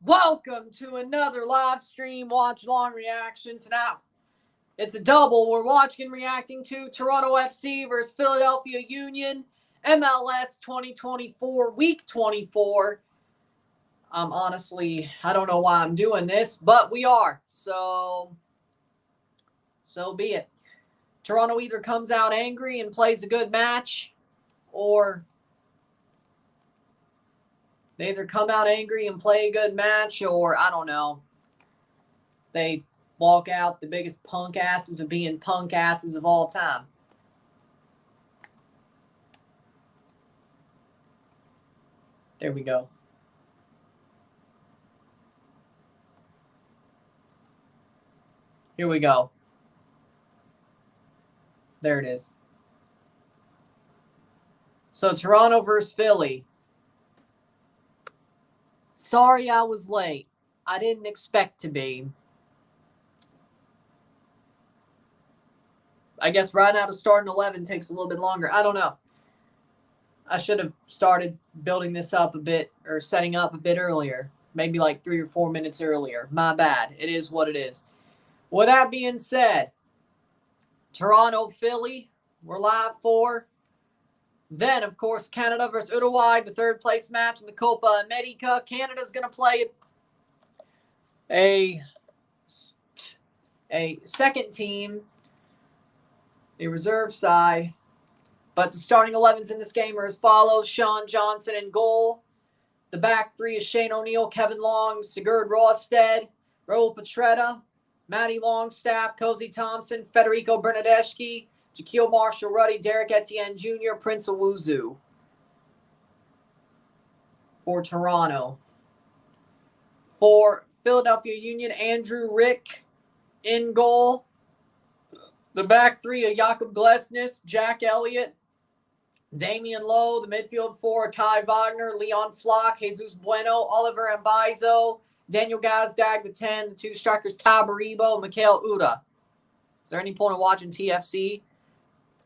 Welcome to another live stream watch-along reaction. Tonight, it's a double. We're watching and reacting to Toronto FC versus Philadelphia Union, MLS 2024, Week 24. Honestly, I don't know why I'm doing this, but we are. So be it. Toronto either comes out angry and plays a good match, or they either come out angry and play a good match, or I don't know. They walk out the biggest punk asses of being punk asses of all time. There we go. Here we go. There it is. So Toronto versus Philly. Sorry I was late. I didn't expect to be. I guess right now to start an 11 takes a little bit longer. I don't know. I should have started building this up a bit or setting up a bit earlier. Maybe like 3 or 4 minutes earlier. My bad. It is what it is. With that being said, Toronto, Philly, we're live for. Then, of course, Canada versus Uruguay, the third place match in the Copa América. Canada's going to play a second team, a reserve side. But the starting 11s in this game are as follows. Sean Johnson in goal. The back three is Shane O'Neill, Kevin Long, Sigurd Rosted, Raul Petretta, Matty Longstaff, Cozy Thompson, Federico Bernardeschi, Jaquil Marshall-Ruddy, Derek Etienne Jr., Prince Owuzu for Toronto. For Philadelphia Union, Andrew Rick in goal. The back three are Jakob Glesnes, Jack Elliott, Damian Lowe. The midfield four are Kai Wagner, Leon Flock, Jesus Bueno, Oliver Mbaizo, Daniel Gazdag, the 10. The two strikers, Ty Baribo, Mikael Uda. Is there any point in watching TFC?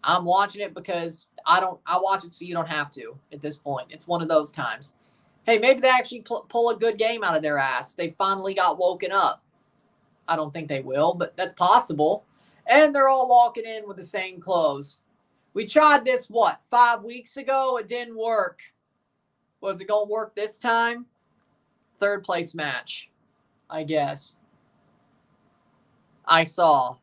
I'm watching it because I watch it so you don't have to at this point. It's one of those times. Hey, maybe they actually pull a good game out of their ass. They finally got woken up. I don't think they will, but that's possible. And they're all walking in with the same clothes. We tried this, 5 weeks ago? It didn't work. Was it going to work this time? Third place match, I guess. I saw.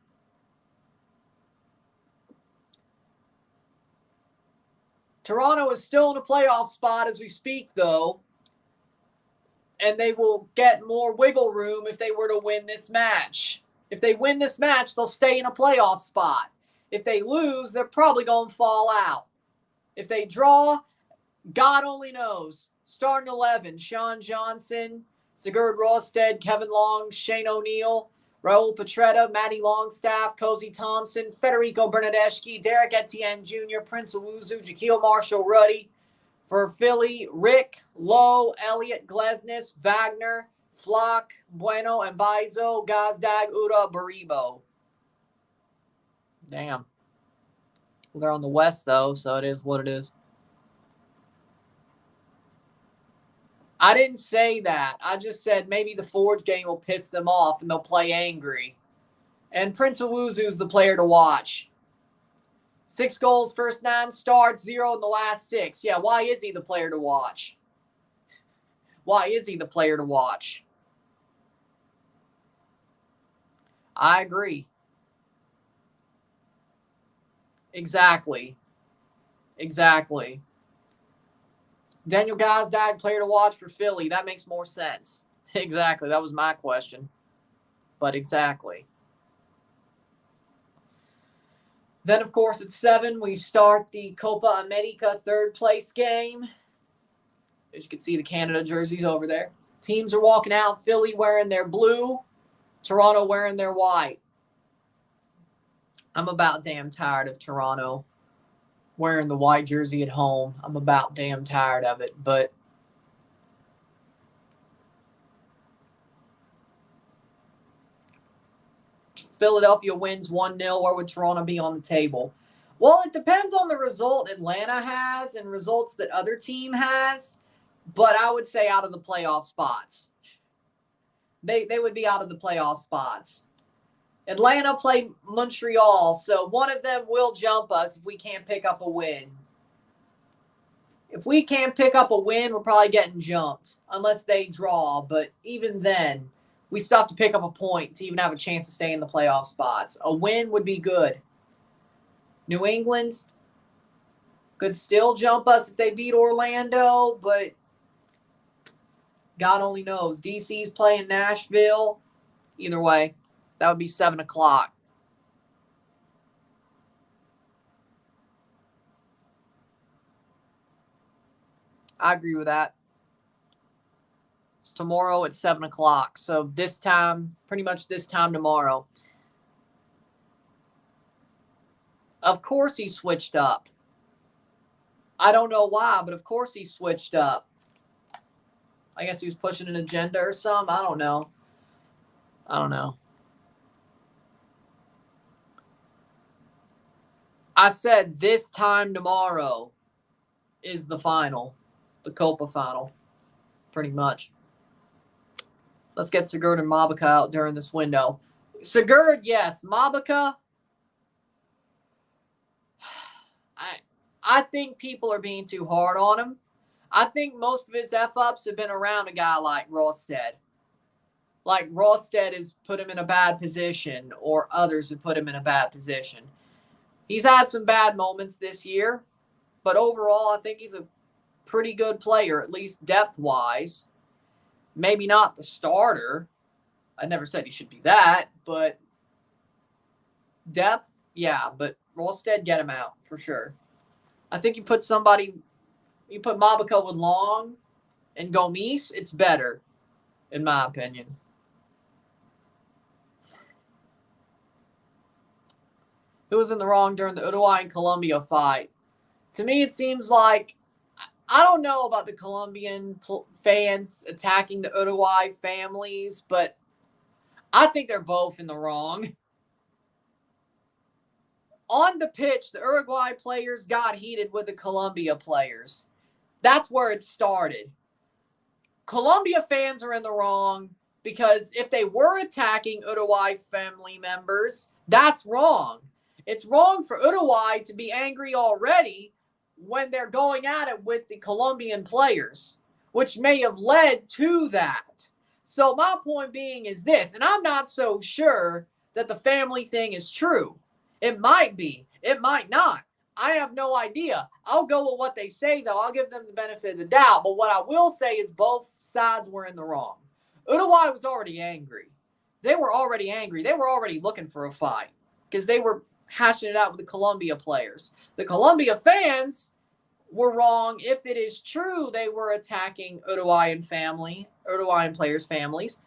Toronto is still in a playoff spot as we speak, though. And they will get more wiggle room if they were to win this match. If they win this match, they'll stay in a playoff spot. If they lose, they're probably going to fall out. If they draw, God only knows. Starting 11, Sean Johnson, Sigurd Rosted, Kevin Long, Shane O'Neill, Raul Petretta, Matty Longstaff, Cozy Thompson, Federico Bernardeschi, Derek Etienne Jr., Prince Owuzu, Jaquil Marshall-Ruddy. For Philly, Rick, Lowe, Elliott, Glesnes, Wagner, Flock, Bueno, Mbaizo, Gazdag, Uda, Baribo. Damn. Well, they're on the West, though, so it is what it is. I didn't say that. I just said maybe the Forge game will piss them off and they'll play angry. And Prince Owuzu is the player to watch. 6 goals, first 9 starts, 0 in the last 6. Yeah, why is he the player to watch? Why is he the player to watch? I agree. Exactly. Daniel Gazdag, player to watch for Philly. That makes more sense. Exactly. That was my question. But exactly. Then, of course, at 7, we start the Copa América third place game. As you can see, the Canada jerseys over there. Teams are walking out. Philly wearing their blue. Toronto wearing their white. I'm about damn tired of Toronto wearing the white jersey at home. I'm about damn tired of it, but Philadelphia wins 1-0. Where would Toronto be on the table? Well, it depends on the result Atlanta has and results that other team has, but I would say out of the playoff spots. they would be out of the playoff spots. Atlanta played Montreal, so one of them will jump us if we can't pick up a win. If we can't pick up a win, we're probably getting jumped, unless they draw. But even then, we still have to pick up a point to even have a chance to stay in the playoff spots. A win would be good. New England could still jump us if they beat Orlando, but God only knows. DC's playing Nashville. Either way, that would be 7 o'clock. I agree with that. It's tomorrow at 7 o'clock. So this time, pretty much this time tomorrow. Of course he switched up. I don't know why, but of course he switched up. I guess he was pushing an agenda or something. I don't know. I said this time tomorrow is the final. The Copa final. Pretty much. Let's get Sigurd and Mabika out during this window. Sigurd, yes. Mabika, I think people are being too hard on him. I think most of his F-ups have been around a guy like Rosted. Like Rosted has put him in a bad position, or others have put him in a bad position. He's had some bad moments this year, but overall I think he's a pretty good player, at least depth-wise. Maybe not the starter. I never said he should be that, but depth, yeah. But Rosted, get him out for sure. I think you put Mabika with Long and Gomis, it's better, in my opinion. Who was in the wrong during the Uruguay and Colombia fight? To me, it seems like, I don't know about the Colombian fans attacking the Uruguay families, but I think they're both in the wrong. On the pitch, the Uruguay players got heated with the Colombia players. That's where it started. Colombia fans are in the wrong because if they were attacking Uruguay family members, that's wrong. It's wrong for Uruguay to be angry already when they're going at it with the Colombian players, which may have led to that. So my point being is this, and I'm not so sure that the family thing is true. It might be. It might not. I have no idea. I'll go with what they say, though. I'll give them the benefit of the doubt. But what I will say is both sides were in the wrong. Uruguay was already angry. They were already angry. They were already looking for a fight because they were hashing it out with the Colombia players. The Colombia fans were wrong if it is true they were attacking Uruguayan players' families.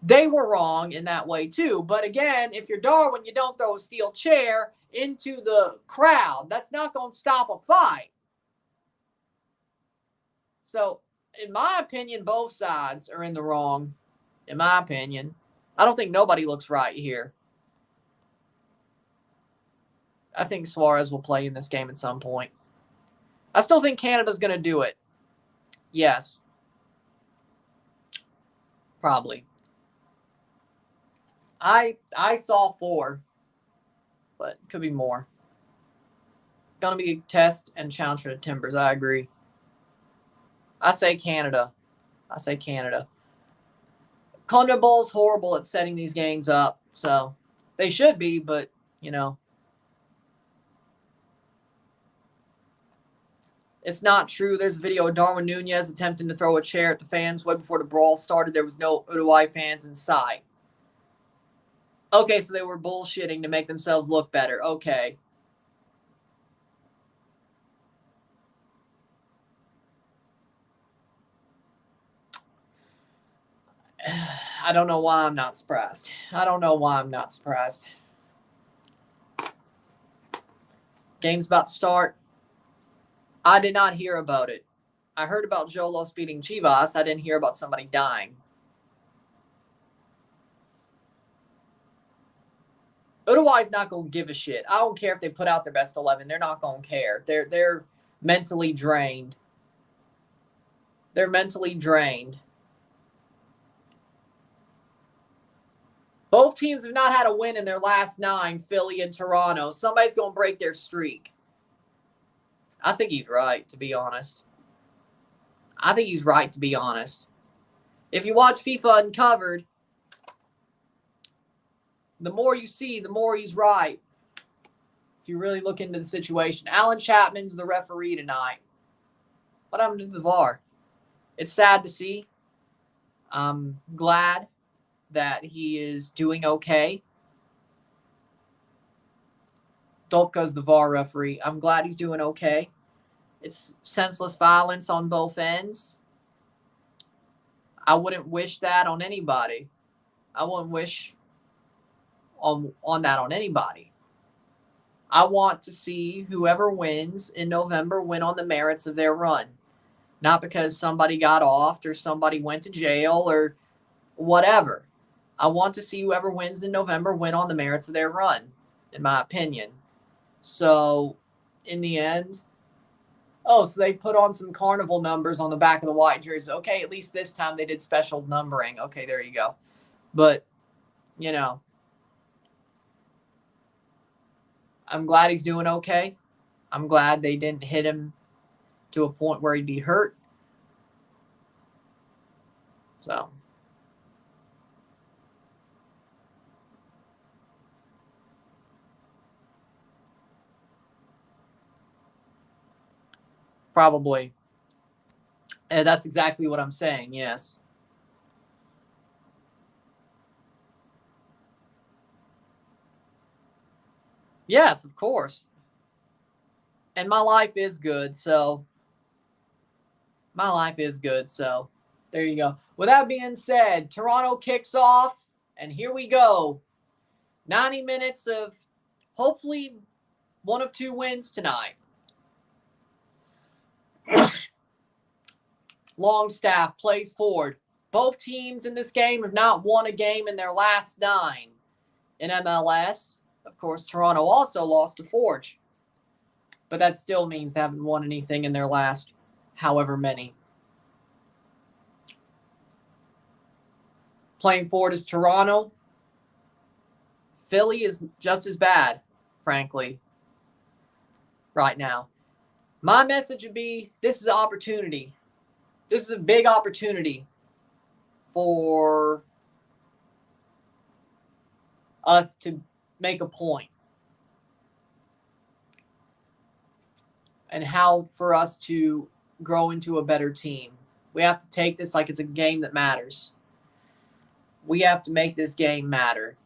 They were wrong in that way too. But again, if you're Darwin, you don't throw a steel chair into the crowd. That's not going to stop a fight. So, in my opinion, both sides are in the wrong. In my opinion. I don't think nobody looks right here. I think Suarez will play in this game at some point. I still think Canada's going to do it. Yes. Probably. I saw 4, but it could be more. Going to be a test and challenge for the Timbers. I agree. I say Canada. CONMEBOL's horrible at setting these games up, so they should be, but, you know. It's not true. There's a video of Darwin Nunez attempting to throw a chair at the fans way before the brawl started. There was no Uruguay fans in sight. Okay, so they were bullshitting to make themselves look better. Okay. I don't know why I'm not surprised. Game's about to start. I did not hear about it. I heard about Xolos beating Chivas. I didn't hear about somebody dying. Uruguay's not going to give a shit. I don't care if they put out their best 11. They're not going to care. They're mentally drained. Both teams have not had a win in their last 9, Philly and Toronto. Somebody's going to break their streak. I think he's right, to be honest. If you watch FIFA Uncovered, the more you see, the more he's right. If you really look into the situation. Alan Chapman's the referee tonight. What happened to the VAR? It's sad to see. I'm glad that he is doing okay. Dolpka's the VAR referee. I'm glad he's doing okay. It's senseless violence on both ends. I wouldn't wish that on anybody. I wouldn't wish on that on anybody. I want to see whoever wins in November win on the merits of their run. Not because somebody got offed or somebody went to jail or whatever. I want to see whoever wins in November win on the merits of their run, in my opinion. So, in the end, so they put on some carnival numbers on the back of the white jersey. Okay, at least this time they did special numbering. Okay, there you go. But, I'm glad he's doing okay. I'm glad they didn't hit him to a point where he'd be hurt. So. Probably. And that's exactly what I'm saying, yes. Yes, of course. And my life is good, so there you go. With that being said, Toronto kicks off, and here we go. 90 minutes of hopefully one of 2 wins tonight. Longstaff plays forward. Both teams in this game have not won a game in their last 9 in MLS. Of course, Toronto also lost to Forge. But that still means they haven't won anything in their last however many. Playing forward is Toronto. Philly is just as bad, frankly, right now. My message would be, this is an opportunity. This is a big opportunity for us to make a point. And how for us to grow into a better team. We have to take this like it's a game that matters. We have to make this game matter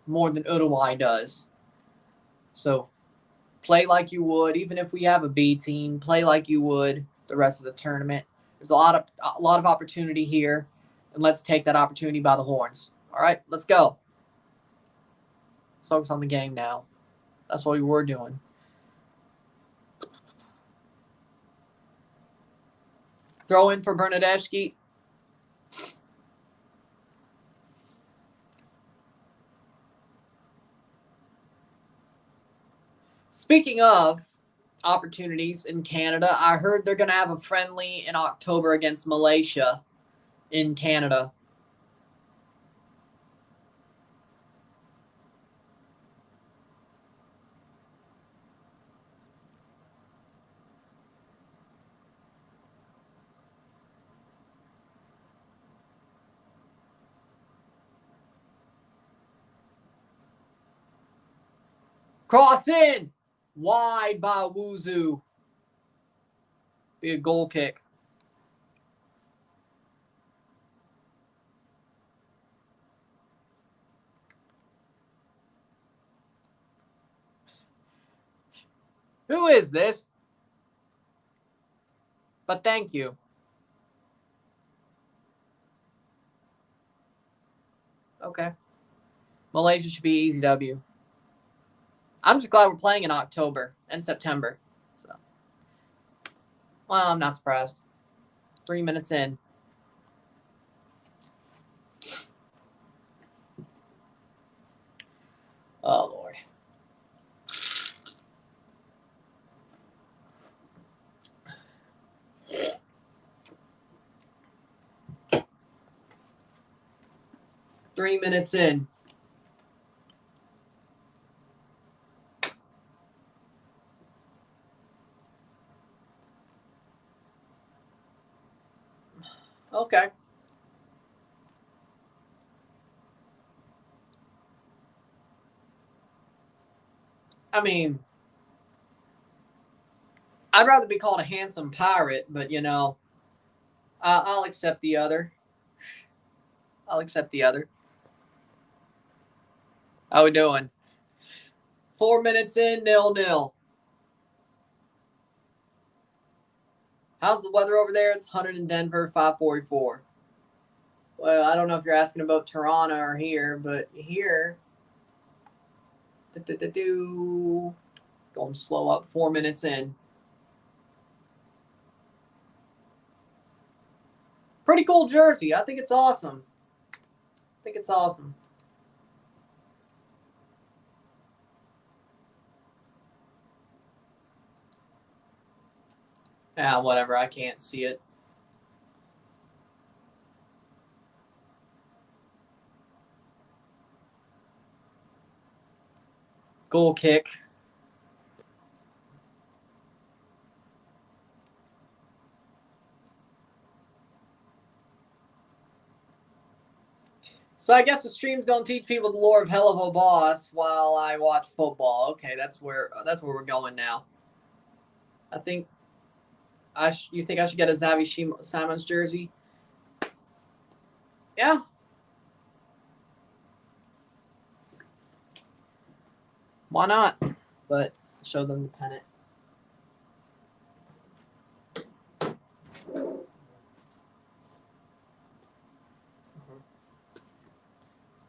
more than Uruguay does. So play like you would, even if we have a B team, play like you would the rest of the tournament. There's a lot of opportunity here, and let's take that opportunity by the horns. All right, let's go. Let's focus on the game now. That's what we were doing. Throw in for Bernadeschi. Speaking of opportunities in Canada, I heard they're going to have a friendly in October against Malaysia in Canada. Cross in. Wide by Wuzu. Be a goal kick. Who is this? But thank you. Okay. Malaysia should be easy W. I'm just glad we're playing in October and September. So, well, I'm not surprised. 3 minutes in. Oh, Lord. Three minutes in. I mean, I'd rather be called a handsome pirate, but, you know, I'll accept the other. I'll accept the other. How we doing? 4 minutes in, 0-0. How's the weather over there? It's 100 in Denver, 544. Well, I don't know if you're asking about Toronto or here, but here, it's going slow up. 4 minutes in. Pretty cool jersey. I think it's awesome. Ah, whatever. I can't see it. Goal kick. So I guess the stream's gonna teach people the lore of Hell of a Boss while I watch football. Okay, that's where we're going now. I think you think I should get a Xavi Simons jersey? Yeah. Why not? But show them the pennant.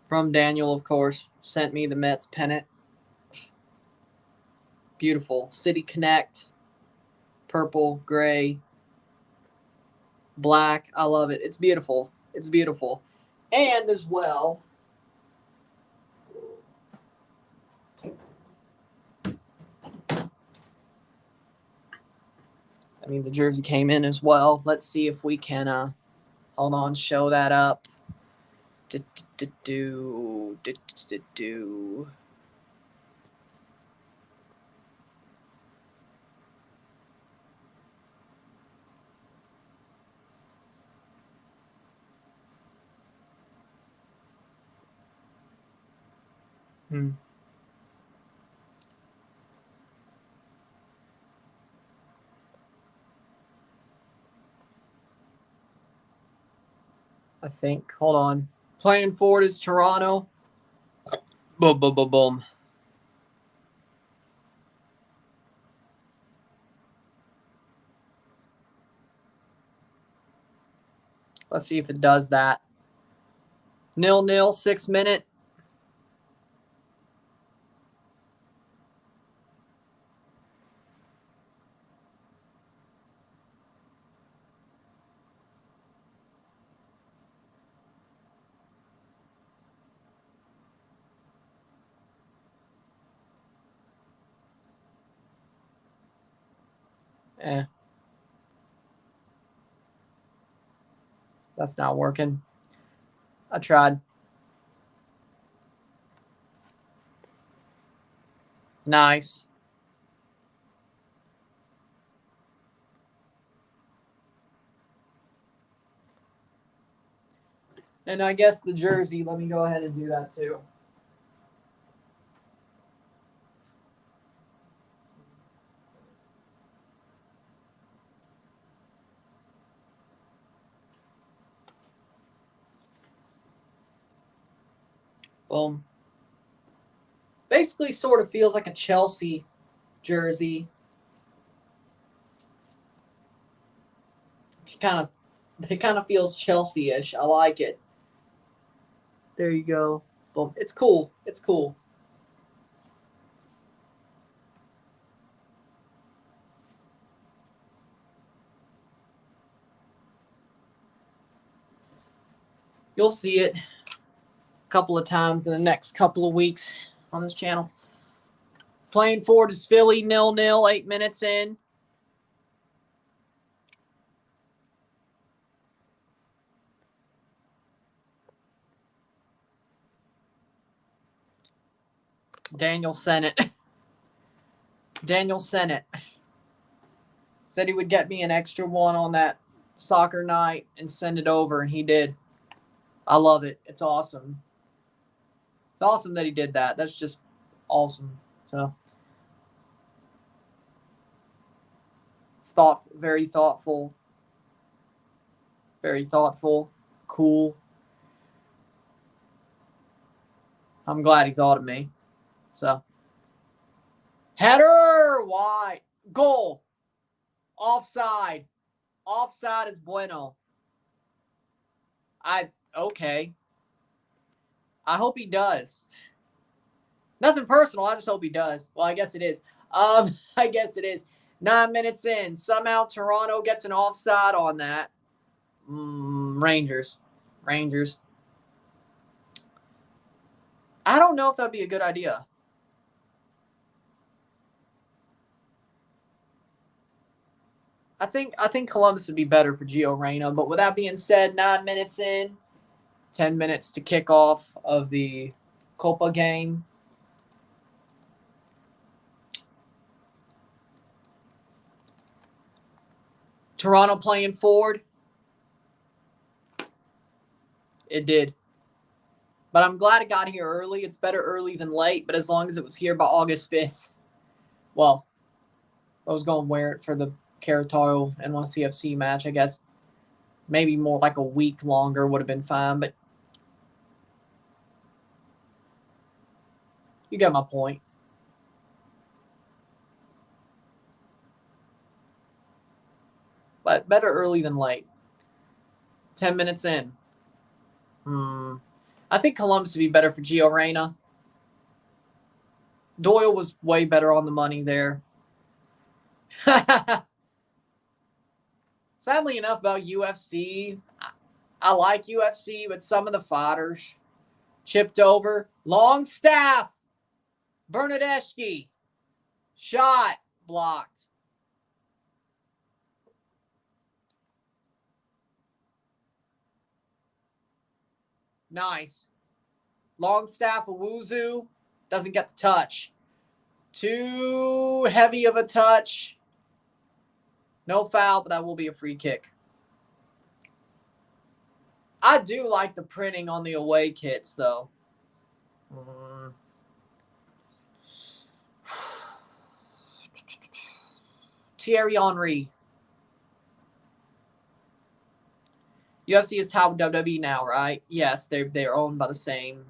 From Daniel, of course, sent me the Mets pennant. Beautiful. City Connect. Purple, gray, black. I love it. It's beautiful. It's beautiful. And as well, I mean, the jersey came in as well. Let's see if we can, hold on, show that up. I think. Hold on. Playing forward is Toronto. Boom, boom, boom, boom. Let's see if it does that. 0-0, 6 minute. That's not working. I tried. Nice. And I guess the jersey, let me go ahead and do that too. Boom. Basically sort of feels like a Chelsea jersey. It kind of feels Chelsea-ish. I like it. There you go. Boom. It's cool. It's cool. You'll see it a couple of times in the next couple of weeks on this channel. Playing forward is Philly, 0-0, 8 minutes in. Daniel Sennett. Daniel Sennett said he would get me an extra one on that soccer night and send it over, and he did. I love it. It's awesome. It's awesome that he did that. That's just awesome. So It's thoughtful, very thoughtful. Very thoughtful. Cool. I'm glad he thought of me. So. Header! Wide. Goal. Offside. Offside is bueno. Okay. I hope he does. Nothing personal. I just hope he does. Well, I guess it is. I guess it is. 9 minutes in. Somehow Toronto gets an offside on that. Rangers. I don't know if that'd be a good idea. I think Columbus would be better for Gio Reyna. But with that being said, 9 minutes in, 10 minutes to kick off of the Copa game. Toronto playing forward. It did. But I'm glad it got here early. It's better early than late, but as long as it was here by August 5th, well, I was going to wear it for the Querétaro NYCFC match, I guess. Maybe more like a week longer would have been fine, but you get my point. But better early than late. 10 minutes in. I think Columbus would be better for Gio Reyna. Doyle was way better on the money there. Sadly enough about UFC, I like UFC, but some of the fighters chipped over. Longstaff. Bernadeschi. Shot. Blocked. Nice. Longstaff Owuzu doesn't get the touch. Too heavy of a touch. No foul, but that will be a free kick. I do like the printing on the away kits, though. Thierry Henry. UFC is tied with WWE now, right? Yes, they're owned by the same.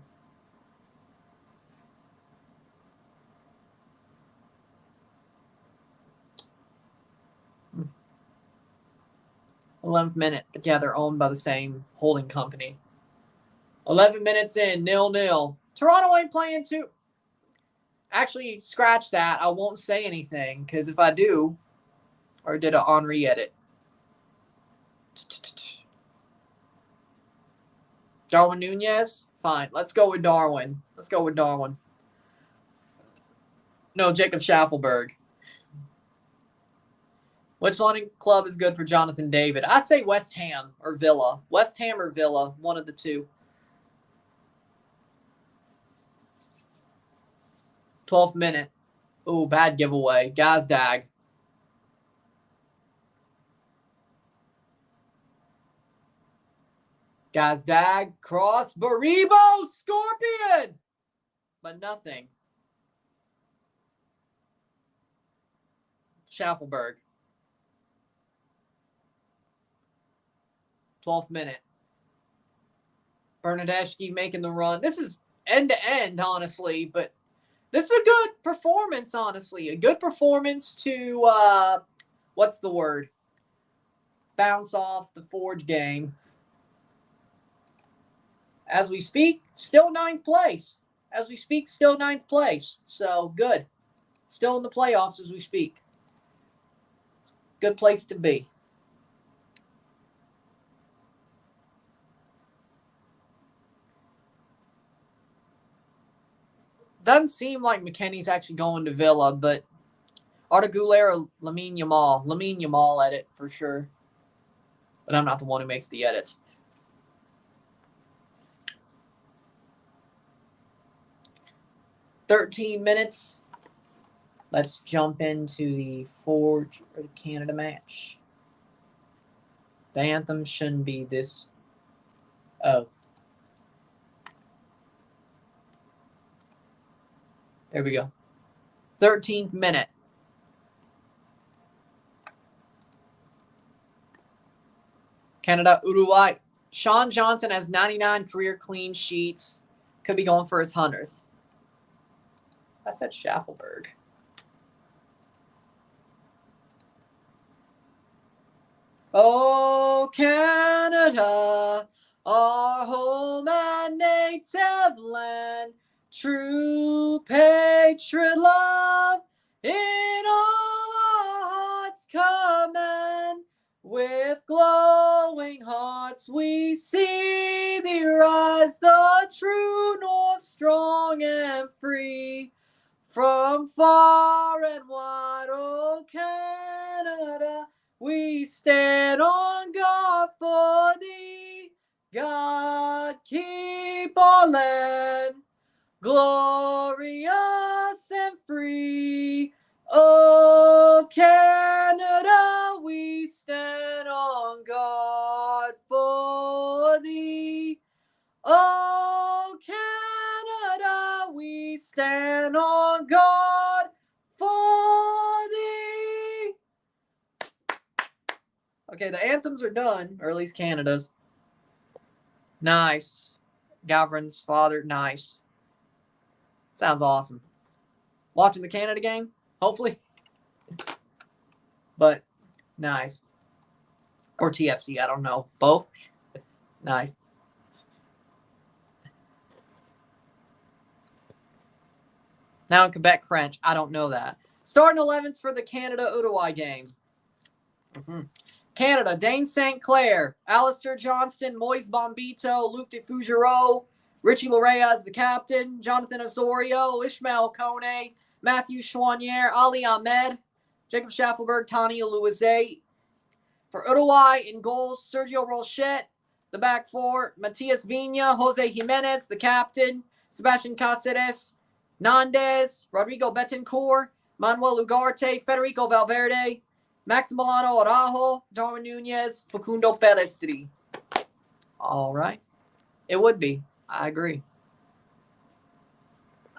Hmm. 11th minute, but yeah, they're owned by the same holding company. 11 minutes in, 0-0. Toronto ain't playing too. Actually, scratch that. I won't say anything, because if I do, or did a Henry edit? Darwin Nunez? Fine. Let's go with Darwin. No, Jacob Schaffelberg. Which London club is good for Jonathan David? I say West Ham or Villa. West Ham or Villa, one of the two. 12th minute. Ooh, bad giveaway. Gazdag. Gazdag, cross, Baribo, Scorpion! But nothing. Schaffelberg. 12th minute. Bernadeschi making the run. This is end-to-end, honestly, but this is a good performance, honestly. A good performance to, what's the word? Bounce off the Forge game. As we speak, still 9th place. So, good. Still in the playoffs as we speak. It's a good place to be. Doesn't seem like McKennie's actually going to Villa, but Arda Güler or Lamine Yamal edit for sure. But I'm not the one who makes the edits. "13 minutes. Let's jump into the Forge or the Canada match. The anthem shouldn't be this. Oh. There we go. 13th minute. Canada, Uruguay. Sean Johnson has 99 career clean sheets. Could be going for his 100th. I said Schaffelberg. Oh, Canada, our home and native land, true patriot love in all our hearts command. With glowing hearts we see thee rise, the true north, strong and free. From far and wide, oh Canada, we stand on guard for thee. God keep our land glorious and free. Oh Canada, we stand on guard for thee. Oh Canada, we stand on guard for thee. Okay, the anthems are done, or at least Canada's. Nice. Gavrin's father, nice. Sounds awesome. Watching the Canada game, hopefully. But nice. Or TFC, I don't know. Both. Nice. Now in Quebec French, I don't know that. Starting 11s for the Canada-Uruguay game. Canada, Dane St. Clair, Alistair Johnston, Moise Bombito, Luc de Fougereau, Richie Larea as the captain, Jonathan Osorio, Ishmael Kone, Matthew Chouanier, Ali Ahmed, Jacob Schaffelberg, Tania Louisette. For Uruguay, in goals, Sergio Rochette. The back four, Matias Vina, Jose Jimenez, the captain, Sebastian Cáceres, Nandes, Rodrigo Betancourt, Manuel Ugarte, Federico Valverde, Maximiliano Araujo, Darwin Nunez, Facundo Pelestri. All right. It would be. I agree.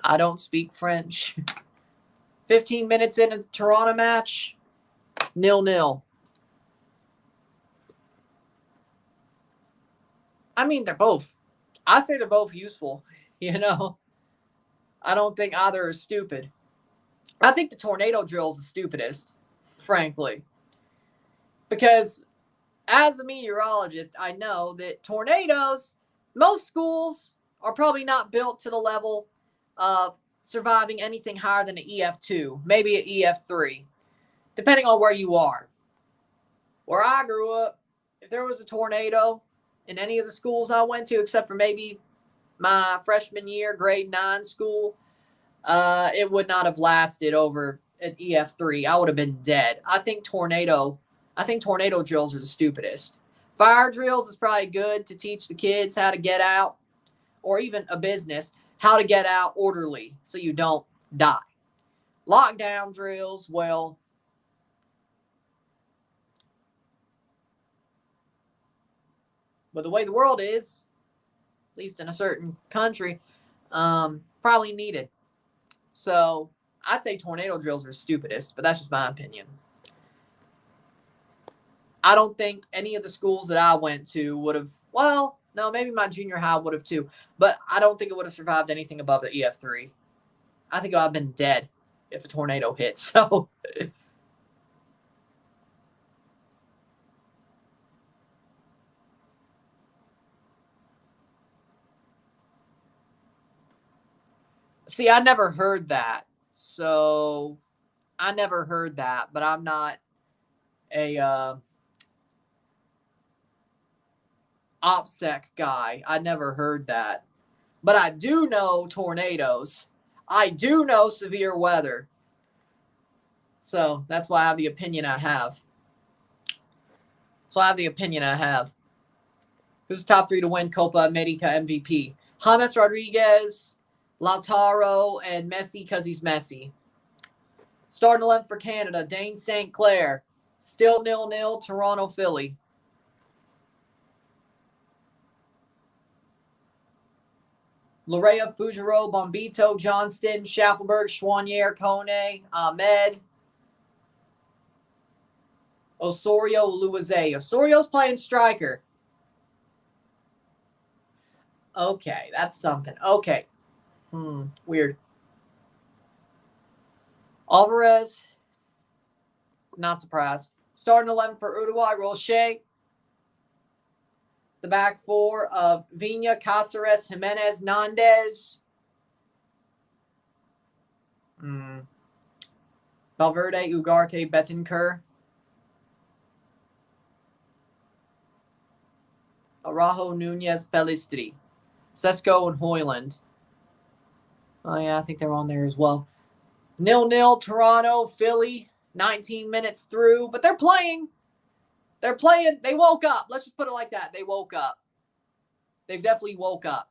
I don't speak French. 15 minutes into the Toronto match, 0-0. I mean, I say they're both useful, you know. I don't think either are stupid. I think the tornado drill is the stupidest, frankly. Because as a meteorologist, I know that tornadoes, most schools are probably not built to the level of surviving anything higher than an EF2, maybe an EF3, depending on where you are. Where I grew up, if there was a tornado in any of the schools I went to, except for maybe my freshman year, grade 9 school, it would not have lasted over an EF3. I would have been dead. I think tornado drills are the stupidest. Fire drills is probably good to teach the kids how to get out, or even a business, how to get out orderly so you don't die. Lockdown drills, well, but the way the world is, at least in a certain country, probably needed. So I say tornado drills are stupidest, but that's just my opinion. I don't think any of the schools that I went to would have, well, no, maybe my junior high would have too, but I don't think it would have survived anything above the EF3. I think I've been dead if a tornado hit. So see, I never heard that. So I never heard that, but I'm not a OPSEC guy. I never heard that. But I do know tornadoes. I do know severe weather. So that's why I have the opinion I have. Who's top 3 to win Copa América MVP? James Rodriguez, Lautaro, and Messi because he's Messi. Starting 11 for Canada, Dane St. Clair. Still 0-0, Toronto, Philly. Larea, Fougereau, Bombito, Johnston, Schaffelberg, Chouanier, Kone, Ahmed. Osorio Luize. Osorio's playing striker. Okay, that's something. Okay. Weird. Alvarez. Not surprised. Starting 11 for Uruguay, Roche. The back four of Vina, Cáceres, Jimenez, Nández. Valverde, Ugarte, Betancourt. Araujo, Nunez, Pelistri. Sesko and Hoyland. Oh, yeah, I think they're on there as well. 0-0, Toronto, Philly. 19 minutes through, but they're playing. They're playing. They woke up. Let's just put it like that. They woke up. They've definitely woke up.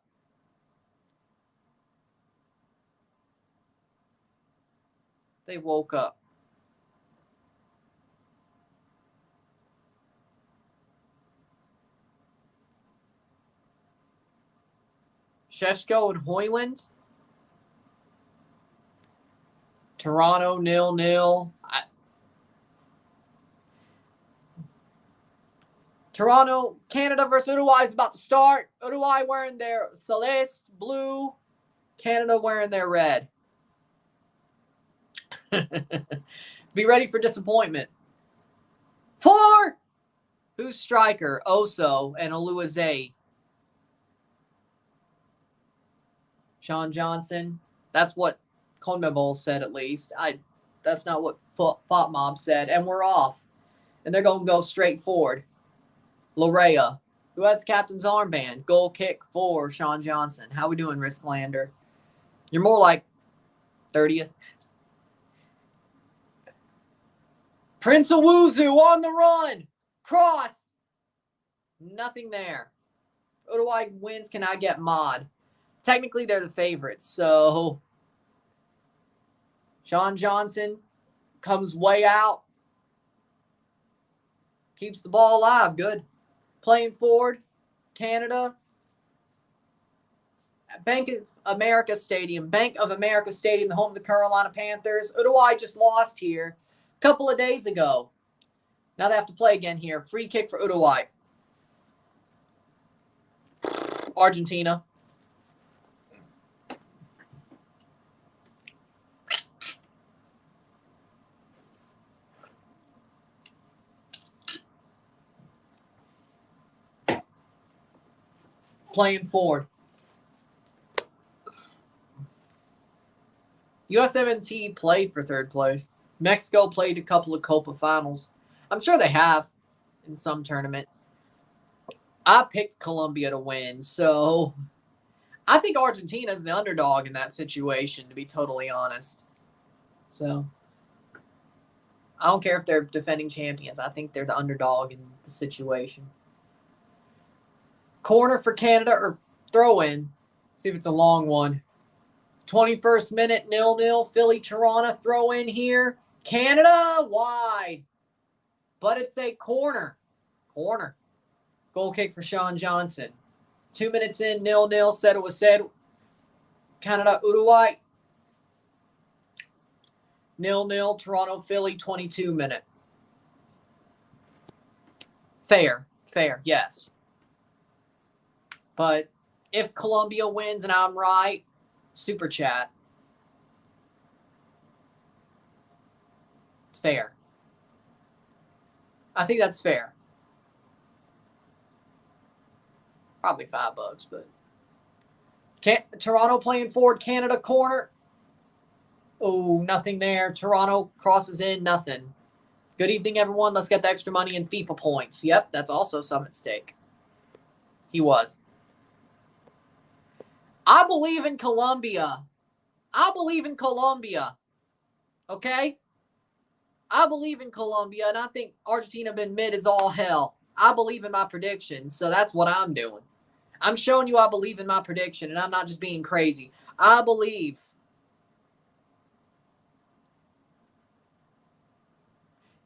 They woke up. Sheshko and Hoyland. Toronto 0-0. Toronto, Canada versus Uruguay is about to start. Uruguay wearing their Celeste blue. Canada wearing their red. Be ready for disappointment. 4. Who's striker? Oso and Oluwaze. Sean Johnson. That's what CONMEBOL said, at least. That's not what Fought Mob said. And we're off. And they're going to go straight forward. Larea, who has the captain's armband. Goal kick for Sean Johnson. How we doing, Risklander? You're more like 30th. Prince Owuzu on the run. Cross. Nothing there. Uruguay wins. Can I get mod? Technically, they're the favorites. So, Sean Johnson comes way out. Keeps the ball alive. Good. Playing forward. Canada. Bank of America Stadium. Bank of America Stadium, the home of the Carolina Panthers. Uruguay just lost here a couple of days ago. Now they have to play again here. Free kick for Uruguay. Argentina. Playing forward. USMNT played for third place. Mexico played a couple of Copa finals. I'm sure they have in some tournament. I picked Colombia to win, so I think Argentina's the underdog in that situation, to be totally honest. So I don't care if they're defending champions. I think they're the underdog in the situation. Corner for Canada, or throw in. See if it's a long one. 21st minute, 0-0. Philly, Toronto, throw in here. Canada, wide. But it's a corner. Corner. Goal kick for Sean Johnson. 2 minutes in, 0-0. Said it was said. Canada, Uruguay. 0-0. Toronto, Philly, 22 minute. Fair. Fair, yes. But if Colombia wins and I'm right, super chat. Fair. I think that's fair. Probably $5, but Toronto playing forward, Canada corner. Oh, nothing there. Toronto crosses in, nothing. Good evening, everyone. Let's get the extra money in FIFA points. Yep, that's also some at stake. He was. I believe in Colombia. I believe in Colombia. Okay? I believe in Colombia, and I think Argentina been mid as all hell. I believe in my predictions, so that's what I'm doing. I'm showing you I believe in my prediction, and I'm not just being crazy. I believe.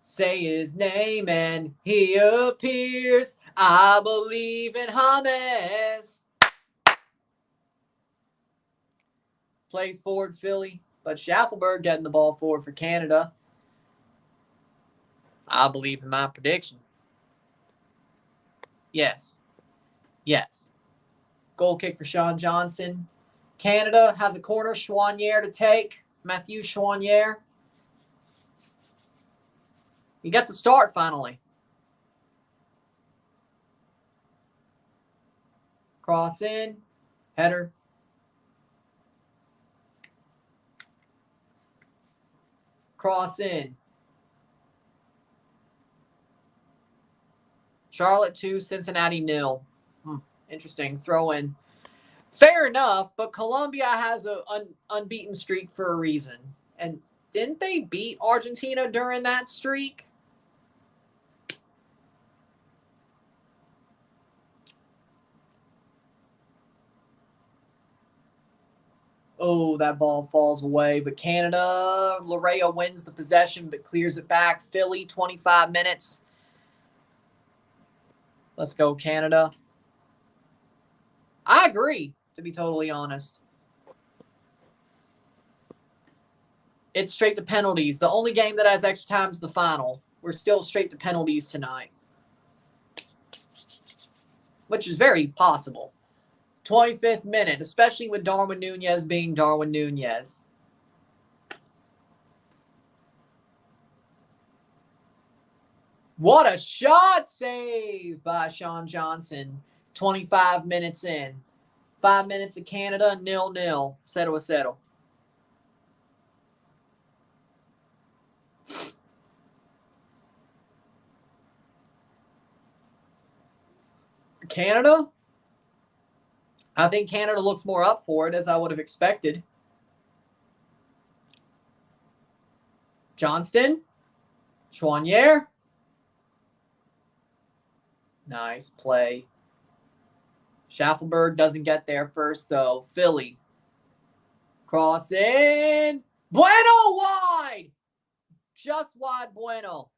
Say his name and he appears. I believe in James. Plays forward Philly, but Schaffelberg getting the ball forward for Canada. I believe in my prediction. Yes. Yes. Goal kick for Sean Johnson. Canada has a corner. Chouanier to take. Mathieu Chouanier. He gets a start finally. Cross in. Header. Cross in. Charlotte 2, Cincinnati 0. Interesting. Throw in. Fair enough, but Colombia has an unbeaten streak for a reason. And didn't they beat Argentina during that streak? Oh, that ball falls away. But Canada, Larea wins the possession but clears it back. Philly, 25 minutes. Let's go, Canada. I agree, to be totally honest. It's straight to penalties. The only game that has extra time is the final. We're still straight to penalties tonight, which is very possible. 25th minute, especially with Darwin Nunez being Darwin Nunez. What a shot save by Sean Johnson. 25 minutes in. 5 minutes of Canada, 0-0. 0-0. Canada? I think Canada looks more up for it, as I would have expected. Johnston. Chouanier. Nice play. Schaffelberg doesn't get there first, though. Philly. Cross in. Bueno wide. Just wide Bueno.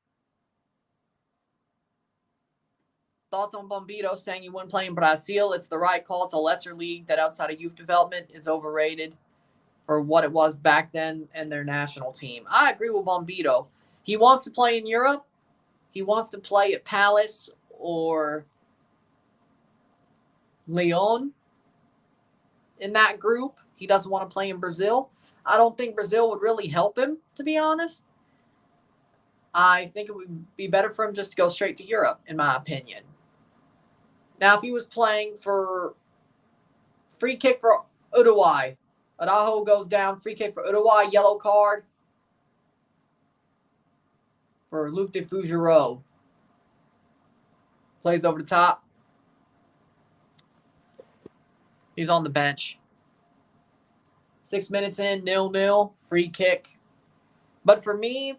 Thoughts on Bombito saying you wouldn't play in Brazil? It's the right call. It's a lesser league that outside of youth development is overrated for what it was back then and their national team. I agree with Bombito. He wants to play in Europe. He wants to play at Palace or Lyon in that group. He doesn't want to play in Brazil. I don't think Brazil would really help him, to be honest. I think it would be better for him just to go straight to Europe, in my opinion. Now, if he was playing for free kick for Uruguay, Araujo goes down, free kick for Uruguay, yellow card for Luc de Girault. Plays over the top. He's on the bench. 6 minutes in, 0-0, free kick. But for me,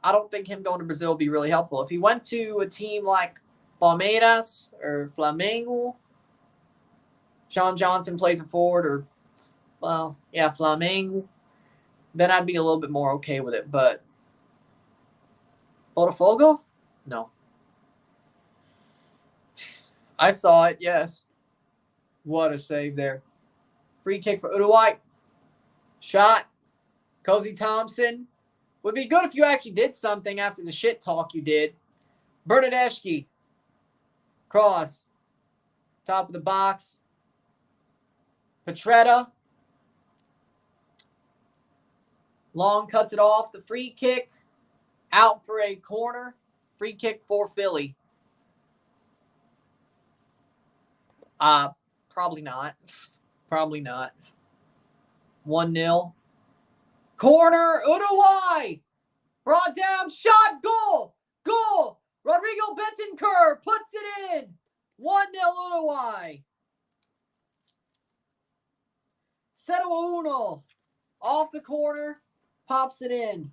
I don't think him going to Brazil would be really helpful. If he went to a team like Palmeiras or Flamengo, Sean Johnson plays a forward, or, Flamengo, then I'd be a little bit more okay with it. But Botafogo? No. I saw it, yes. What a save there. Free kick for Uruguay. Shot. Cozy Thompson. Would be good if you actually did something after the shit talk you did. Bernadeschi. Cross. Top of the box. Petretta. Long cuts it off. The free kick. Out for a corner. Free kick for Philly. Probably not. Probably not. 1-0. Corner, Uruguay. Brought down, shot, goal. Goal. Rodrigo Bentancur puts it in. 1-0 Uruguay. 0-1. Off the corner, pops it in.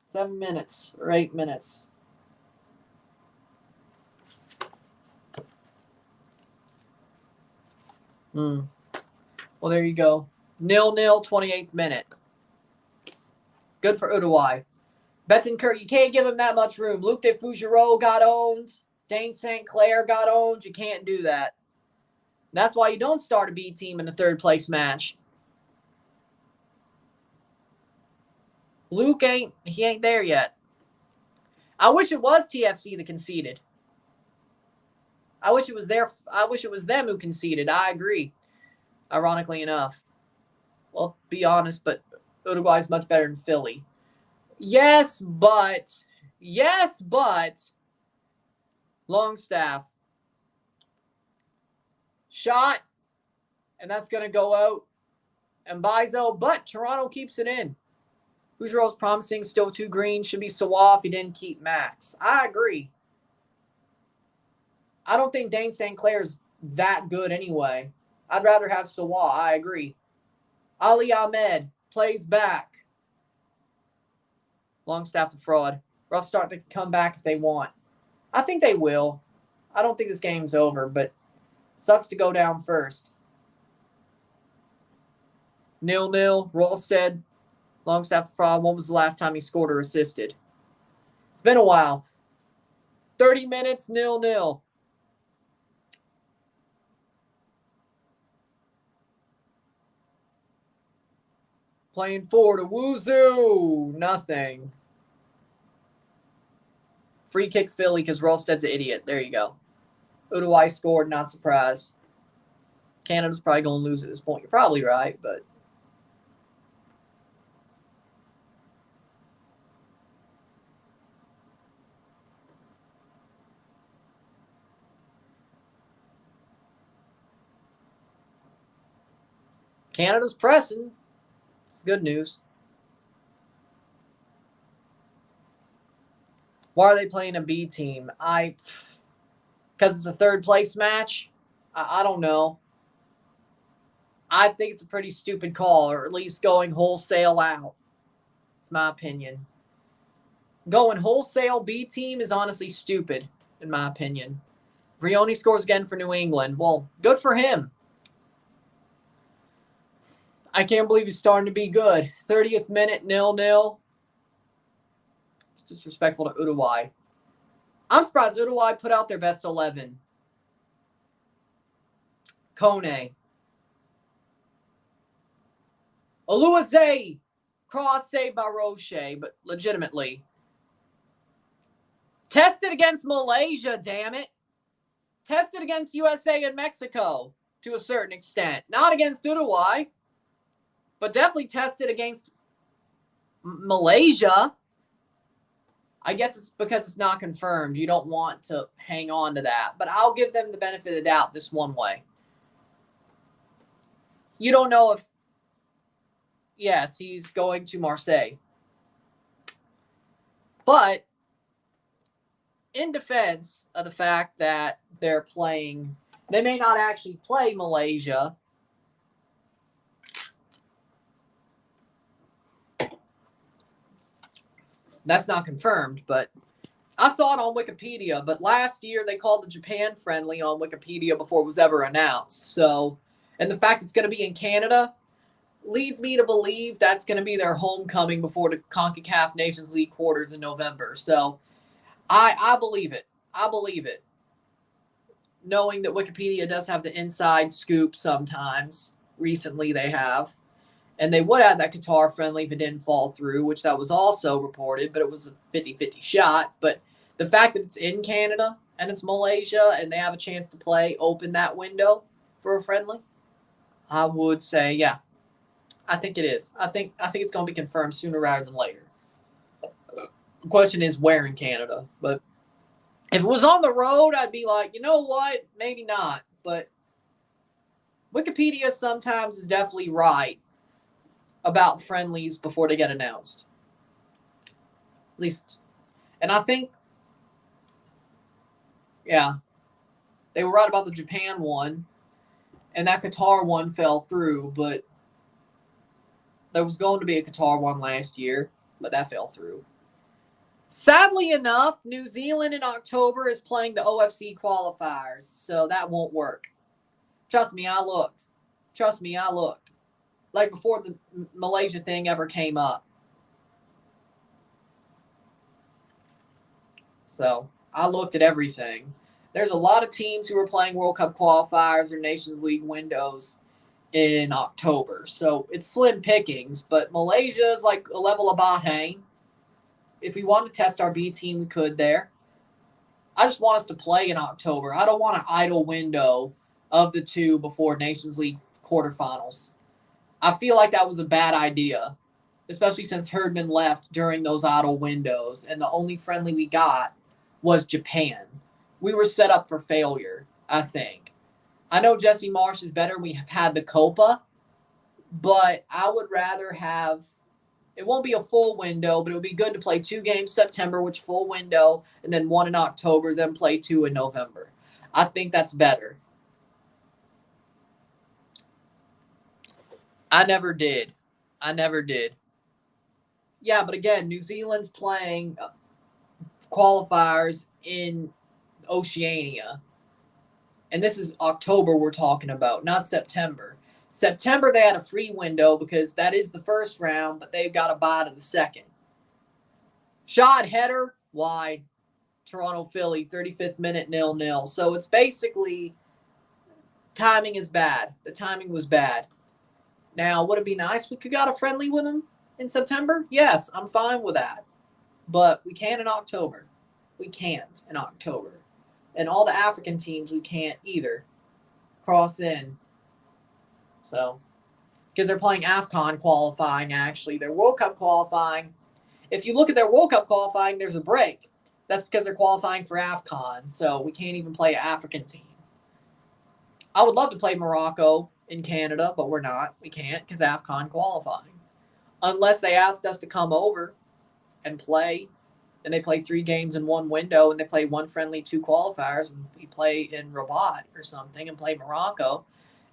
Seven minutes or 8 minutes. Well, there you go. 0-0, 28th minute. Good for Uruguay. Bentancur, you can't give him that much room. Luc de Girault got owned. Dane St. Clair got owned. You can't do that. That's why you don't start a B team in a third place match. Luke ain't there yet. I wish it was TFC that conceded. I wish it was them who conceded. I agree. Ironically enough. Well, be honest, but Uruguay is much better than Philly. Yes, but Longstaff shot, and that's going to go out. And Bizo, but Toronto keeps it in. Girault's promising, still too green. Should be Sawa if he didn't keep Max. I agree. I don't think Dane St. Clair's that good anyway. I'd rather have Sawa. I agree. Ali Ahmed plays back. Longstaff the fraud. Rough start to come back if they want. I think they will. I don't think this game's over, but sucks to go down first. 0-0. Rolstead. Longstaff the fraud. When was the last time he scored or assisted? It's been a while. 30 minutes, 0-0. Playing forward to Wuzu. Nothing. Free kick Philly because Rolstead's an idiot. There you go. Uruguay scored, not surprised. Canada's probably going to lose at this point. You're probably right, but... Canada's pressing. It's good news. Why are they playing a B team? Because it's a third place match? I don't know. I think it's a pretty stupid call, or at least going wholesale out. My opinion. Going wholesale B team is honestly stupid, in my opinion. Vrioni scores again for New England. Well, good for him. I can't believe he's starting to be good. 30th minute, 0-0. It's disrespectful to Uruguay. I'm surprised Uruguay put out their best 11. Kone. Oluwaze. Cross saved by Roche, but legitimately. Tested against Malaysia, damn it. Tested against USA and Mexico to a certain extent. Not against Uruguay, but definitely tested against Malaysia. I guess it's because it's not confirmed. You don't want to hang on to that. But I'll give them the benefit of the doubt this one way. You don't know if... Yes, he's going to Marseille. But in defense of the fact that they're playing... They may not actually play Malaysia. That's not confirmed, but I saw it on Wikipedia. But last year they called the Japan friendly on Wikipedia before it was ever announced. So, and the fact it's going to be in Canada leads me to believe that's going to be their homecoming before the CONCACAF Nations League quarters in November. So, I believe it. I believe it. Knowing that Wikipedia does have the inside scoop sometimes. Recently they have. And they would have that Qatar friendly if it didn't fall through, which that was also reported, but it was a 50-50 shot. But the fact that it's in Canada and it's Malaysia and they have a chance to play, open that window for a friendly, I would say, yeah, I think it is. I think it's going to be confirmed sooner rather than later. The question is where in Canada. But if it was on the road, I'd be like, you know what? Maybe not. But Wikipedia sometimes is definitely right about friendlies before they get announced. At least. And I think, yeah, they were right about the Japan one. And that Qatar one fell through, but there was going to be a Qatar one last year, but that fell through. Sadly enough, New Zealand in October is playing the OFC qualifiers, so that won't work. Trust me, I looked. Like before the Malaysia thing ever came up. So I looked at everything. There's a lot of teams who are playing World Cup qualifiers or Nations League windows in October. So it's slim pickings, but Malaysia is like a level of Bahrain. If we wanted to test our B team, we could there. I just want us to play in October. I don't want an idle window of the two before Nations League quarterfinals. I feel like that was a bad idea, especially since Herdman left during those idle windows, and the only friendly we got was Japan. We were set up for failure, I think. I know Jesse Marsch is better. We have had the Copa, but I would rather have – it won't be a full window, but it would be good to play 2 games September, which full window, and then 1 in October, then play 2 in November. I think that's better. I never did. Yeah, but again, New Zealand's playing qualifiers in Oceania. And this is October we're talking about, not September. September, they had a free window because that is the first round, but they've got a bye to the second. Shot, header, wide. Toronto, Philly, 35th minute, 0-0. So it's basically timing is bad. The timing was bad. Now, would it be nice if we could got a friendly with them in September? Yes, I'm fine with that. But we can't in October. We can't in October. And all the African teams, we can't either cross in. So, because they're playing AFCON qualifying, actually. They're World Cup qualifying. If you look at their World Cup qualifying, there's a break. That's because they're qualifying for AFCON. So, we can't even play an African team. I would love to play Morocco in Canada, but we're not. We can't because AFCON qualifying. Unless they asked us to come over and play. And they play 3 games in one window, and they play 1 friendly, 2 qualifiers, and we play in Rabat or something and play Morocco,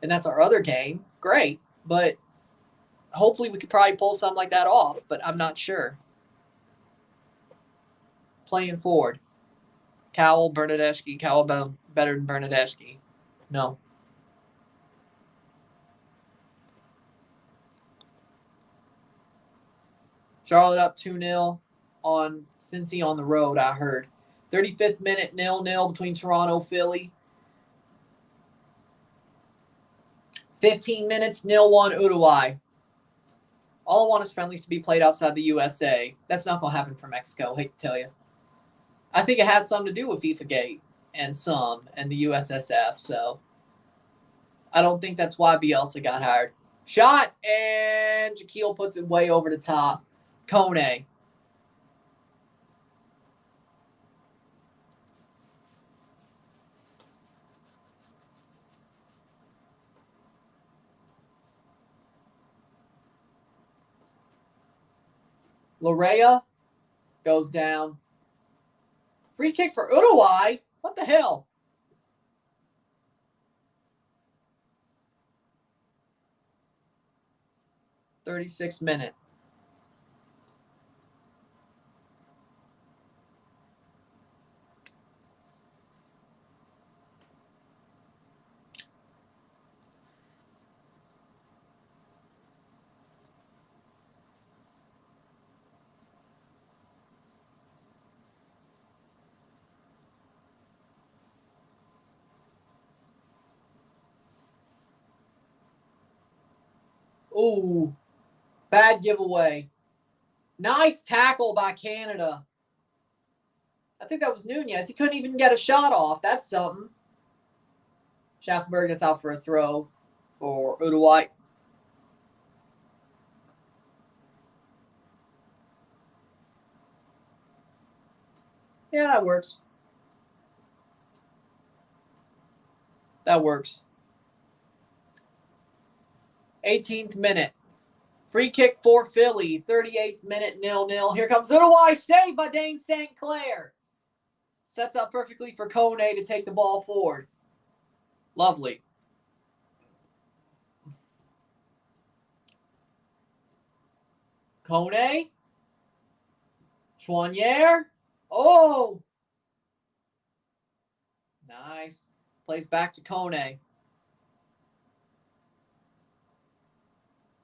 and that's our other game. Great, but hopefully we could probably pull something like that off, but I'm not sure. Playing forward. Cowell, Bernadeschi. Cowell better than Bernadeschi. No. Charlotte up 2-0 on Cincy on the road, I heard. 35th minute, 0-0 between Toronto, Philly. 15 minutes, 0-1 Uruguay. All I want is friendlies to be played outside the USA. That's not going to happen for Mexico, hate to tell you. I think it has something to do with FIFA Gate and the USSF, so I don't think that's why Bielsa got hired. Shot, and Shaquille puts it way over the top. Kone. Larea goes down. Free kick for Uruguay. What the hell? '36th minute. Ooh, bad giveaway. Nice tackle by Canada. I think that was Nunez. He couldn't even get a shot off. That's something. Schaffenberg is out for a throw for Uruguay. Yeah, that works. That works. 18th minute. Free kick for Philly. 38th minute, 0-0. Here comes Uruguay. Saved by Dane St. Clair. Sets up perfectly for Kone to take the ball forward. Lovely. Kone. Chouanier. Oh. Nice. Plays back to Kone.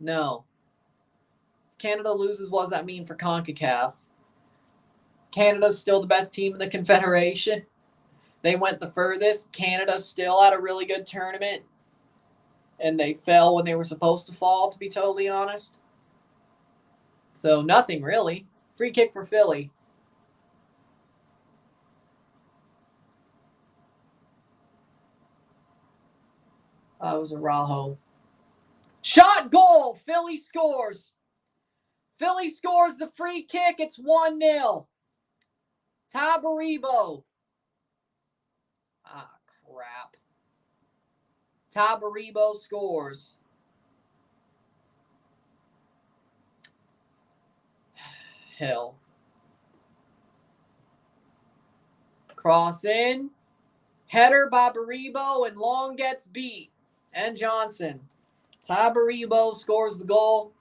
No. If Canada loses, what does that mean for CONCACAF? Canada's still the best team in the Confederation. They went the furthest. Canada still had a really good tournament. And they fell when they were supposed to fall, to be totally honest. So nothing really. Free kick for Philly. That was a Rajo. Shot goal. Philly scores. Philly scores the free kick. It's 1-0. Tabaribo. Ah, crap. Tabaribo scores. Hell. Cross in. Header by Baribo, and Long gets beat. And Johnson. Tabaribo scores the goal.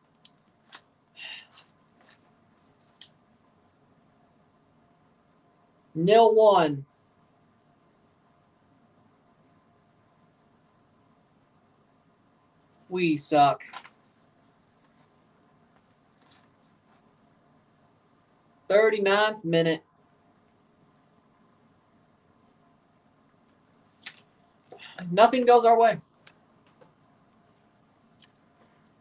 Nil 1. We suck. Thirty-ninth minute. Nothing goes our way.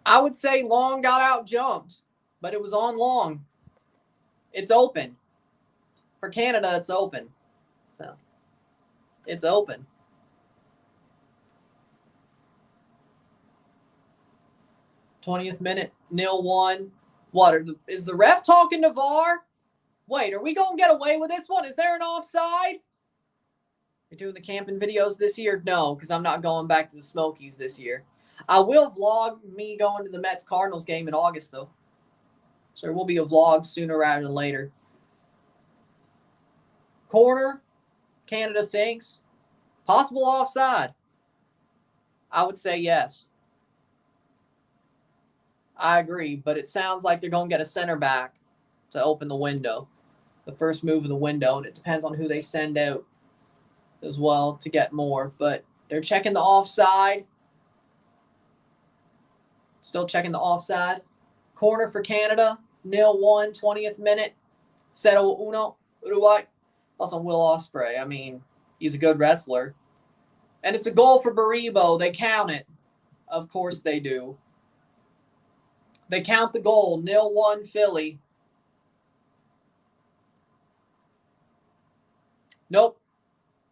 I would say Long got out jumped, but it was on Long. It's open. For Canada, it's open. So, it's open. '20th minute, 0-1. What? Is the ref talking to VAR? Wait, are we going to get away with this one? Is there an offside? You're doing the camping videos this year? No, because I'm not going back to the Smokies this year. I will vlog me going to the Mets-Cardinals game in August, though. So there will be a vlog sooner rather than later. Corner, Canada thinks. Possible offside. I would say yes. I agree, but it sounds like they're going to get a center back to open the window. The first move of the window, and it depends on who they send out as well to get more. But they're checking the offside. Still checking the offside. Corner for Canada. 0-1, 20th minute. 0-1, Uruguay. That's on Will Ospreay. I mean, he's a good wrestler. And it's a goal for Baribo. They count it. Of course they do. They count the goal. 0-1 Philly. Nope.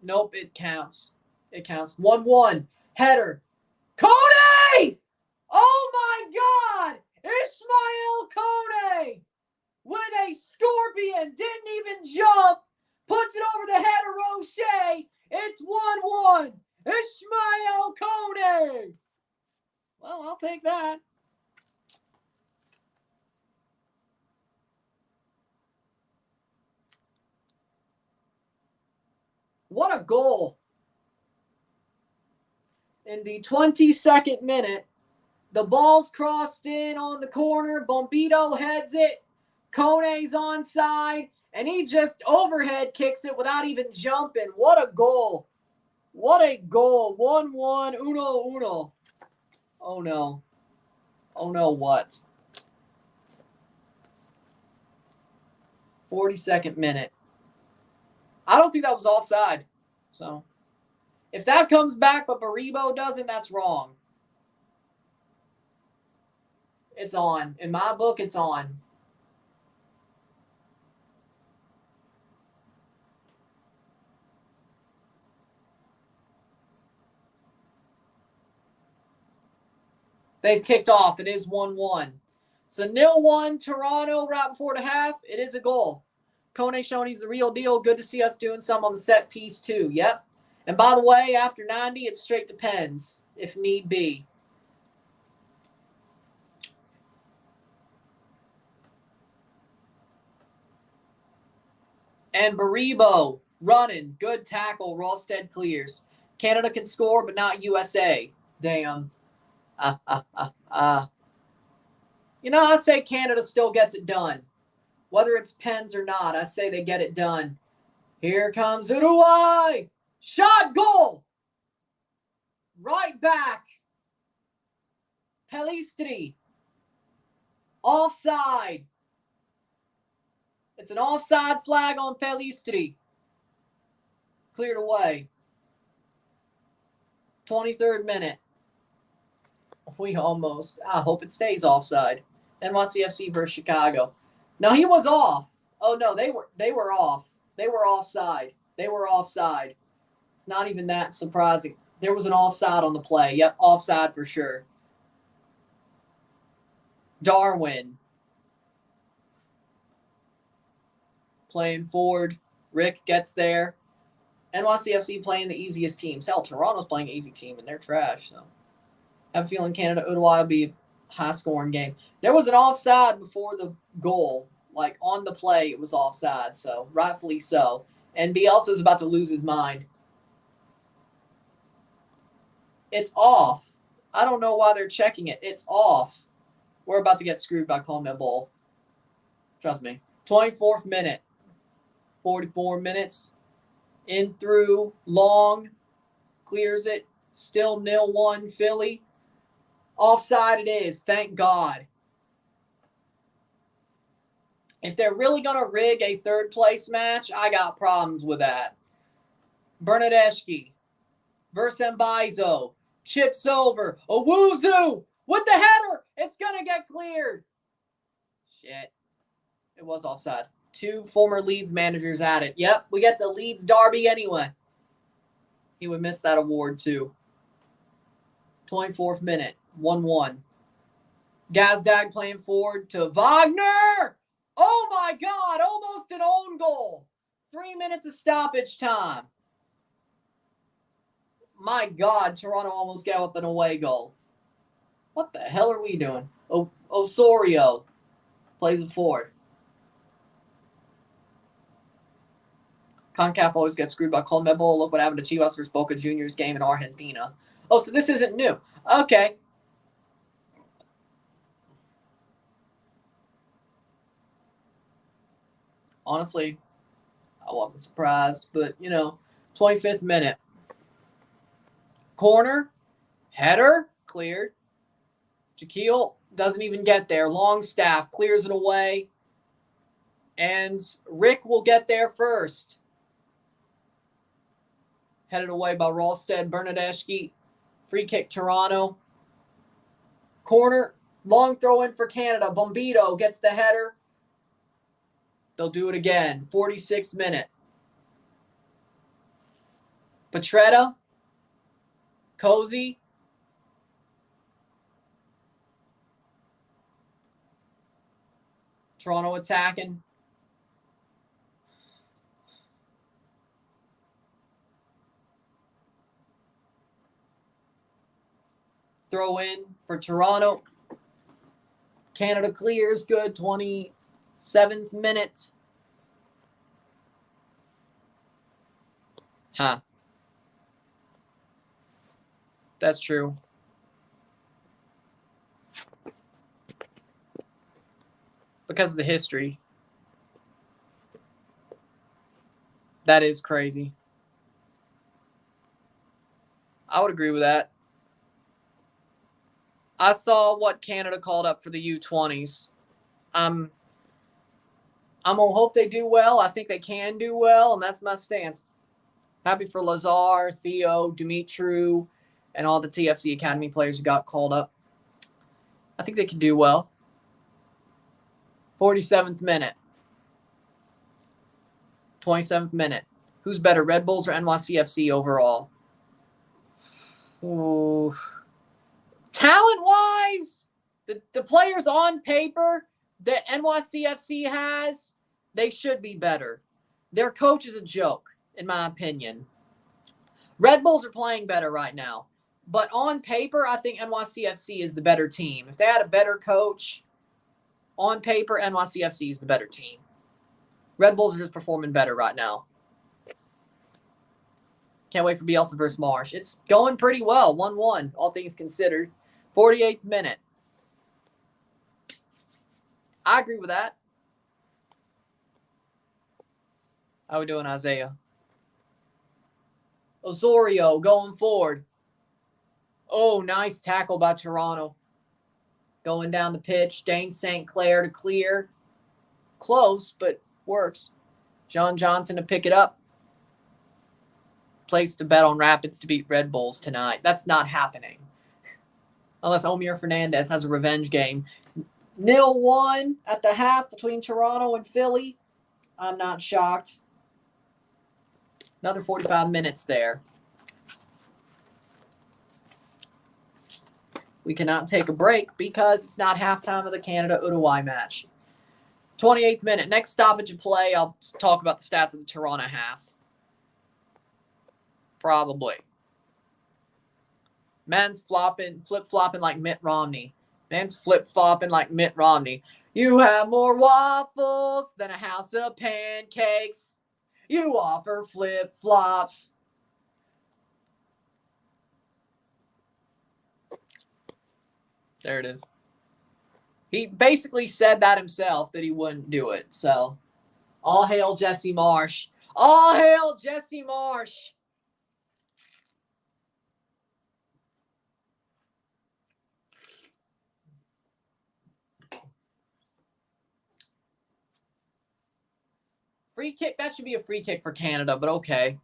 Nope, it counts. It counts. 1-1. Header. Kone! Oh my God! Ismael Kone! With a scorpion. Didn't even jump. Puts it over the head of Roche. It's 1-1. Ismael Kone! Well, I'll take that. What a goal. In the 22nd minute, the ball's crossed in on the corner. Bombito heads it. Kone's onside, and he just overhead kicks it without even jumping. What a goal. What a goal. 1-1, 1-1. Oh, no. Oh, no, what? 42nd minute. I don't think that was offside. So, if that comes back but Baribo doesn't, that's wrong. It's on. In my book, it's on. They've kicked off. It is 1-1. So 0-1 Toronto right before the half. It is a goal. Kone showing he's the real deal. Good to see us doing some on the set piece too. Yep. And by the way, after 90, it straight depends if need be. And Baribo running. Good tackle. Ralsted clears. Canada can score, but not USA. Damn. You know, I say Canada still gets it done. Whether it's pens or not, I say they get it done. Here comes Uruguay. Shot, goal. Right back. Pelistri. Offside. It's an offside flag on Pelistri. Cleared away. 23rd minute. We almost. I hope it stays offside. NYCFC versus Chicago. No, he was off. Oh no, they were off. They were offside. They were offside. It's not even that surprising. There was an offside on the play. Yep, offside for sure. Darwin. Playing forward. Rick gets there. NYCFC playing the easiest teams. Hell, Toronto's playing an easy team, and they're trash. So I have a feeling Canada-Uruguay will be a high-scoring game. There was an offside before the goal. Like, on the play, it was offside. So, rightfully so. And Bielsa's about to lose his mind. It's off. I don't know why they're checking it. It's off. We're about to get screwed by CONMEBOL. Trust me. 24th minute. 44 minutes. In through. Long. Clears it. Still 0-1 Philly. Offside it is. Thank God. If they're really going to rig a third-place match, I got problems with that. Bernadeschi versus Mbaizo. Chips over. Owuzu with the header. It's going to get cleared. Shit. It was offside. 2 former Leeds managers at it. Yep, we get the Leeds derby anyway. He would miss that award too. 24th minute. 1-1. Gazdag playing forward to Wagner. Oh my God, almost an own goal. 3 minutes of stoppage time. My God, Toronto almost gave up an away goal. What the hell are we doing? Osorio plays it forward. CONCACAF always gets screwed by CONMEBOL. Look what happened to Chivas versus Boca Juniors game in Argentina. Oh, so this isn't new. Okay. Honestly, I wasn't surprised, but, 25th minute. Corner, header, cleared. Jaquil doesn't even get there. Longstaff clears it away. And Rick will get there first. Headed away by Ralsted. Bernadeschi. Free kick, Toronto. Corner, long throw in for Canada. Bombito gets the header. They'll do it again. 46th minute. Petretta. Cozy. Toronto attacking. Throw in for Toronto. Canada clears. Good. 27th minute. Huh. That's true. Because of the history. That is crazy. I would agree with that. I saw what Canada called up for the U20s. I'm going to hope they do well. I think they can do well, and that's my stance. Happy for Lazar, Theo, Dumitru, and all the TFC Academy players who got called up. I think they can do well. 47th minute. 27th minute. Who's better, Red Bulls or NYCFC overall? Ooh. Talent-wise, the players on paper that NYCFC has, they should be better. Their coach is a joke, in my opinion. Red Bulls are playing better right now. But on paper, I think NYCFC is the better team. If they had a better coach, on paper, NYCFC is the better team. Red Bulls are just performing better right now. Can't wait for Bielsa versus Marsh. It's going pretty well. 1-1, all things considered. 48th minute. I agree with that. How we doing, Isaiah? Osorio going forward. Oh, nice tackle by Toronto. Going down the pitch. Dane St. Clair to clear. Close, but Works. John Johnson to pick it up. Place to bet on Rapids to beat Red Bulls tonight. That's not happening. Unless Omir Fernandez has a revenge game. 0-1 at the half between Toronto and Philly. I'm not shocked. Another 45 minutes there. We cannot take a break because it's not halftime of the Canada-Uruguay match. 28th minute. Next stoppage of play, I'll talk about the stats of the Toronto half. Probably. Man's flip-flopping like Mitt Romney. Man's flip-flopping like Mitt Romney. You have more waffles than a house of pancakes. You offer flip-flops. There it is. He basically said that himself, that he wouldn't do it. So, all hail Jesse Marsh. All hail Jesse Marsh. Free kick, that should be a free kick for Canada, but okay.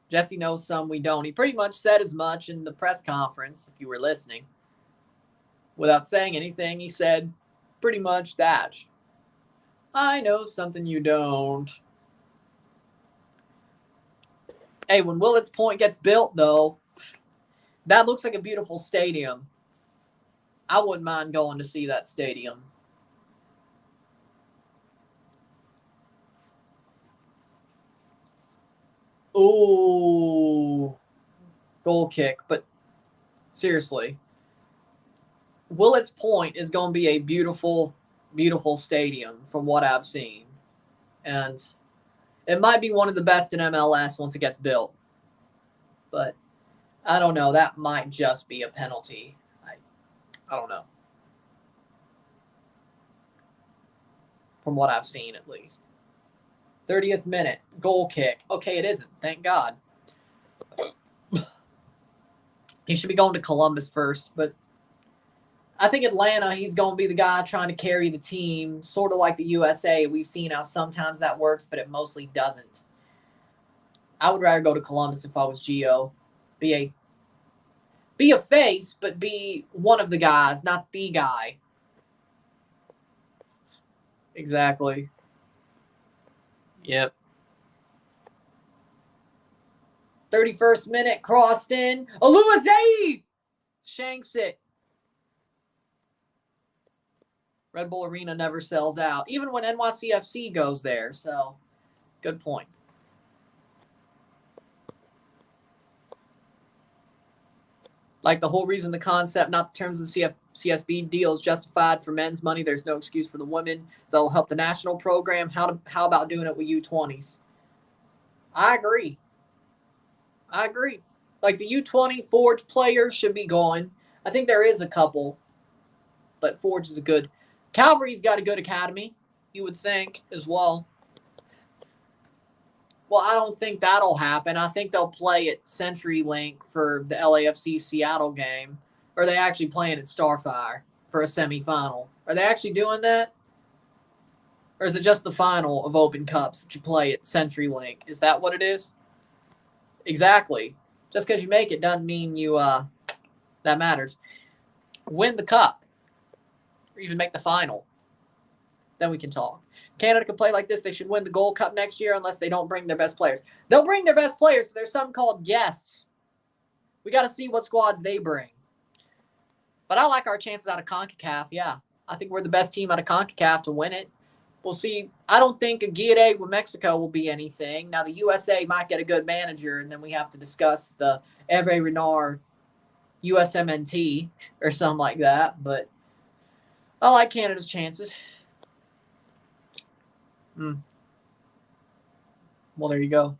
Jesse knows some we don't. He pretty much said as much in the press conference, if you were listening. Without saying anything, he said pretty much that. I know something you don't. Hey, when Willets Point gets built, though, that looks like a beautiful stadium. I wouldn't mind going to see that stadium. Ooh, goal kick. But seriously, Willets Point is going to be a beautiful, beautiful stadium from what I've seen. And it might be one of the best in MLS once it gets built. But I don't know. That might just be a penalty. I don't know. From what I've seen, at least. 30th minute, goal kick. Okay, it isn't. Thank God. He should be going to Columbus first, but I think Atlanta, he's going to be the guy trying to carry the team, sort of like the USA. We've seen how sometimes that works, but it mostly doesn't. I would rather go to Columbus if I was Gio. Be a face, but be one of the guys, not the guy. Exactly. Yep. 31st minute, crossed in. Oluwaseyi shanks it. Red Bull Arena never sells out, even when NYCFC goes there. So, good point. Like the whole reason the concept, not the terms of the CSB deal is justified for men's money. There's no excuse for the women. So it'll help the national program. How about doing it with U20s? I agree. Like the U20 Forge players should be going. I think there is a couple, but Forge is a good. Calvary's got a good academy, you would think, as well. Well, I don't think that'll happen. I think they'll play at CenturyLink for the LAFC Seattle game. Or are they actually playing at Starfire for a semifinal? Are they actually doing that? Or is it just the final of Open Cups that you play at CenturyLink? Is that what it is? Exactly. Just because you make it doesn't mean you that matters. Win the cup. Or even make the final. Then we can talk. Canada could play like this. They should win the Gold Cup next year unless they don't bring their best players. They'll bring their best players, but there's something called guests. We got to see what squads they bring. But I like our chances out of CONCACAF, yeah. I think we're the best team out of CONCACAF to win it. We'll see. I don't think a Girault with Mexico will be anything. Now, the USA might get a good manager, and then we have to discuss the Hervé Renard USMNT or something like that. But I like Canada's chances. Well, there you go.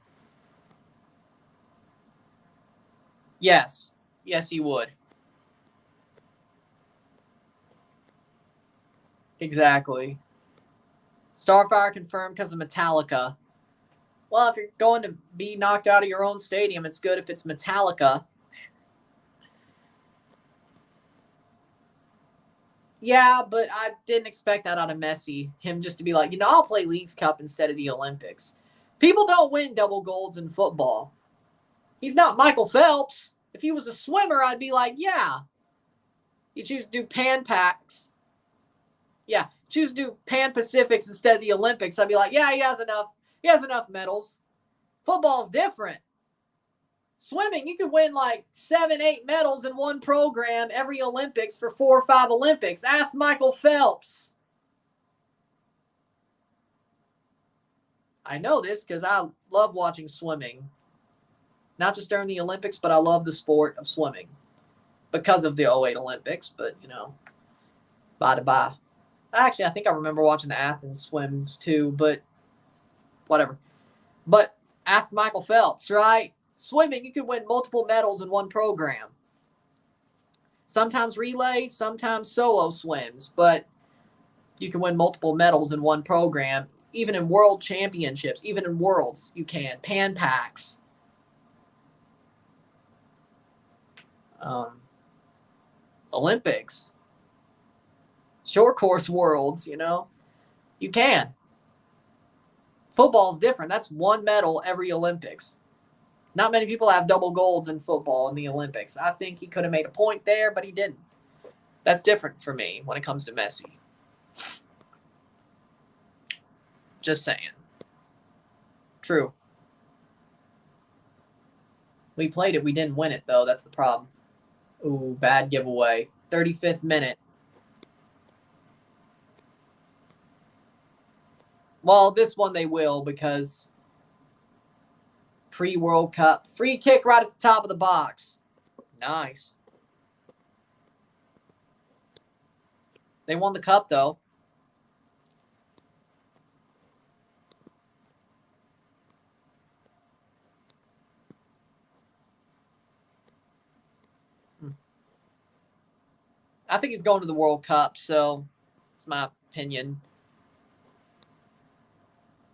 Yes. Yes, he would. Exactly. Starfire confirmed because of Metallica. Well, if you're going to be knocked out of your own stadium, it's good if it's Metallica. Yeah, but I didn't expect that out of Messi. Him just to be like, I'll play Leagues Cup instead of the Olympics. People don't win double golds in football. He's not Michael Phelps. If he was a swimmer, I'd be like, yeah. You choose to do Pan Pacs. Yeah, choose to do Pan Pacifics instead of the Olympics. I'd be like, yeah, he has enough. He has enough medals. Football's different. Swimming, you could win like 7, 8 medals in one program every Olympics for 4 or 5 Olympics. Ask Michael Phelps. I know this because I love watching swimming. Not just during the Olympics, but I love the sport of swimming because of the 08 Olympics. But, bye-to-bye. Actually, I think I remember watching the Athens swims too, but whatever. But ask Michael Phelps, right? Swimming, you could win multiple medals in one program. Sometimes relays, sometimes solo swims, but you can win multiple medals in one program. Even in world championships, even in worlds, you can. Pan Pacs. Olympics. Short course worlds, you can. Football's different. That's one medal every Olympics. Not many people have double golds in football in the Olympics. I think he could have made a point there, but he didn't. That's different for me when it comes to Messi. Just saying. True. We played it. We didn't win it, though. That's the problem. Ooh, bad giveaway. 35th minute. Well, this one they will because pre-World Cup. Free kick right at the top of the box. Nice. They won the cup, though. I think he's going to the World Cup, so it's my opinion.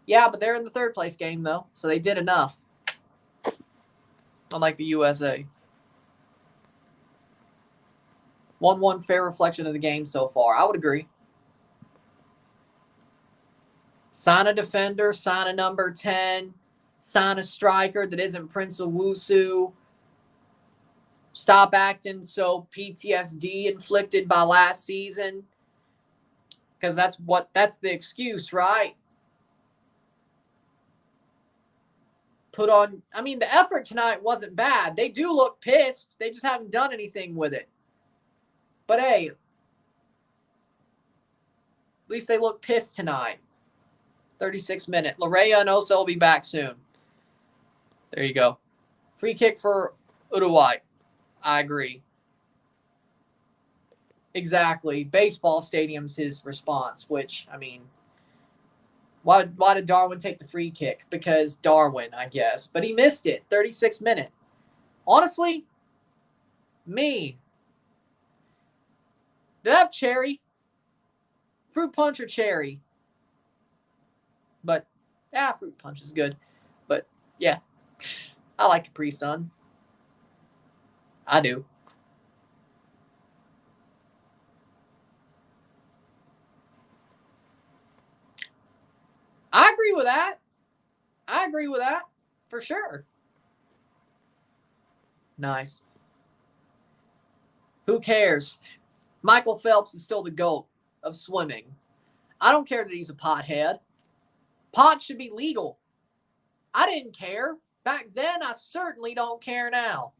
Yeah, but they're in the third place game, though, so they did enough. Unlike the USA. 1-1 fair reflection of the game so far. I would agree. Sign a defender, sign a number 10, sign a striker that isn't Prince Owusu. Stop acting so PTSD inflicted by last season. Because that's the excuse, right? The effort tonight wasn't bad. They do look pissed. They just haven't done anything with it. But hey, at least they look pissed tonight. 36 minute. Larea and Osa will be back soon. There you go. Free kick for Uruguay. I agree. Exactly. Baseball stadium's his response, which, why did Darwin take the free kick? Because Darwin, I guess. But he missed it. 36 minute. Honestly, did I have cherry? Fruit punch or cherry? But, fruit punch is good. But, yeah. I like Capri Sun. I do. I agree with that. For sure. Nice. Who cares? Michael Phelps is still the GOAT of swimming. I don't care that he's a pothead. Pot should be legal. I didn't care. Back then, I certainly don't care now.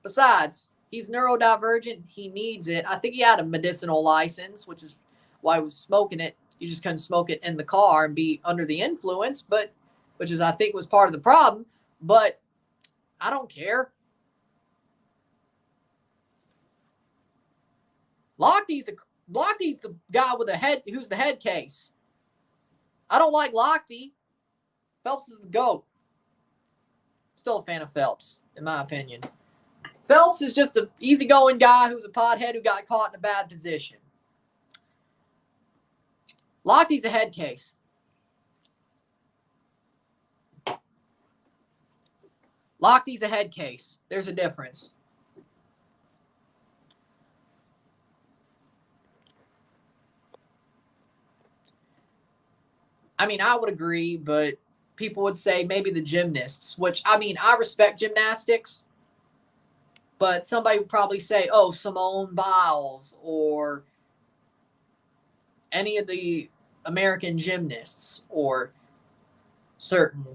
Besides, he's neurodivergent. He needs it. I think he had a medicinal license, which is why he was smoking it. You just couldn't smoke it in the car and be under the influence, which is, I think, was part of the problem. But I don't care. Lochtey's the guy with who's the head case. I don't like Lochte. Phelps is the GOAT. Still a fan of Phelps, in my opinion. Phelps is just an easygoing guy who's a pothead who got caught in a bad position. Lochtey's a head case. Lochtey's a head case. There's a difference. I mean, I would agree, but people would say maybe the gymnasts, which, I mean, I respect gymnastics, but somebody would probably say, oh, Simone Biles or any of the American gymnasts or certain.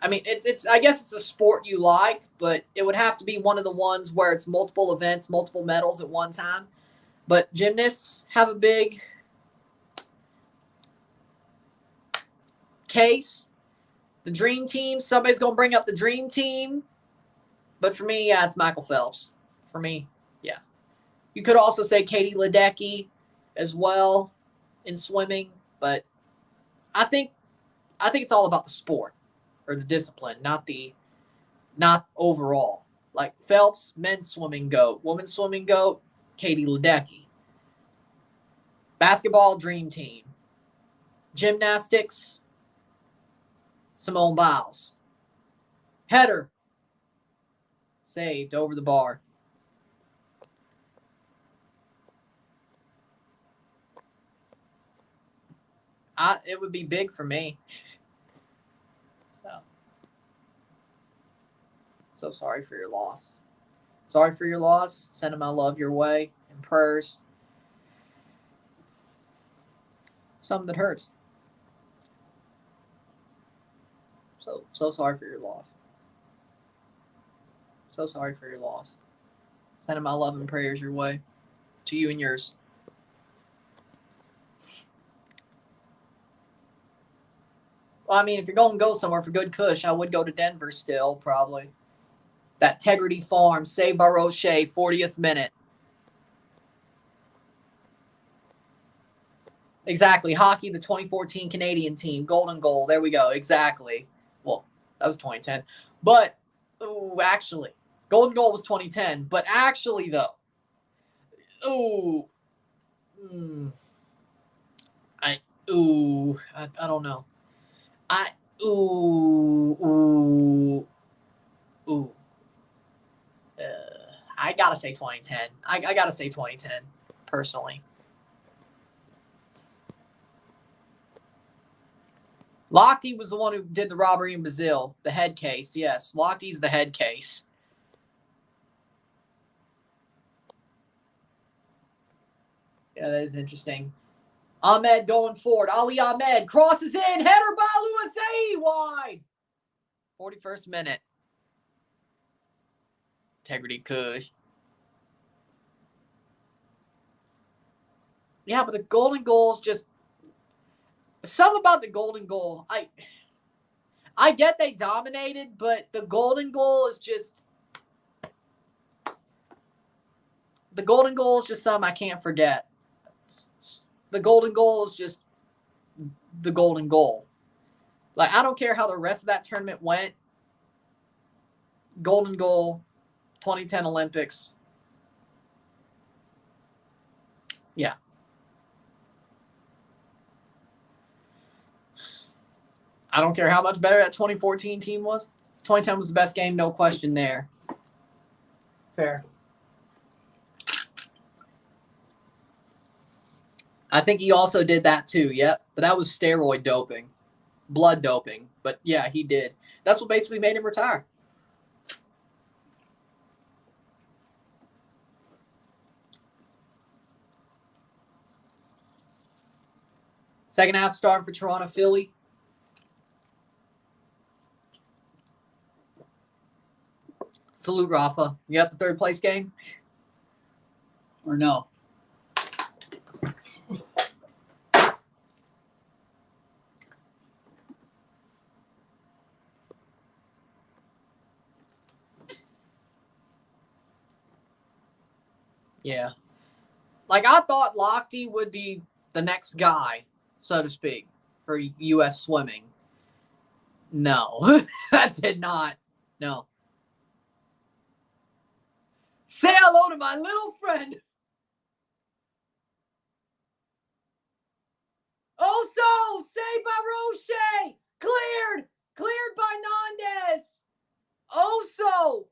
I mean, it's. I guess it's a sport you like, but it would have to be one of the ones where it's multiple events, multiple medals at one time. But gymnasts have a big case. The dream team, somebody's going to bring up the dream team. But for me, yeah, it's Michael Phelps. For me, yeah. You could also say Katie Ledecky as well in swimming, but I think it's all about the sport or the discipline, not overall. Like Phelps, men's swimming goat, women's swimming goat, Katie Ledecky. Basketball, dream team. Gymnastics, Simone Biles. Header, saved over the bar. It would be big for me. So sorry for your loss. Sorry for your loss. Sending my love your way and prayers. Something that hurts. So sorry for your loss. So sorry for your loss. Sending my love and prayers your way. To you and yours. Well, I mean, if you're going to go somewhere for good cush, I would go to Denver still, probably. That Tegrity Farm, saved by Roche, 40th minute. Exactly. Hockey, the 2014 Canadian team. Golden goal. There we go. Exactly. Well, that was 2010. But, actually, golden goal was 2010. But actually, though, I don't know. I gotta say 2010. I gotta say 2010, personally. Lochte was the one who did the robbery in Brazil. The head case, yes. Lochte's the head case. Yeah, that is interesting. Ahmed going forward. Ali Ahmed crosses in. Header by Luasei wide. 41st minute. Integrity Kush. Yeah, but the golden goal is just something about the golden goal. I get they dominated, but the golden goal is just something I can't forget. The golden goal is just the golden goal. Like, I don't care how the rest of that tournament went. Golden goal, 2010 Olympics. Yeah. I don't care how much better that 2014 team was. 2010 was the best game, no question there. Fair. I think he also did that too, yep. But that was steroid doping. Blood doping. But yeah, he did. That's what basically made him retire. Second half starting for Toronto, Philly. Salute, Rafa. You got the third place game? Or no? Yeah. Like, I thought Lochte would be the next guy, so to speak, for U.S. swimming. No, that did not. No. Say hello to my little friend. Also, saved by Roche. Cleared by Nandez. Also.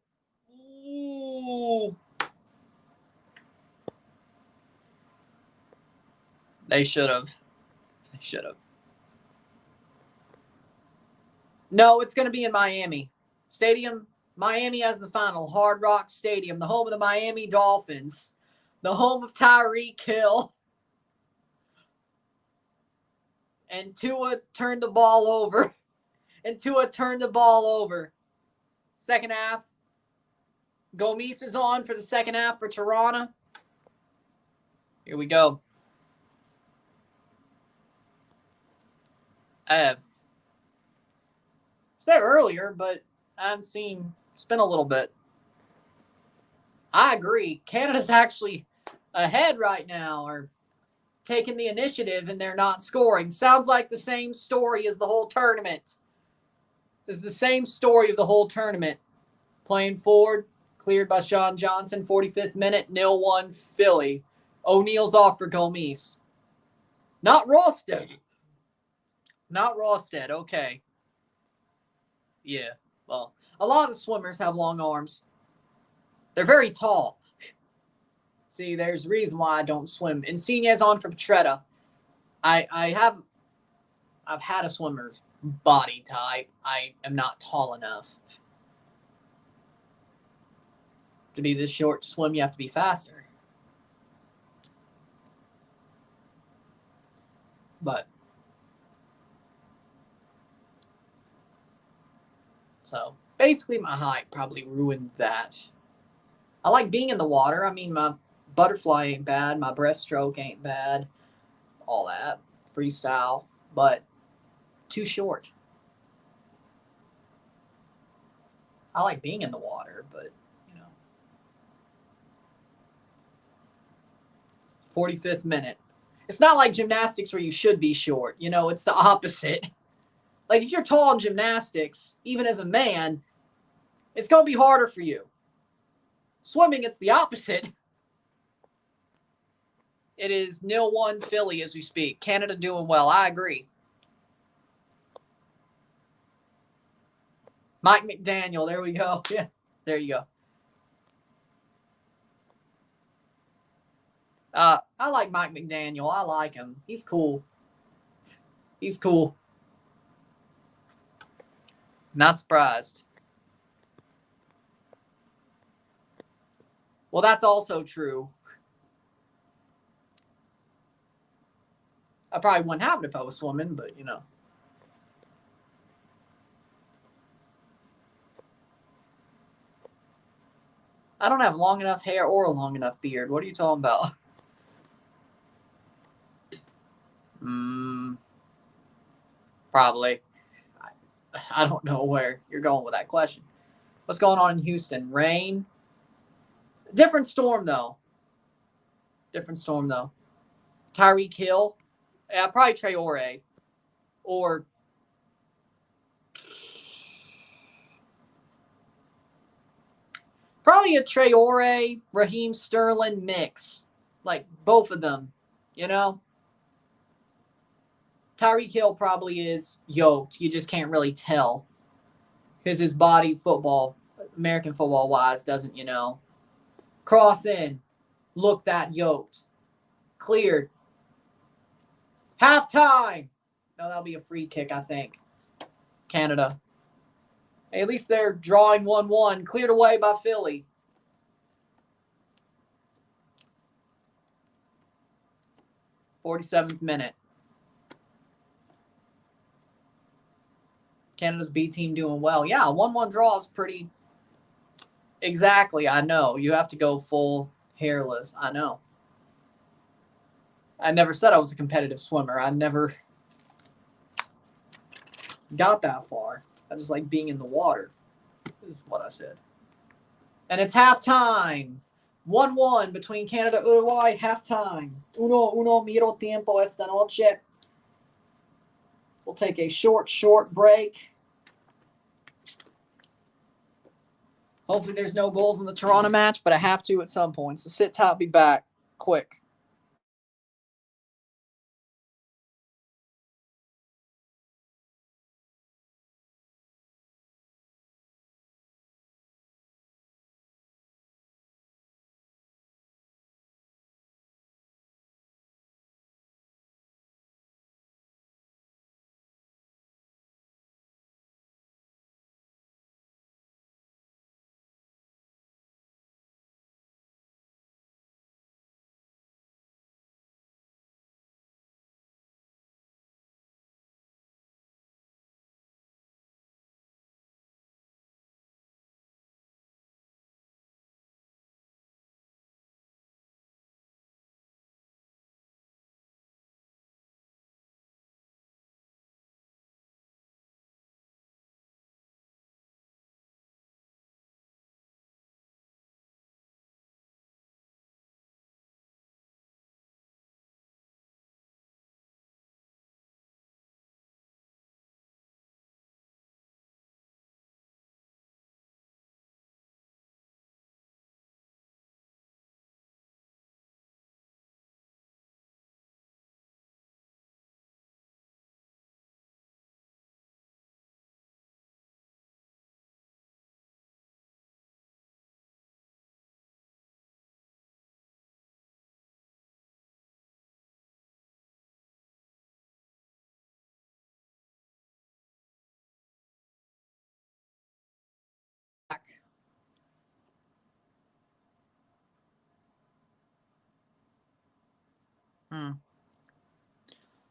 Ooh. They should have. No, it's going to be in Miami. Stadium, Miami has the final. Hard Rock Stadium, the home of the Miami Dolphins. The home of Tyreek Hill. And Tua turned the ball over. Second half. Gomes is on for the second half for Toronto. Here we go. I have said earlier, but I haven't seen. It's been a little bit. I agree. Canada's actually ahead right now, or taking the initiative, and they're not scoring. Sounds like the same story as the whole tournament. It's the same story of the whole tournament. Playing forward, cleared by Sean Johnson, 45th minute, 0-1 Philly. O'Neal's off for Gomes. Not Rosted. Okay. Yeah, well, a lot of swimmers have long arms. They're very tall. See, there's a reason why I don't swim. Insigne's on for Petretta. I've had a swimmer's body type. I am not tall enough. To be this short to swim, you have to be faster. But so basically my height probably ruined that. I like being in the water. I mean, my butterfly ain't bad. My breaststroke ain't bad. All that. Freestyle. But too short. I like being in the water, but, 45th minute. It's not like gymnastics where you should be short. It's the opposite. Like, if you're tall in gymnastics, even as a man, it's going to be harder for you. Swimming, it's the opposite. It is 0-1 Philly as we speak. Canada doing well. I agree. Mike McDaniel. There we go. Yeah, there you go. I like Mike McDaniel. I like him. He's cool. Not surprised. Well, that's also true. I probably wouldn't have it if I was swimming, but I don't have long enough hair or a long enough beard. What are you talking about? Probably. I don't know where you're going with that question. What's going on in Houston? Rain? Different storm, though. Tyreek Hill? Yeah, probably Traore. Or probably a Traore, Raheem Sterling mix. Like, both of them, Tyreek Hill probably is yoked. You just can't really tell. Because his body, American football-wise, doesn't, cross in, look that yoked. Cleared. Halftime. No, that'll be a free kick, I think. Canada. Hey, at least they're drawing 1-1. Cleared away by Philly. "47th minute. Canada's B team doing well. Yeah, 1-1 draw is pretty. Exactly, I know. You have to go full hairless. I know. I never said I was a competitive swimmer. I never got that far. I just like being in the water, is what I said. And it's halftime. 1-1 between Canada and Uruguay. Halftime. Uno miro tiempo esta noche. We'll take a short break. Hopefully there's no goals in the Toronto match, but I have to at some point. So sit tight, be back quick.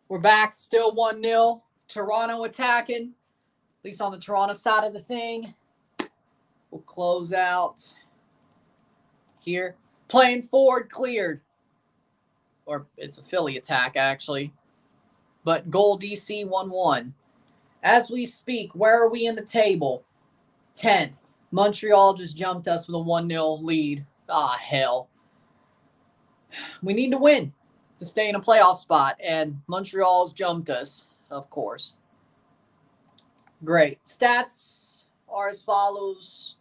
We're back, still 1-0. Toronto attacking, at least on the Toronto side of the thing. We'll close out here. Playing forward, cleared. Or it's a Philly attack, actually. But goal DC 1-1. As we speak, where are we in the table? 10th. Montreal just jumped us with a 1-0 lead. Ah, hell. We need to win to stay in a playoff spot, and Montreal's jumped us, of course. Great. Stats are as follows.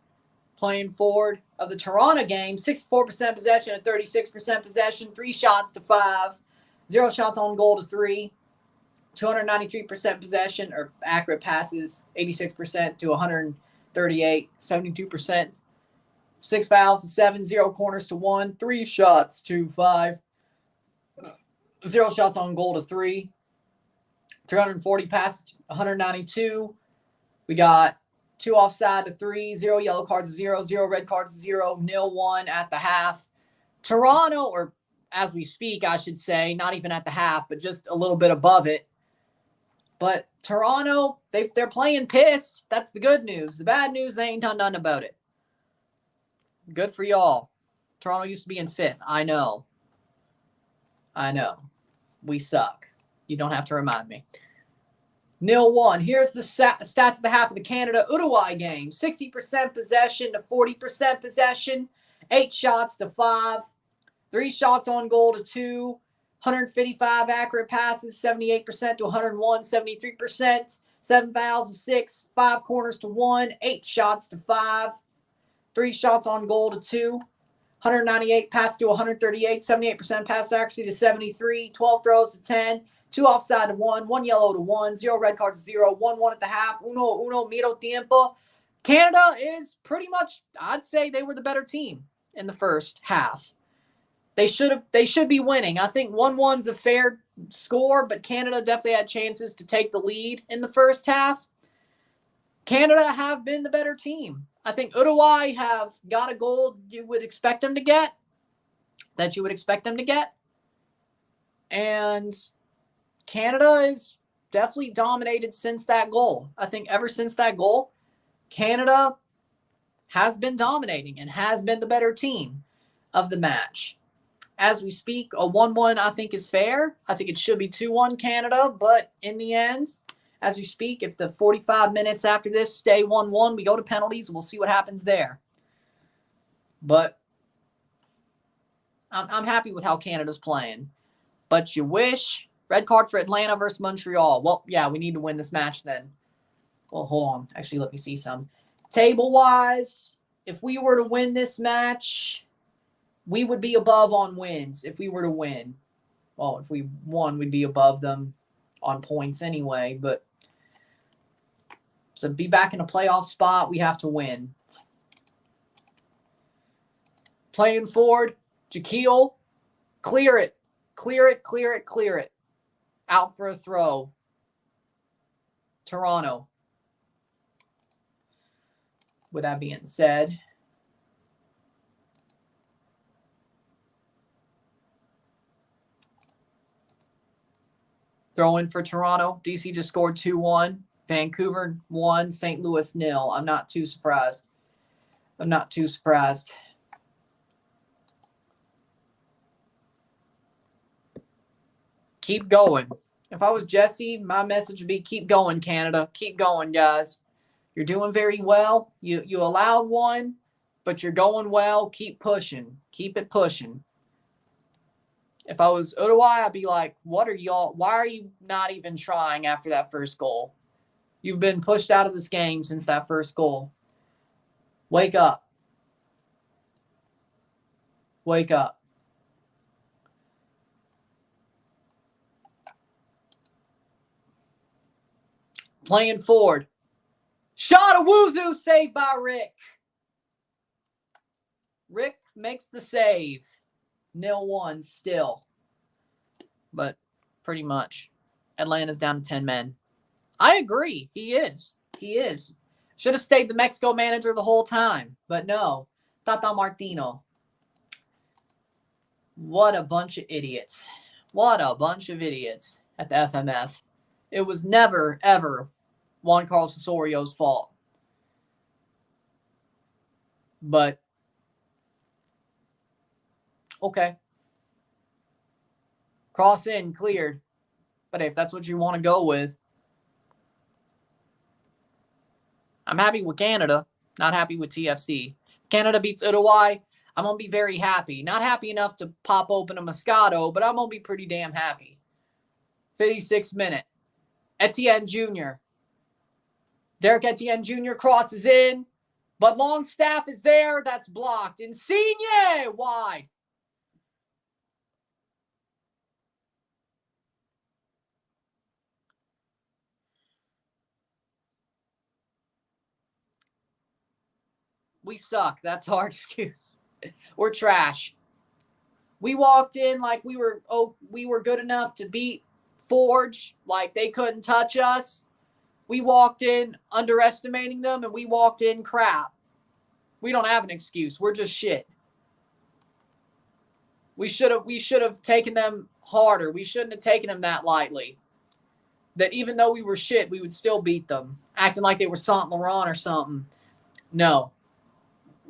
Playing forward of the Toronto game, 64% possession and 36% possession, 3 shots to 5, 0 shots on goal to 3, 293% possession or accurate passes, 86% to 138, 72%, 6 fouls to 7, 0 corners to 1, 3 shots to 5, 0 shots on goal to 3, 340 passes, 192. We got 2 offside to 3, 0 yellow cards to 0, 0 red cards to 0, 0-1 at the half. Toronto, or as we speak, I should say, not even at the half, but just a little bit above it. But Toronto, they're playing pissed. That's the good news. The bad news, they ain't done nothing about it. Good for y'all. Toronto used to be in 5th. I know. We suck. You don't have to remind me. 0-1. Here's the stats of the half of the Canada-Uruguay game. 60% possession to 40% possession. 8 shots to 5. 3 shots on goal to 2. 155 accurate passes. 78% to 101. 73%. 7 fouls to 6. 5 corners to 1. 8 shots to 5. 3 shots on goal to 2. 198 pass to 138. 78% pass accuracy to 73. 12 throws to 10. 2 offside to 1, 1 yellow to 1, 0 red cards to 0, 1-1 at the half, uno miro tiempo. Canada is pretty much, I'd say they were the better team in the first half. They should be winning. I think 1-1's a fair score, but Canada definitely had chances to take the lead in the first half. Canada have been the better team. I think Uruguay have got a goal you would expect them to get, and Canada is definitely dominated since that goal. I think ever since that goal, Canada has been dominating and has been the better team of the match. As we speak, a 1-1 I think is fair. I think it should be 2-1 Canada, but in the end, as we speak, if the 45 minutes after this stay 1-1, we go to penalties, we'll see what happens there. But I'm happy with how Canada's playing. But you wish... Red card for Atlanta versus Montreal. Well, yeah, we need to win this match then. Well, hold on. Actually, let me see some. Table-wise, if we were to win this match, we would be above on wins if we were to win. Well, if we won, we'd be above them on points anyway. But so to be back in a playoff spot, we have to win. Playing forward, Jaquil, clear it. Clear it, clear it, clear it. Out for a throw. Toronto. With that being said, throw in for Toronto. DC just scored 2-1. Vancouver 1. St. Louis 0. I'm not too surprised. Keep going. If I was Jesse, my message would be keep going, Canada. Keep going, guys. You're doing very well. You allowed 1, but you're going well. Keep pushing. Keep it pushing. If I was Uruguay, I'd be like, what are y'all? Why are you not even trying after that first goal? You've been pushed out of this game since that first goal. Wake up. Wake up. Playing forward. Shot of Wuzu, saved by Rick. Rick makes the save. 0-1 still. But pretty much Atlanta's down to 10 men. I agree. He is. Should have stayed the Mexico manager the whole time. But no. Tata Martino. What a bunch of idiots. What a bunch of idiots at the FMF. It was never, ever Juan Carlos Osorio's fault. But, okay. Cross in, cleared. But if that's what you want to go with, I'm happy with Canada, not happy with TFC. If Canada beats Uruguay, I'm going to be very happy. Not happy enough to pop open a Moscato, but I'm going to be pretty damn happy. 56th minute. Etienne Jr. Derek Etienne Jr. crosses in, but Longstaff is there. That's blocked. Insigne wide. We suck. That's our excuse. We're trash. We walked in like we were good enough to beat Forge, like they couldn't touch us. We walked in underestimating them, and we walked in crap. We don't have an excuse. We're just shit. We should have taken them harder. We shouldn't have taken them that lightly. That even though we were shit, we would still beat them, acting like they were Saint Laurent or something. No.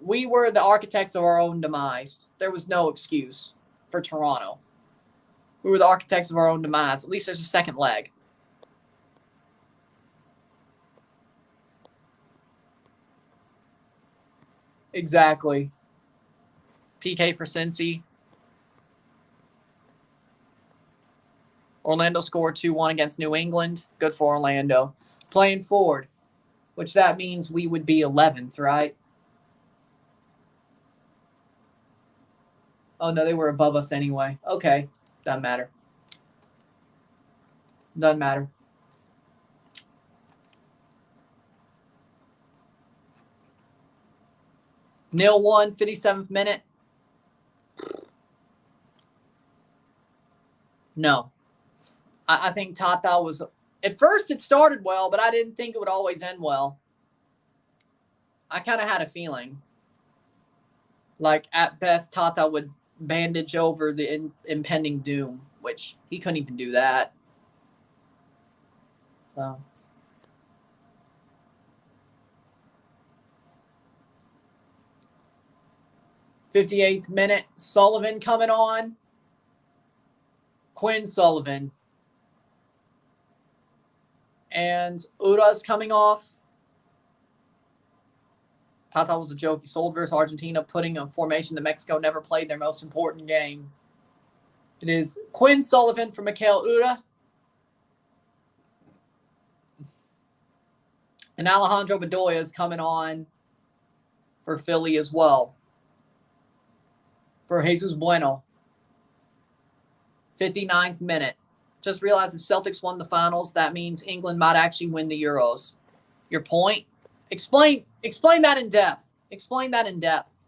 We were the architects of our own demise. There was no excuse for Toronto. We were the architects of our own demise. At least there's a second leg. Exactly. PK for Cincy. Orlando scored 2-1 against New England. Good for Orlando. Playing forward, which that means we would be 11th, right? Oh, no, they were above us anyway. Okay. Doesn't matter. Doesn't matter. Nil 1, 57th minute. No. I think Tata was... At first, it started well, but I didn't think it would always end well. I kind of had a feeling. Like, at best, Tata would bandage over the impending doom, which he couldn't even do that. So... 58th minute, Sullivan coming on. Quinn Sullivan. And Ura's coming off. Tata was a joke. He sold versus Argentina, putting a formation that Mexico never played their most important game. It is Quinn Sullivan for Mikel Ura. And Alejandro Bedoya is coming on for Philly as well. For Jesus Bueno. 59th minute. Just realized if Celtics won the finals, that means England might actually win the Euros. Your point? Explain that in depth. Explain that in depth.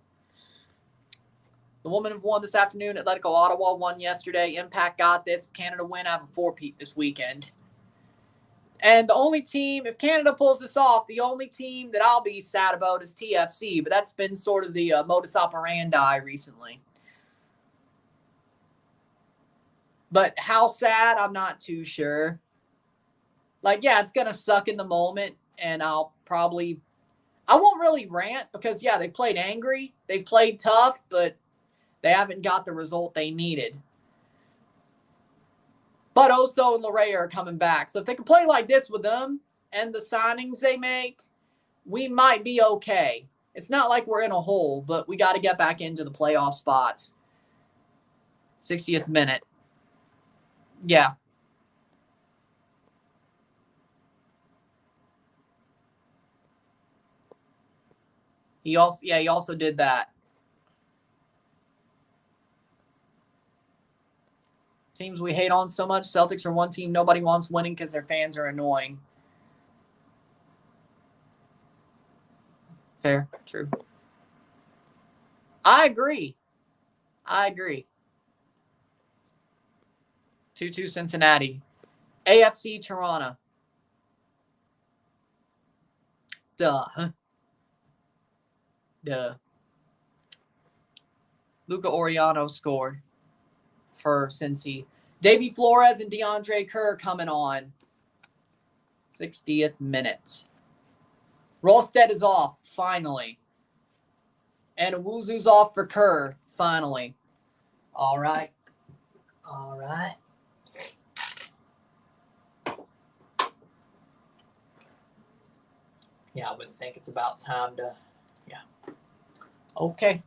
The women have won this afternoon. Atletico Ottawa won yesterday. Impact got this. Canada win. I have a four-peat this weekend. And the only team, if Canada pulls this off, the only team that I'll be sad about is TFC. But that's been sort of the modus operandi recently. But how sad, I'm not too sure. Like, yeah, it's going to suck in the moment. And I won't really rant because, yeah, they played angry. They've played tough, but they haven't got the result they needed. But Oso and Larrea are coming back. So if they can play like this with them and the signings they make, we might be okay. It's not like we're in a hole, but we got to get back into the playoff spots. 60th minute. Yeah. He also did that. Teams we hate on so much. Celtics are one team nobody wants winning because their fans are annoying. Fair. True. I agree. 2-2 Cincinnati. AFC Toronto. Duh. Luca Oriano scored for Cincy. Davy Flores and DeAndre Kerr coming on. 60th minute. Rolstead is off, finally. And Owuzu's off for Kerr, finally. All right. All right. Yeah, I would think it's about time to, yeah. Okay.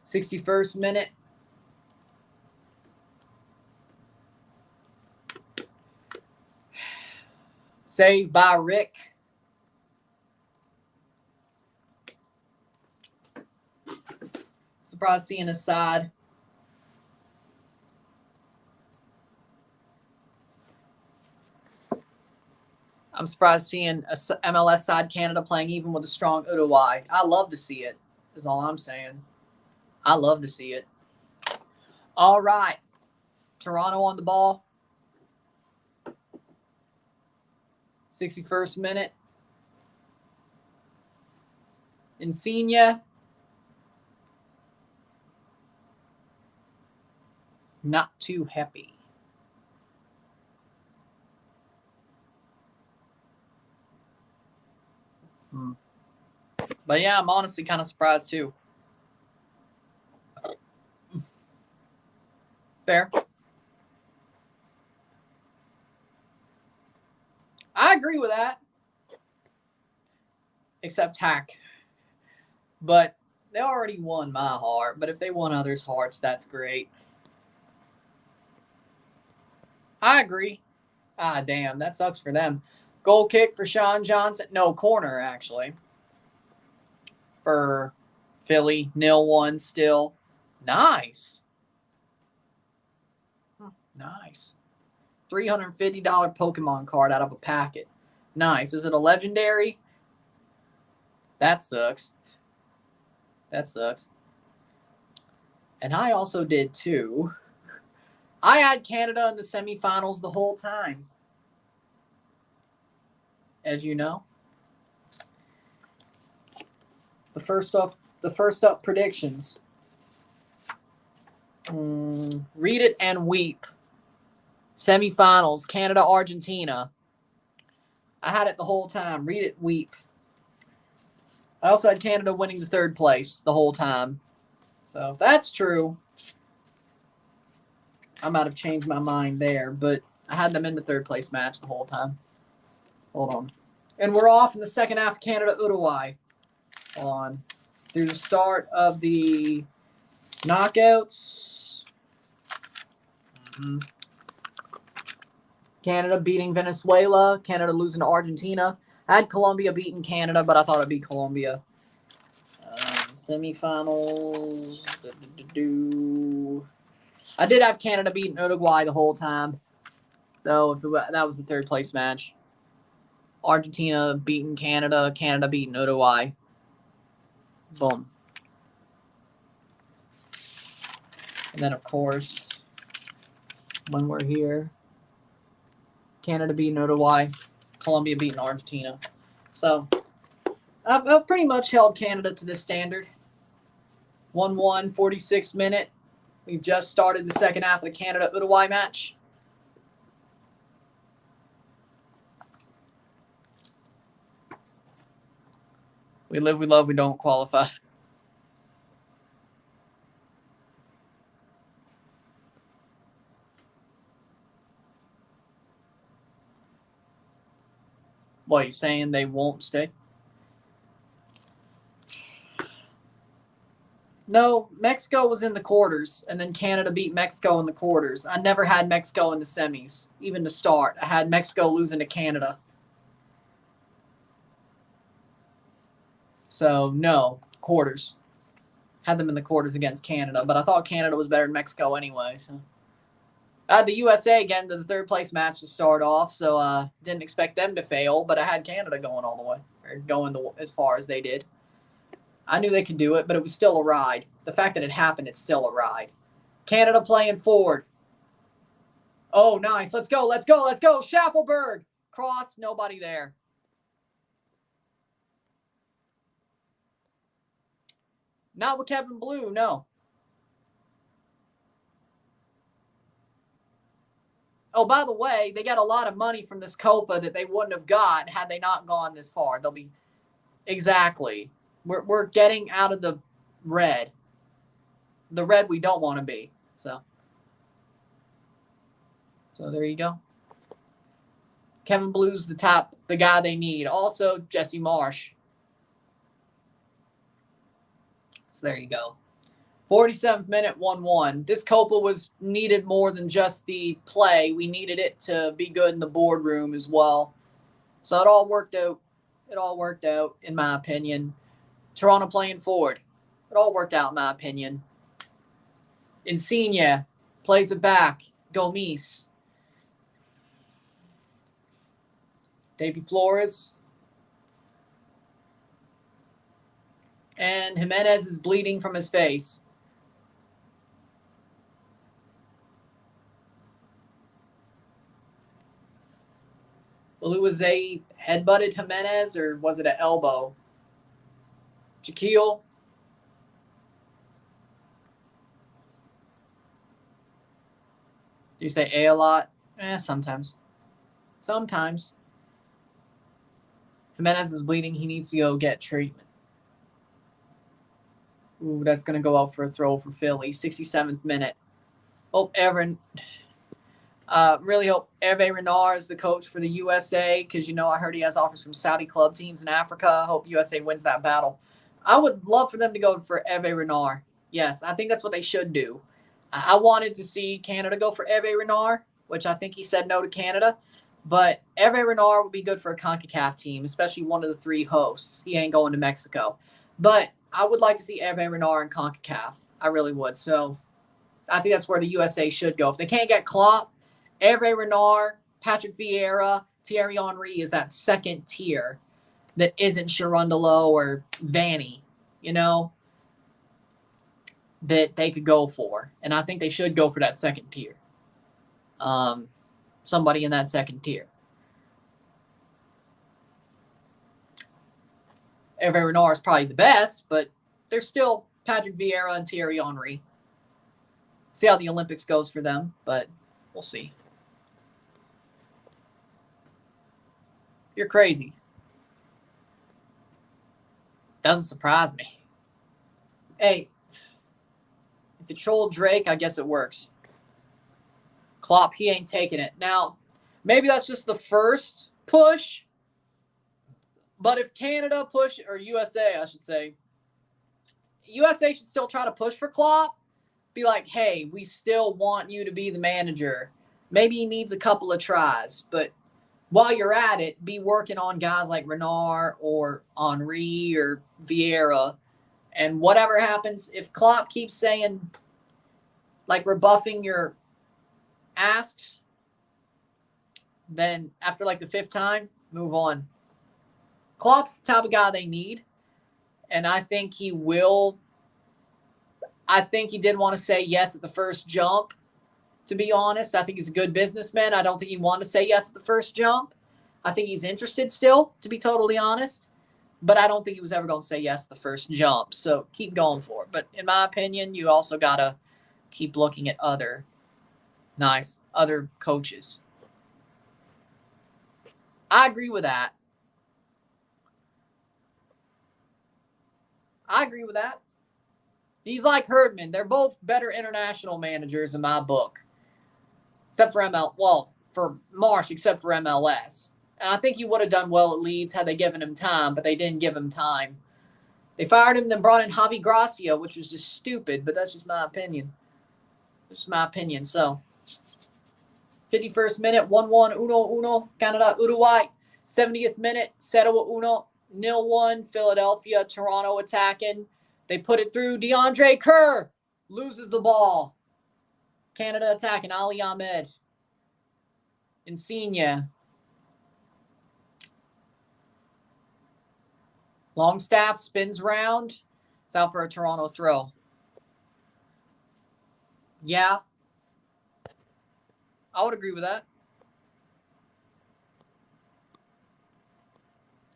'61st minute. Saved by Rick. Surprised seeing his side. I'm surprised seeing a MLS side Canada playing even with a strong Uruguay. I love to see it, is all I'm saying. I love to see it. All right. Toronto on the ball. 61st minute. Insigne. Not too happy. But yeah, I'm honestly kind of surprised too. Fair. I agree with that. Except Tack. But they already won my heart. But if they won others' hearts, that's great. I agree. Ah, damn. That sucks for them. Goal kick for Sean Johnson. No, corner, actually. For Philly. 0-1 still. Nice. Nice. $350 Pokemon card out of a packet. Nice. Is it a legendary? That sucks. That sucks. And I also did too. I had Canada in the semifinals the whole time. As you know. The first up predictions. Read it and weep. Semifinals, Canada, Argentina. I had it the whole time. Read it, weep. I also had Canada winning the third place the whole time. So if that's true, I might have changed my mind there. But I had them in the third place match the whole time. Hold on. And we're off in the second half, Canada, Uruguay. Hold on. Through the start of the knockouts. Canada beating Venezuela. Canada losing to Argentina. I had Colombia beating Canada, but I thought it'd be Colombia. Semifinals. I did have Canada beating Uruguay the whole time, though. That was the third place match. Argentina beating Canada. Canada beating Uruguay. Boom. And then, of course, when we're here, Canada beating Uruguay, Colombia beating Argentina. So, I've pretty much held Canada to this standard. 1-1, 46th minute. We've just started the second half of the Canada-Uruguay match. We live, we love, we don't qualify. What, are you saying they won't stay? No, Mexico was in the quarters, and then Canada beat Mexico in the quarters. I never had Mexico in the semis, even to start. I had Mexico losing to Canada. So, no, quarters. Had them in the quarters against Canada, but I thought Canada was better than Mexico anyway. So, I had the USA again to the third place match to start off, so didn't expect them to fail, but I had Canada going all the way, or going as far as they did. I knew they could do it, but it was still a ride. The fact that it happened, it's still a ride. Canada playing forward. Oh, nice. Let's go, let's go, let's go. Schaffelberg. Cross, nobody there. Not with Kevin Blue, no. Oh, by the way, they got a lot of money from this Copa that they wouldn't have got had they not gone this far. They'll be exactly. We're getting out of the red we don't want to be. So there you go. Kevin Blue's the guy they need. Also, Jesse Marsh. So there you go. 47th minute, 1-1. This Copa was needed more than just the play. We needed it to be good in the boardroom as well. So it all worked out. It all worked out, in my opinion. Toronto playing forward. It all worked out, in my opinion. Insigne plays it back. Gomes. Davy Flores. And Jimenez is bleeding from his face. Oluwaze headbutted Jimenez, or was it an elbow? Shaquille. Do you say A lot? Sometimes. Sometimes. Jimenez is bleeding. He needs to go get treatment. Ooh, that's going to go out for a throw for Philly. 67th minute. Really hope Hervé Renard is the coach for the USA, because, I heard he has offers from Saudi club teams in Africa. I hope USA wins that battle. I would love for them to go for Hervé Renard. Yes, I think that's what they should do. I wanted to see Canada go for Hervé Renard, which I think he said no to Canada. But Hervé Renard would be good for a CONCACAF team, especially one of the 3 hosts. He ain't going to Mexico. But I would like to see Hervé Renard in CONCACAF. I really would. So I think that's where the USA should go. If they can't get Klopp, Hervé Renard, Patrick Vieira, Thierry Henry is that second tier that isn't Cherundolo or Vanny, that they could go for. And I think they should go for that second tier. Somebody in that second tier. Hervé Renard is probably the best, but there's still Patrick Vieira and Thierry Henry. See how the Olympics goes for them, but we'll see. You're crazy. Doesn't surprise me. Hey, if you troll Drake, I guess it works. Klopp, he ain't taking it. Now, maybe that's just the first push, but if Canada push, or USA, I should say, USA should still try to push for Klopp. Be like, hey, we still want you to be the manager. Maybe he needs a couple of tries, but while you're at it, be working on guys like Renard or Henry or Vieira. And whatever happens, if Klopp keeps saying, like, rebuffing your asks, then after like the 5th time, move on. Klopp's the type of guy they need, and I think he will. I think he did want to say yes at the first jump, to be honest. I think he's a good businessman. I don't think he wanted to say yes at the first jump. I think he's interested still, to be totally honest, but I don't think he was ever going to say yes at the first jump, so keep going for it. But in my opinion, you also got to keep looking at other coaches. I agree with that. He's like Herdman. They're both better international managers in my book. Except for for Marsh, except for MLS. And I think he would have done well at Leeds had they given him time, but they didn't give him time. They fired him, then brought in Javi Gracia, which was just stupid, but that's just my opinion. So, 51st minute, 1-1, 1-1, Canada, Uruguay. 70th minute, 0-1, 0-1, Philadelphia, Toronto attacking. They put it through. DeAndre Kerr loses the ball. Canada attacking. Ali Ahmed. Insigne. Longstaff spins round. It's out for a Toronto throw. Yeah. I would agree with that.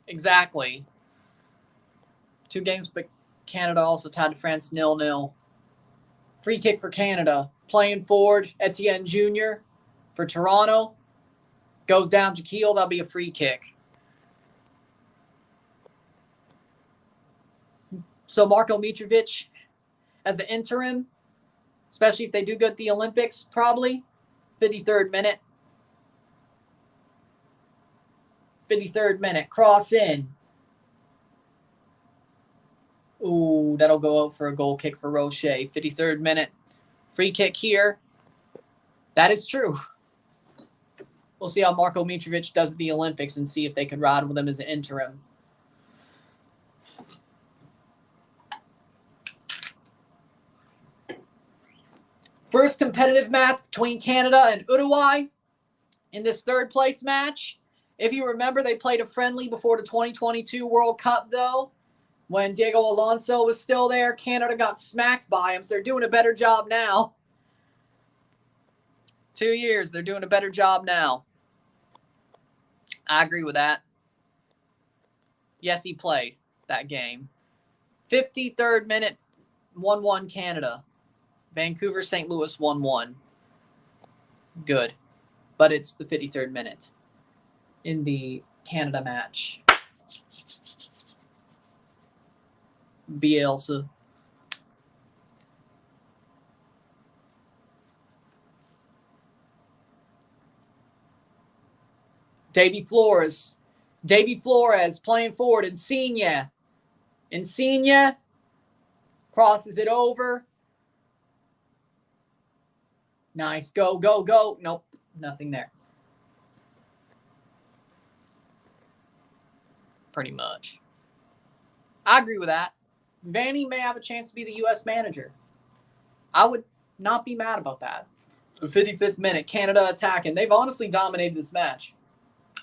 Exactly. 2 games, but Canada also tied to France 0-0. Free kick for Canada. Playing forward, Etienne Jr. for Toronto. Goes down Jaquil. That'll be a free kick. So Marko Mitrovic as the interim, especially if they do good at the Olympics, probably. 53rd minute. 53rd minute. Cross in. Ooh, that'll go out for a goal kick for Roche. 53rd minute. Free kick here. That is true. We'll see how Marko Mitrovic does at the Olympics and see if they could ride with him as an interim. First competitive match between Canada and Uruguay in this third place match. If you remember, they played a friendly before the 2022 World Cup, though. When Diego Alonso was still there, Canada got smacked by him, so they're doing a better job now. 2 years, they're doing a better job now. I agree with that. Yes, he played that game. 53rd minute, 1-1 Canada. Vancouver, St. Louis, 1-1. Good. But it's the 53rd minute in the Canada match. Bielsa. Davy Flores. Davy Flores playing forward. Insigne. Insigne crosses it over. Nice. Go, go, go. Nope. Nothing there. Pretty much. I agree with that. Vanny may have a chance to be the U.S. manager. I would not be mad about that. The 55th minute, Canada attacking. They've honestly dominated this match.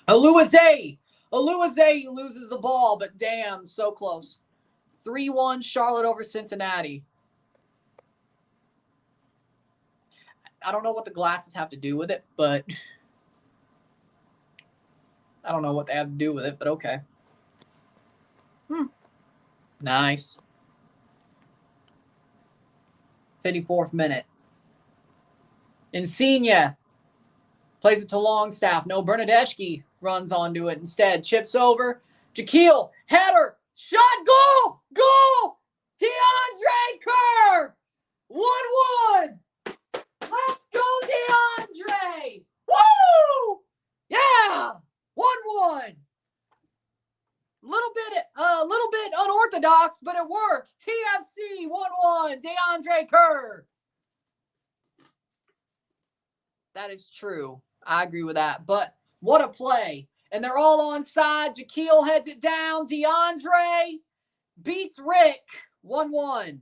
Aluaze loses the ball, but damn, so close. 3-1 Charlotte over Cincinnati. I don't know what the glasses have to do with it, but I don't know what they have to do with it, but okay. Nice. 54th minute. Insigne plays it to Longstaff. No, Bernadeschi runs onto it instead. Chips over. Jaquil, header, shot, goal, goal. DeAndre Kerr, 1-1. Let's go, DeAndre. Woo! Yeah, 1-1. Little bit unorthodox, but it worked. TFC 1-1. DeAndre Kerr. That is true. I agree with that. But what a play. And they're all onside. Jaquil heads it down. DeAndre beats Rick. 1-1.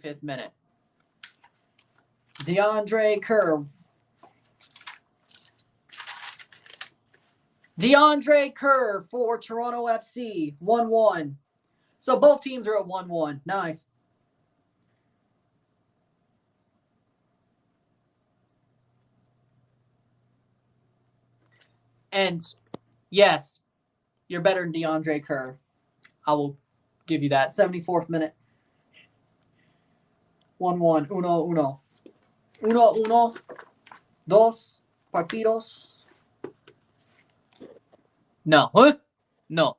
Fifth minute. DeAndre Kerr. DeAndre Kerr for Toronto FC. 1-1. So both teams are at 1-1. Nice. And yes, you're better than DeAndre Kerr. I will give you that. 74th minute. 1-1. Uno. Dos partidos. No. Huh? No.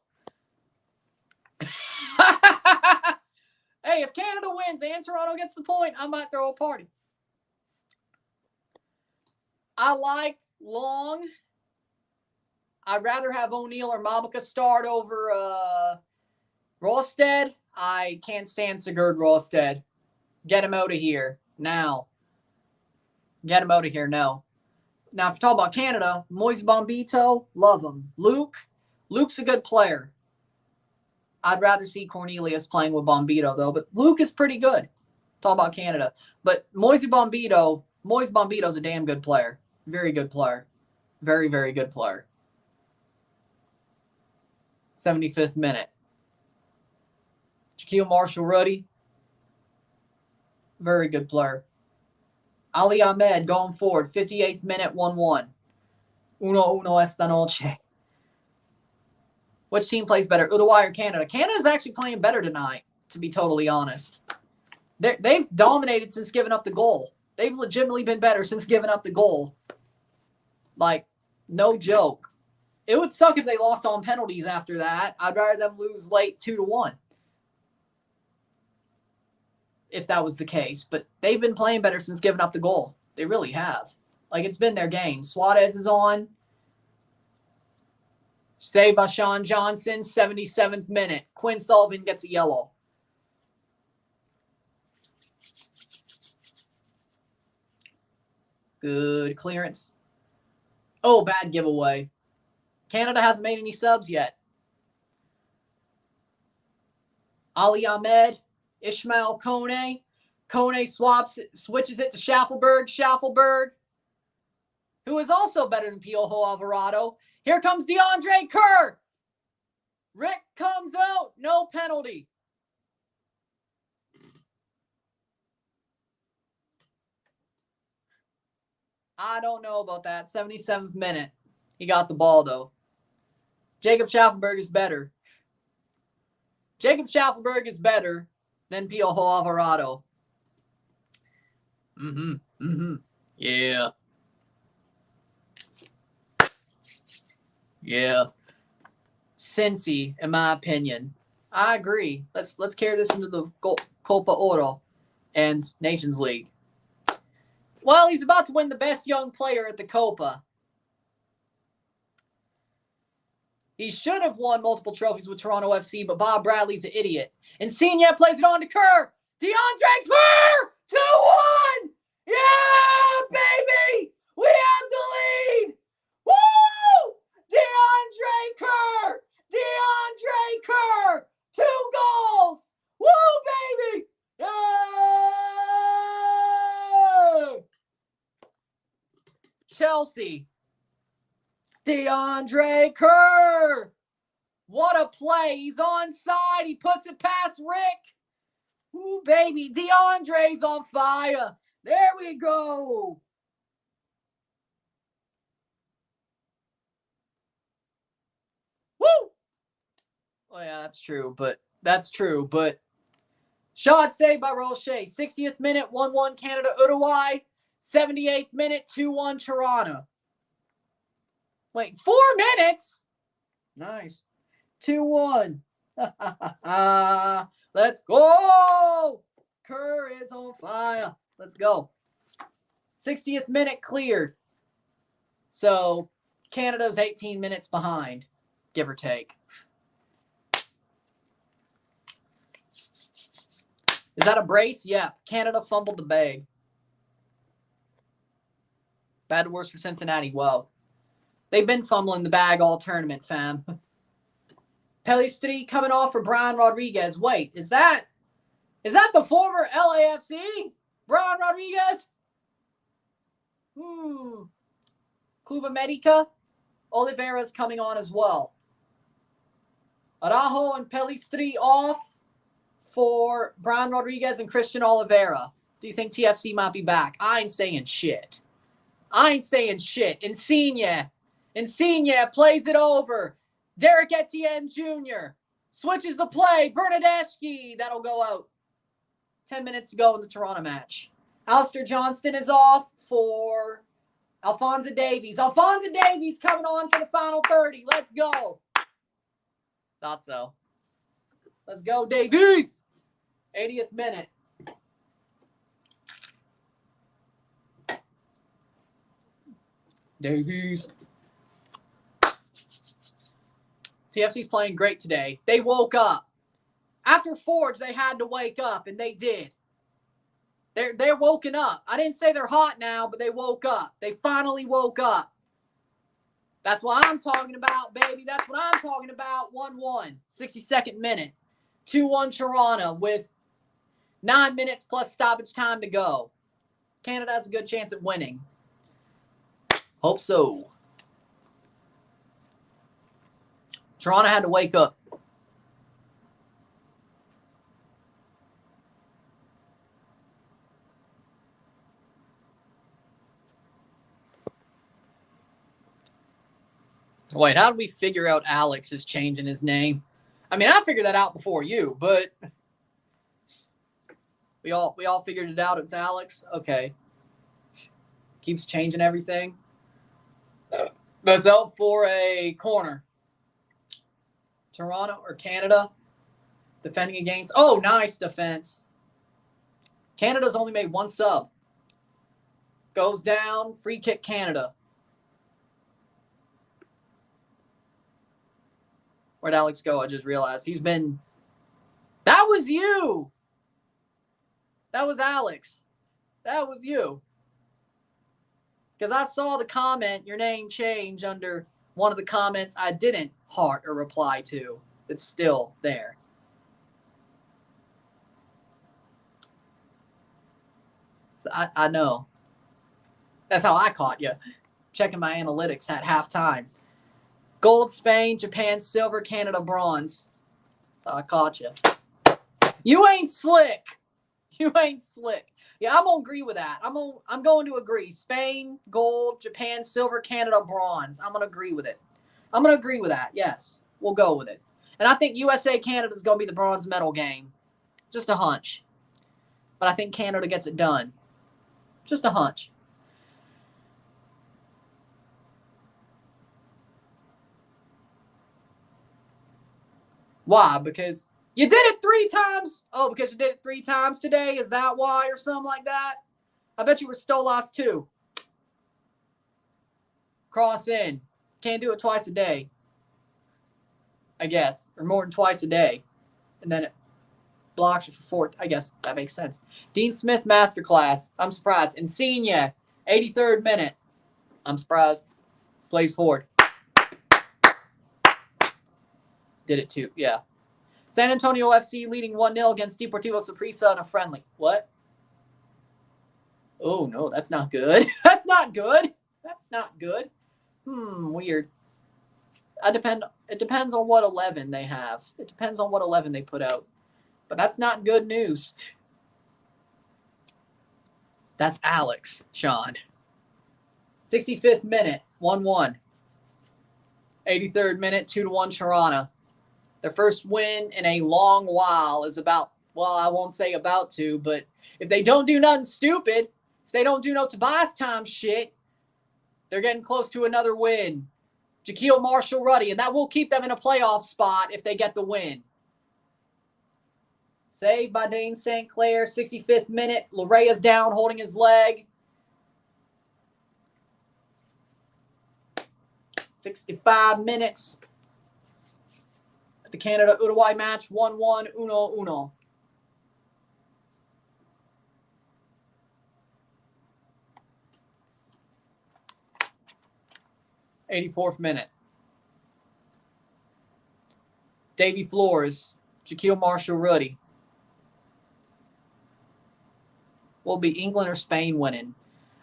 Hey, if Canada wins and Toronto gets the point, I might throw a party. I like Long. I'd rather have O'Neill or Mabika start over Råsted. I can't stand Sigurd Råsted. Get him out of here now. Get him out of here now. Now, if you talk about Canada, Moise Bombito, love him. Luke's a good player. I'd rather see Cornelius playing with Bombito, though. But Luke is pretty good. Talk about Canada. But Moise Bombito's a damn good player. Very good player. Very, very good player. 75th minute. Jaquil Marshall-Ruddy. Very good player. Ali Ahmed going forward. 58th minute, 1-1. Uno esta noche. Which team plays better, Uruguay or Canada? Canada's actually playing better tonight, to be totally honest. They've dominated since giving up the goal. They've legitimately been better since giving up the goal. Like, no joke. It would suck if they lost on penalties after that. I'd rather them lose late 2-1. If that was the case. But they've been playing better since giving up the goal. They really have. Like, it's been their game. Suarez is on. Saved by Sean Johnson, 77th minute. Quinn Sullivan gets a yellow. Good clearance. Oh, bad giveaway. Canada hasn't made any subs yet. Ali Ahmed, Ishmael Kone. Kone switches it to Schaffelberg. Schaffelberg, who is also better than Piojo Alvarado. Here comes DeAndre Kerr. Rick comes out. No penalty. I don't know about that. 77th minute. He got the ball, though. Jacob Schaffelberg is better. Jacob Schaffelberg is better than Piojo Alvarado. Yeah. Yeah. Cincy, in my opinion. I agree. Let's carry this into the Copa Oro and Nations League. Well, he's about to win the best young player at the Copa. He should have won multiple trophies with Toronto FC, but Bob Bradley's an idiot. Insigne plays it on to Kerr. DeAndre Kerr! 2-1! Yeah, baby! We have the lead! Woo! DeAndre Kerr! DeAndre Kerr! 2 goals! Woo, baby! Yeah! Chelsea. DeAndre Kerr. What a play. He's onside. He puts it past Rick. Ooh, baby. DeAndre's on fire. There we go. Woo! Oh, yeah, that's true. But shot saved by Rocher. 60th minute, 1-1 Canada, Uruguay. 78th minute, 2-1 Toronto. Wait, 4 minutes? Nice. 2-1. Let's go. Kerr is on fire. Let's go. 60th minute cleared. So Canada's 18 minutes behind, give or take. Is that a brace? Yeah. Canada fumbled the bag. Bad worse for Cincinnati. Whoa. They've been fumbling the bag all tournament, fam. Pelistri coming off for Brian Rodriguez. Wait, is that the former LAFC? Brian Rodriguez? Club America? Oliveira's coming on as well. Araujo and Pelistri off for Brian Rodriguez and Christian Oliveira. Do you think TFC might be back? I ain't saying shit. Insigne plays it over. Derek Etienne Jr. switches the play. Bernadeschi. That'll go out. 10 minutes to go in the Toronto match. Alistair Johnston is off for Alphonso Davies. Alphonso Davies coming on for the final 30. Let's go. Thought so. Let's go, Davies. 80th minute. Davies. TFC's playing great today. They woke up. After Forge, they had to wake up, and they did. They're woken up. I didn't say they're hot now, but they woke up. They finally woke up. That's what I'm talking about, baby. That's what I'm talking about. 1-1. 62nd minute. 2-1 Toronto with 9 minutes plus stoppage time to go. Canada has a good chance at winning. Hope so. Toronto had to wake up. Wait, how did we figure out Alex is changing his name? I mean, I figured that out before you, but we all figured it out. It's Alex. Okay. Keeps changing everything. That's out for a corner. Toronto or Canada defending against. Oh, nice defense. Canada's only made one sub. Goes down. Free kick Canada. Where'd Alex go? I just realized he's been. That was you. That was Alex. That was you. Because I saw the comment, your name change under one of the comments I didn't heart or reply to. It's still there. So I know. That's how I caught you. Checking my analytics at halftime. Gold, Spain, Japan, silver, Canada, bronze. That's how I caught you. You ain't slick. You ain't slick. Yeah, I'm going to agree with that. I'm going to agree. Spain, gold, Japan, silver, Canada, bronze. I'm going to agree with it. I'm going to agree with that. Yes, we'll go with it. And I think USA-Canada is going to be the bronze medal game. Just a hunch. But I think Canada gets it done. Just a hunch. Why? Because you did it 3 times. Oh, because you did it 3 times today? Is that why or something like that? I bet you were Stolas too. Cross in. Can't do it twice a day. I guess. Or more than twice a day. And then it blocks you for 4. I guess that makes sense. Dean Smith Masterclass. I'm surprised. Insigne. 83rd minute. I'm surprised. Plays forward. Did it too. Yeah. San Antonio FC leading 1-0 against Deportivo Saprissa in a friendly. What? Oh, no, that's not good. That's not good. That's not good. Weird. It depends on what 11 they have. It depends on what 11 they put out. But that's not good news. That's Alex, Sean. 65th minute, 1-1. 83rd minute, 2-1 Toronto. Their first win in a long while is about, well, I won't say about to, but if they don't do nothing stupid, if they don't do no Tobias time shit, they're getting close to another win. Jaquil Marshall-Ruddy, and that will keep them in a playoff spot if they get the win. Saved by Dane St. Clair, 65th minute. Larea's down, holding his leg. 65 minutes. The Canada-Uruguay match, 1-1, 1-1. '84th minute. Davy Flores, Jaquil Marshall-Ruddy. Will be England or Spain winning?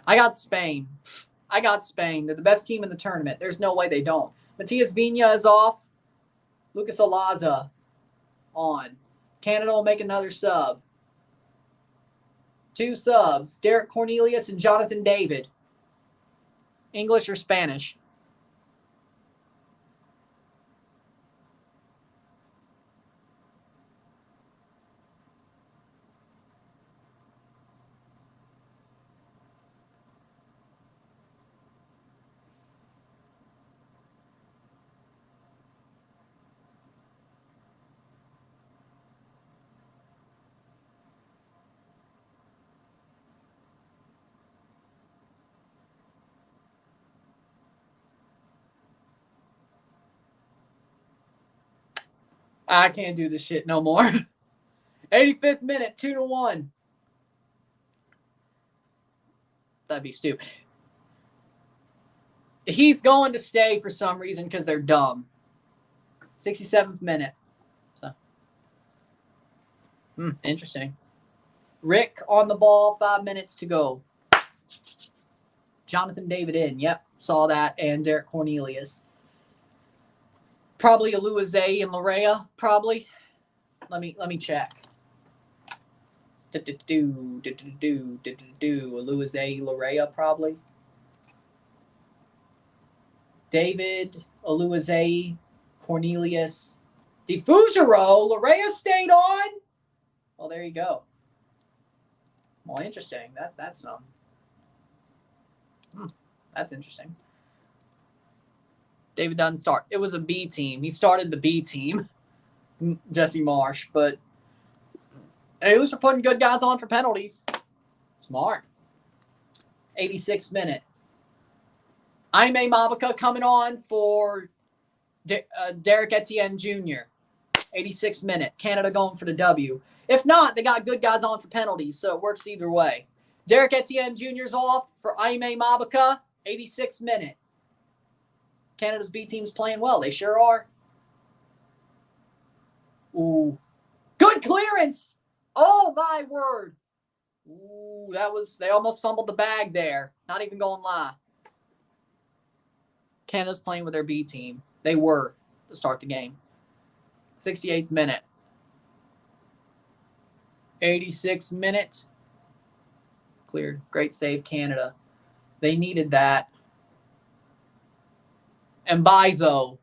I got Spain. They're the best team in the tournament. There's no way they don't. Matias Vigna is off. Lucas Olaza on. Canada will make another sub. 2 subs. Derek Cornelius and Jonathan David. English or Spanish? I can't do this shit no more. 85th minute, 2-1. That'd be stupid. He's going to stay for some reason because they're dumb. 67th minute. So, interesting. Rick on the ball, 5 minutes to go. Jonathan David in. Yep, saw that. And Derek Cornelius. Probably Aluaze and Larea. Probably. Let me check. Aluaze, Larea, probably. David, Oluwaseyi, Cornelius, Girault. Larea stayed on. Well, there you go. Well, interesting. That's that's interesting. David doesn't start. It was a B team. He started the B team, Jesse Marsh, but he was for putting good guys on for penalties. Smart. 86th minute. Jaime Mabica coming on for Derek Etienne Jr. 86th minute. Canada going for the W. If not, they got good guys on for penalties, so it works either way. Derek Etienne Jr.'s off for Jaime Mabica. 86th minute. Canada's B team's playing well. They sure are. Ooh. Good clearance. Oh, my word. Ooh, they almost fumbled the bag there. Not even going lie. Canada's playing with their B team. They were to start the game. 68th minute. 86th minute. Cleared. Great save, Canada. They needed that. And Bizo.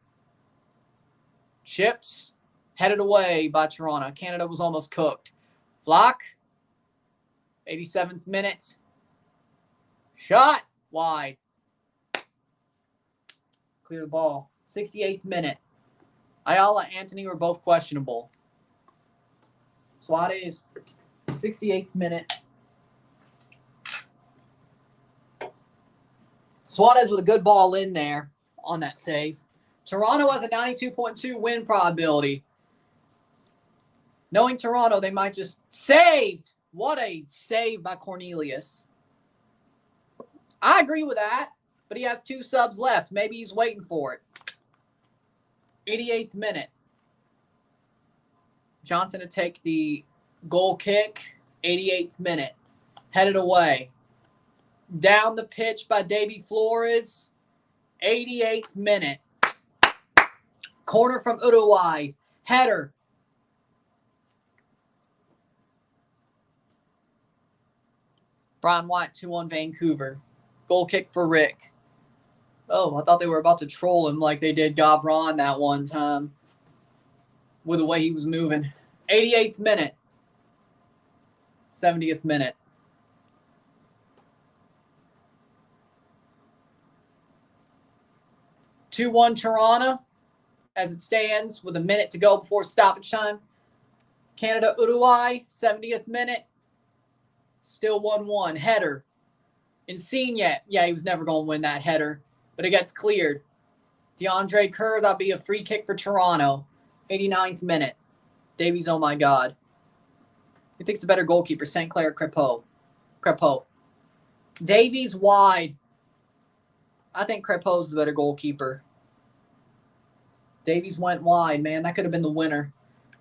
Chips. Headed away by Toronto. Canada was almost cooked. Flock. 87th minute. Shot. Wide. Clear the ball. 68th minute. Ayala, Anthony were both questionable. Suarez. 68th minute. Suarez with a good ball in there on that save. Toronto has a 92.2 win probability. Knowing Toronto, they might just saved. What a save by Cornelius. I agree with that, but he has 2 subs left. Maybe he's waiting for it. 88th minute. Johnson to take the goal kick. 88th minute. Headed away. Down the pitch by Davy Flores. 88th minute. Corner from Uruguay. Header. Brian White 2-1 Vancouver. Goal kick for Rick. Oh, I thought they were about to troll him like they did Gavron that one time with the way he was moving. 88th minute. 70th minute. (2-1) Toronto as it stands with a minute to go before stoppage time. Canada, Uruguay, 70th minute. Still 1-1. Header. Insigne. Yeah, he was never going to win that header, but it gets cleared. DeAndre Kerr, that'll be a free kick for Toronto. 89th minute. Davies, oh my God. Who thinks the better goalkeeper, St. Clair or Crepeau? Davies wide. I think Crepeau's the better goalkeeper. Davies went wide, man. That could have been the winner.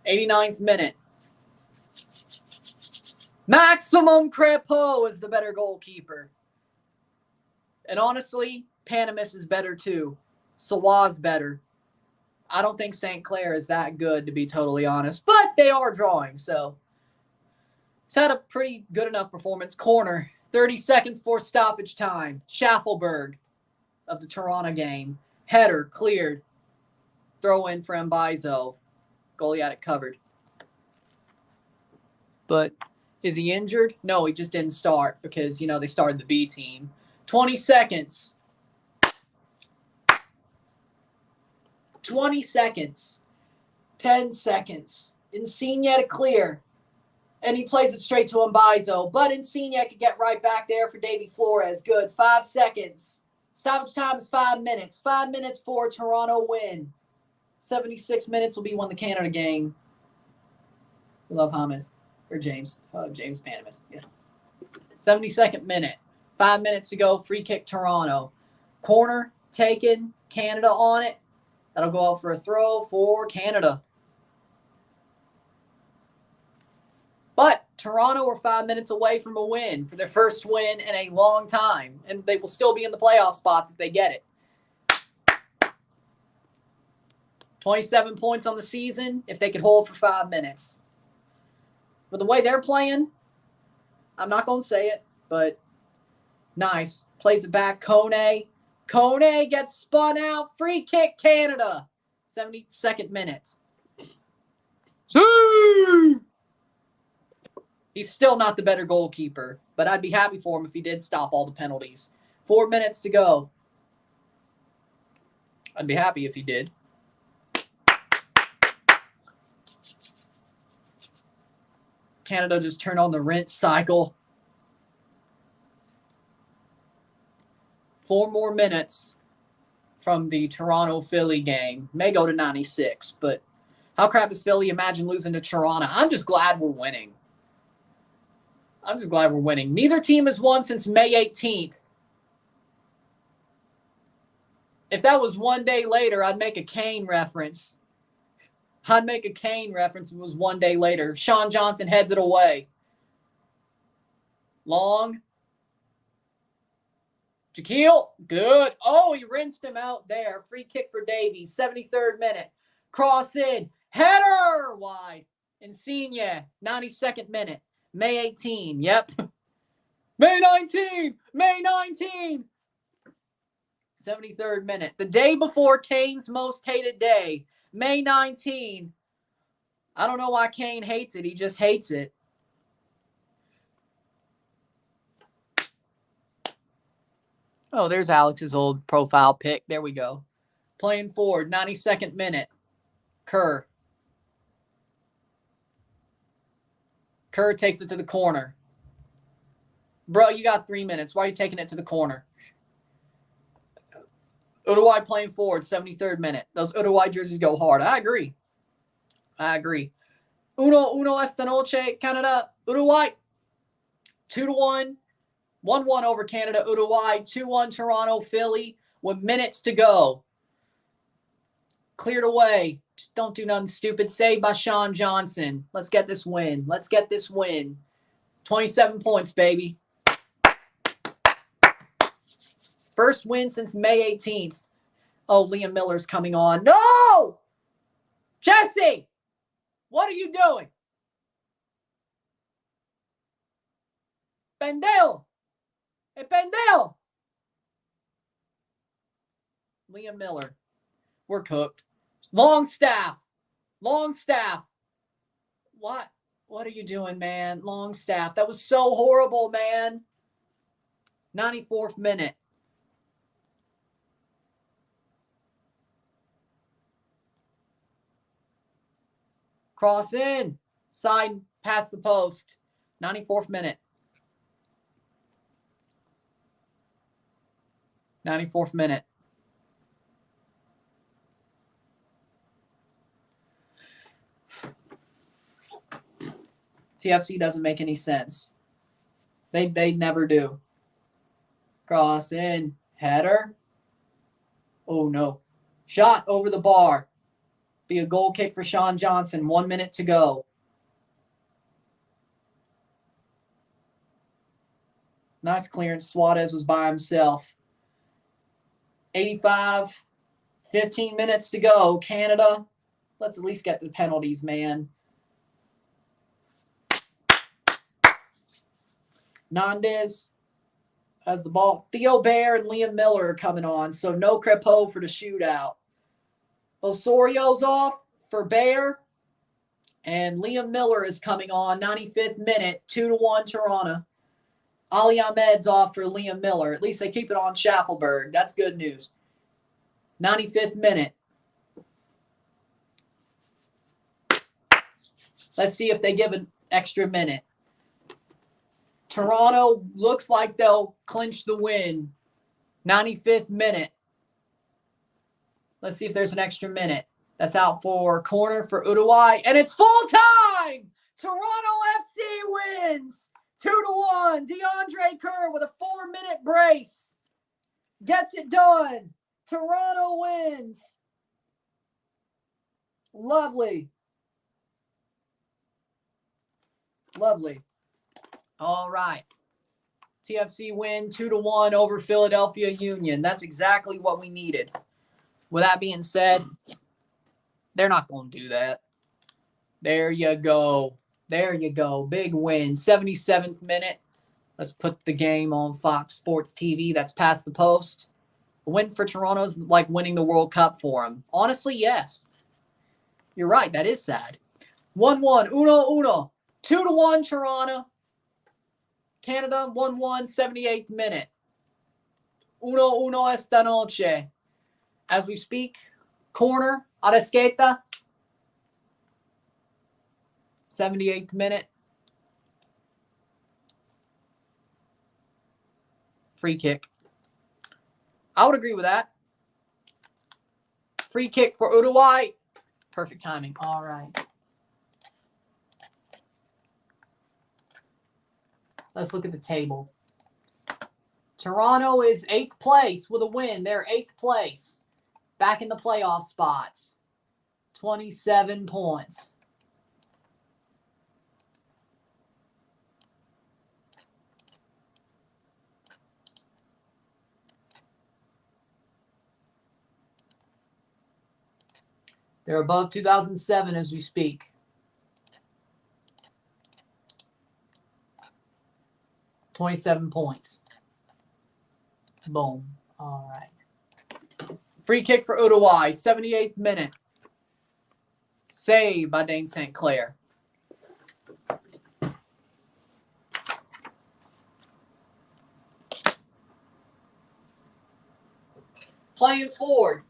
89th minute. Maximum Crepeau is the better goalkeeper. And honestly, Panamis is better too. Sawa's better. I don't think St. Clair is that good, to be totally honest. But they are drawing, so. It's had a pretty good enough performance. Corner. 30 seconds for stoppage time. Schaffelberg of the Toronto game. Header. Cleared. Throw in for Mbaizo. Goalie had it covered. But is he injured? No, he just didn't start because, they started the B team. 20 seconds. 20 seconds. 10 seconds. Insigne to clear. And he plays it straight to Mbaizo. But Insigne can get right back there for Davy Flores. Good. 5 seconds. Stoppage time is 5 minutes. 5 minutes for Toronto win. 76 minutes will be won the Canada game. We love James. Or James. James Panamis. Yeah. 72nd minute. 5 minutes to go. Free kick Toronto. Corner taken. Canada on it. That'll go out for a throw for Canada. But Toronto are 5 minutes away from a win for their first win in a long time. And they will still be in the playoff spots if they get it. 27 points on the season if they could hold for 5 minutes. But the way they're playing, I'm not going to say it, but nice. Plays it back. Kone Kone gets spun out. Free kick, Canada. 72nd minute. He's still not the better goalkeeper, but I'd be happy for him if he did stop all the penalties. 4 minutes to go. I'd be happy if he did. Canada just turned on the rinse cycle. 4 more minutes from the Toronto-Philly game. May go to 96, but how crap is Philly? Imagine losing to Toronto. I'm just glad we're winning. Neither team has won since May 18th. If that was one day later, I'd make a Kane reference. If it was one day later. Sean Johnson heads it away. Long. Shaquille, good. Oh, he rinsed him out there. Free kick for Davies. 73rd minute. Cross in. Header wide. Insigne. 92nd minute. May 18. Yep. May 19. 73rd minute. The day before Kane's most hated day. May 19. I don't know why Kane hates it. He just hates it. Oh, there's Alex's old profile pic. There we go. Playing forward. 92nd minute. Kerr takes it to the corner. Bro, you got 3 minutes. Why are you taking it to the corner? Uruguay playing forward, 73rd minute. Those Uruguay jerseys go hard. I agree. Uno esta noche, Canada, Uruguay. 2-1. 1-1 over Canada, Uruguay. 2-1 Toronto, Philly with minutes to go. Cleared away. Just don't do nothing stupid. Saved by Sean Johnson. Let's get this win. 27 points, baby. First win since May 18th. Oh, Liam Miller's coming on. No! Jesse! What are you doing? Pendel! Hey, Pendel! Liam Miller. We're cooked. Longstaff. What are you doing, man? Longstaff. That was so horrible, man. 94th minute. Cross in. Side past the post. 94th minute. 94th minute. TFC doesn't make any sense. They never do. Cross in. Header. Oh, no. Shot over the bar. Be a goal kick for Sean Johnson. 1 minute to go. Nice clearance. Suarez was by himself. 85. 15 minutes to go. Canada. Let's at least get the penalties, man. Nandez has the ball. Theo Baer and Liam Miller are coming on, so no Crepeau for the shootout. Osorio's off for Baer, and Liam Miller is coming on. 95th minute, 2-1 Toronto. Ali Ahmed's off for Liam Miller. At least they keep it on Schaffelberg. That's good news. 95th minute. Let's see if they give an extra minute. Toronto looks like they'll clinch the win. 95th minute. Let's see if there's an extra minute. That's out for corner for Uruguay. And it's full time! Toronto FC wins! 2-1. DeAndre Kerr with a 4-minute brace. Gets it done. Toronto wins. Lovely. All right. TFC win 2-1 over Philadelphia Union. That's exactly what we needed. With that being said, they're not going to do that. There you go. Big win. 77th minute. Let's put the game on Fox Sports TV. That's past the post. A win for Toronto is like winning the World Cup for them. Honestly, yes. You're right. That is sad. 1-1. 1-1. 2-1 Toronto. Canada 1-1, 78th minute. 1-1 esta noche. As we speak, corner, Arrasqueta. 78th minute. Free kick. I would agree with that. Free kick for Uruguay. Perfect timing. All right. Let's look at the table. Toronto is 8th place with a win. They're 8th place. Back in the playoff spots. 27 points. They're above 2007 as we speak. $27 points. Boom. All right. Free kick for Uruguay, 78th minute. Save by Dane St. Clair. Playing forward.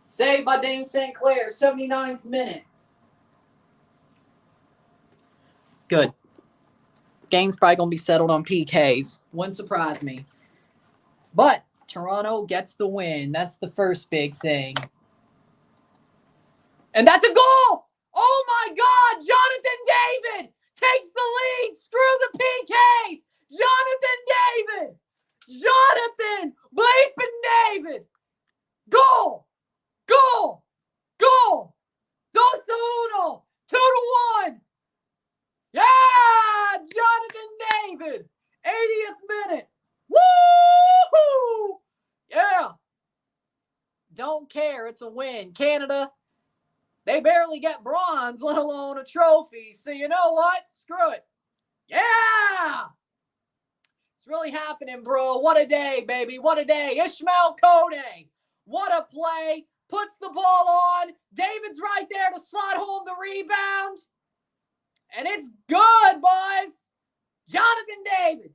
Saved by Dane St. Clair, 79th minute. Good. Game's probably going to be settled on PKs. Wouldn't surprise me. But Toronto gets the win. That's the first big thing. And that's a goal! Oh my God! Jonathan David takes the lead. Screw the PKs! Jonathan David! Jonathan bleeping David! Goal! Goal! Goal! 2-1! 2-1! Yeah! Jonathan David! 80th minute! Woo! Yeah! Don't care. It's a win. Canada, they barely get bronze, let alone a trophy. So you know what? Screw it. Yeah! It's really happening, bro. What a day, baby. What a day. Ishmael Kone. What a play. Puts the ball on. David's right there to slot home the rebound. And it's good, boys. Jonathan David.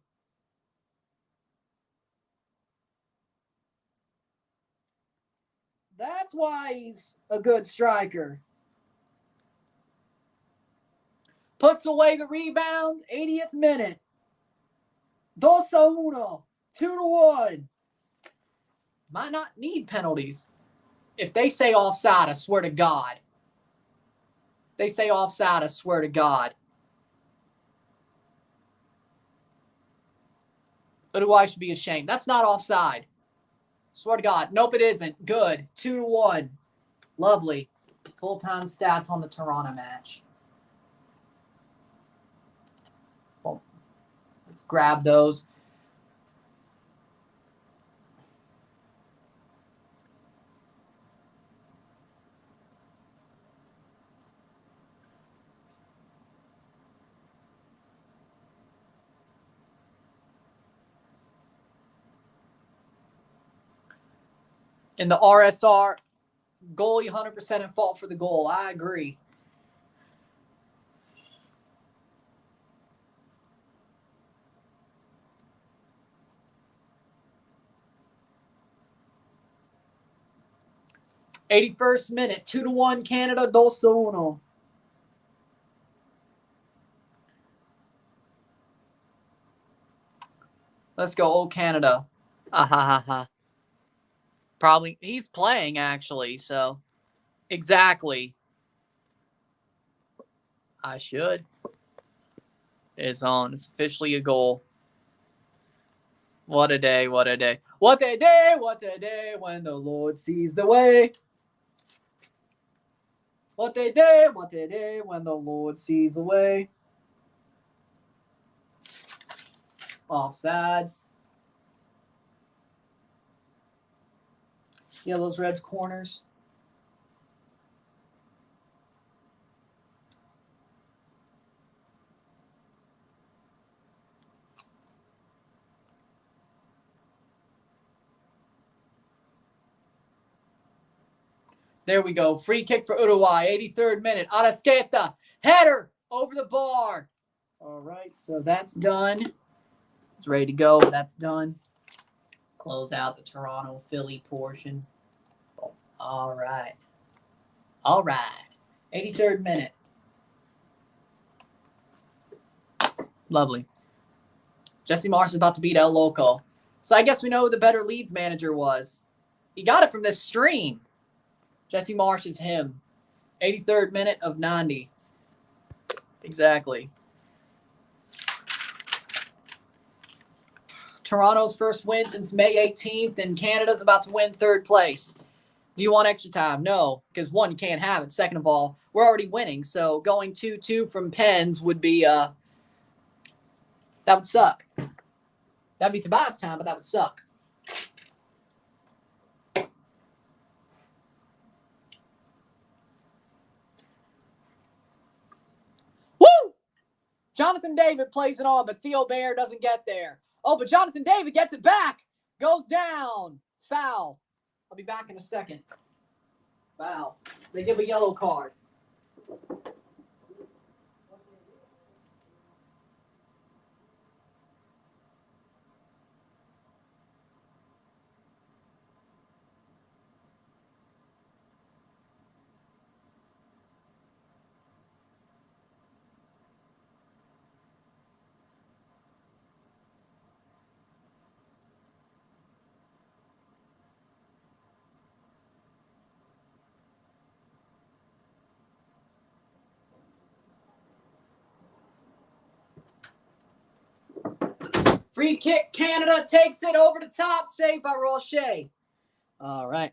That's why he's a good striker. Puts away the rebound. 80th minute. 2-1. 2-1. Might not need penalties. If they say offside, I swear to God. If they say offside, I swear to God. Uruguay should be ashamed. That's not offside. Swear to God. Nope, it isn't. Good. 2-1. Lovely. Full-time stats on the Toronto match. Well, let's grab those. In the RSR, goalie 100% at fault for the goal. I agree. '81st minute, 2-1 Canada, 2-1. Let's go, old Canada. Probably, he's playing actually, so exactly. I should. It's on. It's officially a goal. What a day, what a day. What a day when the Lord sees the way. What a day when the Lord sees the way. Offsides. Yeah, those Reds corners. There we go. Free kick for Uruguay. 83rd minute. Arrasqueta. Header over the bar. All right, so that's done. It's ready to go. That's done. Close out the Toronto Philly portion. All right. All right. 83rd minute. Lovely. Jesse Marsh is about to beat El Loco. So I guess we know who the better Leeds manager was. He got it from this stream. Jesse Marsh is him. 83rd minute of 90. Exactly. Toronto's first win since May 18th, and Canada's about to win 3rd place. Do you want extra time? No, because one, you can't have it. Second of all, we're already winning, so going 2-2 from pens would be, that would suck. That'd be Tobias time, but that would suck. Woo! Jonathan David plays it on, but Theo Bayer doesn't get there. Oh, but Jonathan David gets it back. Goes down. Foul. I'll be back in a second. Foul. They give a yellow card. Free kick, Canada takes it over the top, saved by Rocher. All right.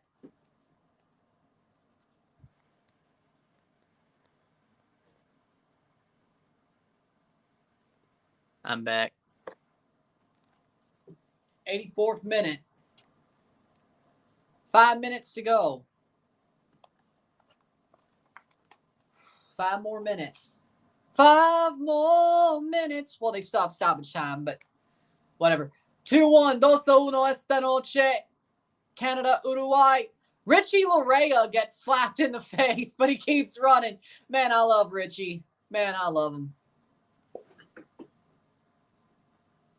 I'm back. 84th minute. 5 minutes to go. 5 more minutes. 5 more minutes. Well, they stopped stoppage time, but whatever. 2-1. 2-1 esta noche. Canada, Uruguay. Richie Larea gets slapped in the face, but he keeps running. Man, I love Richie. Man, I love him.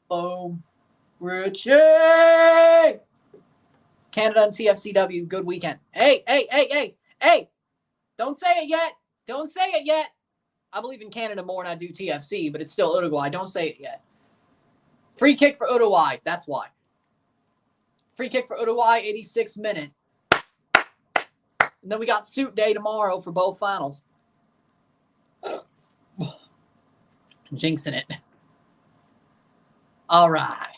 Boom. Richie! Canada and TFCW, good weekend. Hey. Don't say it yet. Don't say it yet. I believe in Canada more than I do TFC, but it's still Uruguay. Don't say it yet. Free kick for Uruguay. That's why. Free kick for Uruguay, 86th minute. And then we got suit day tomorrow for both finals. Jinxing it. All right.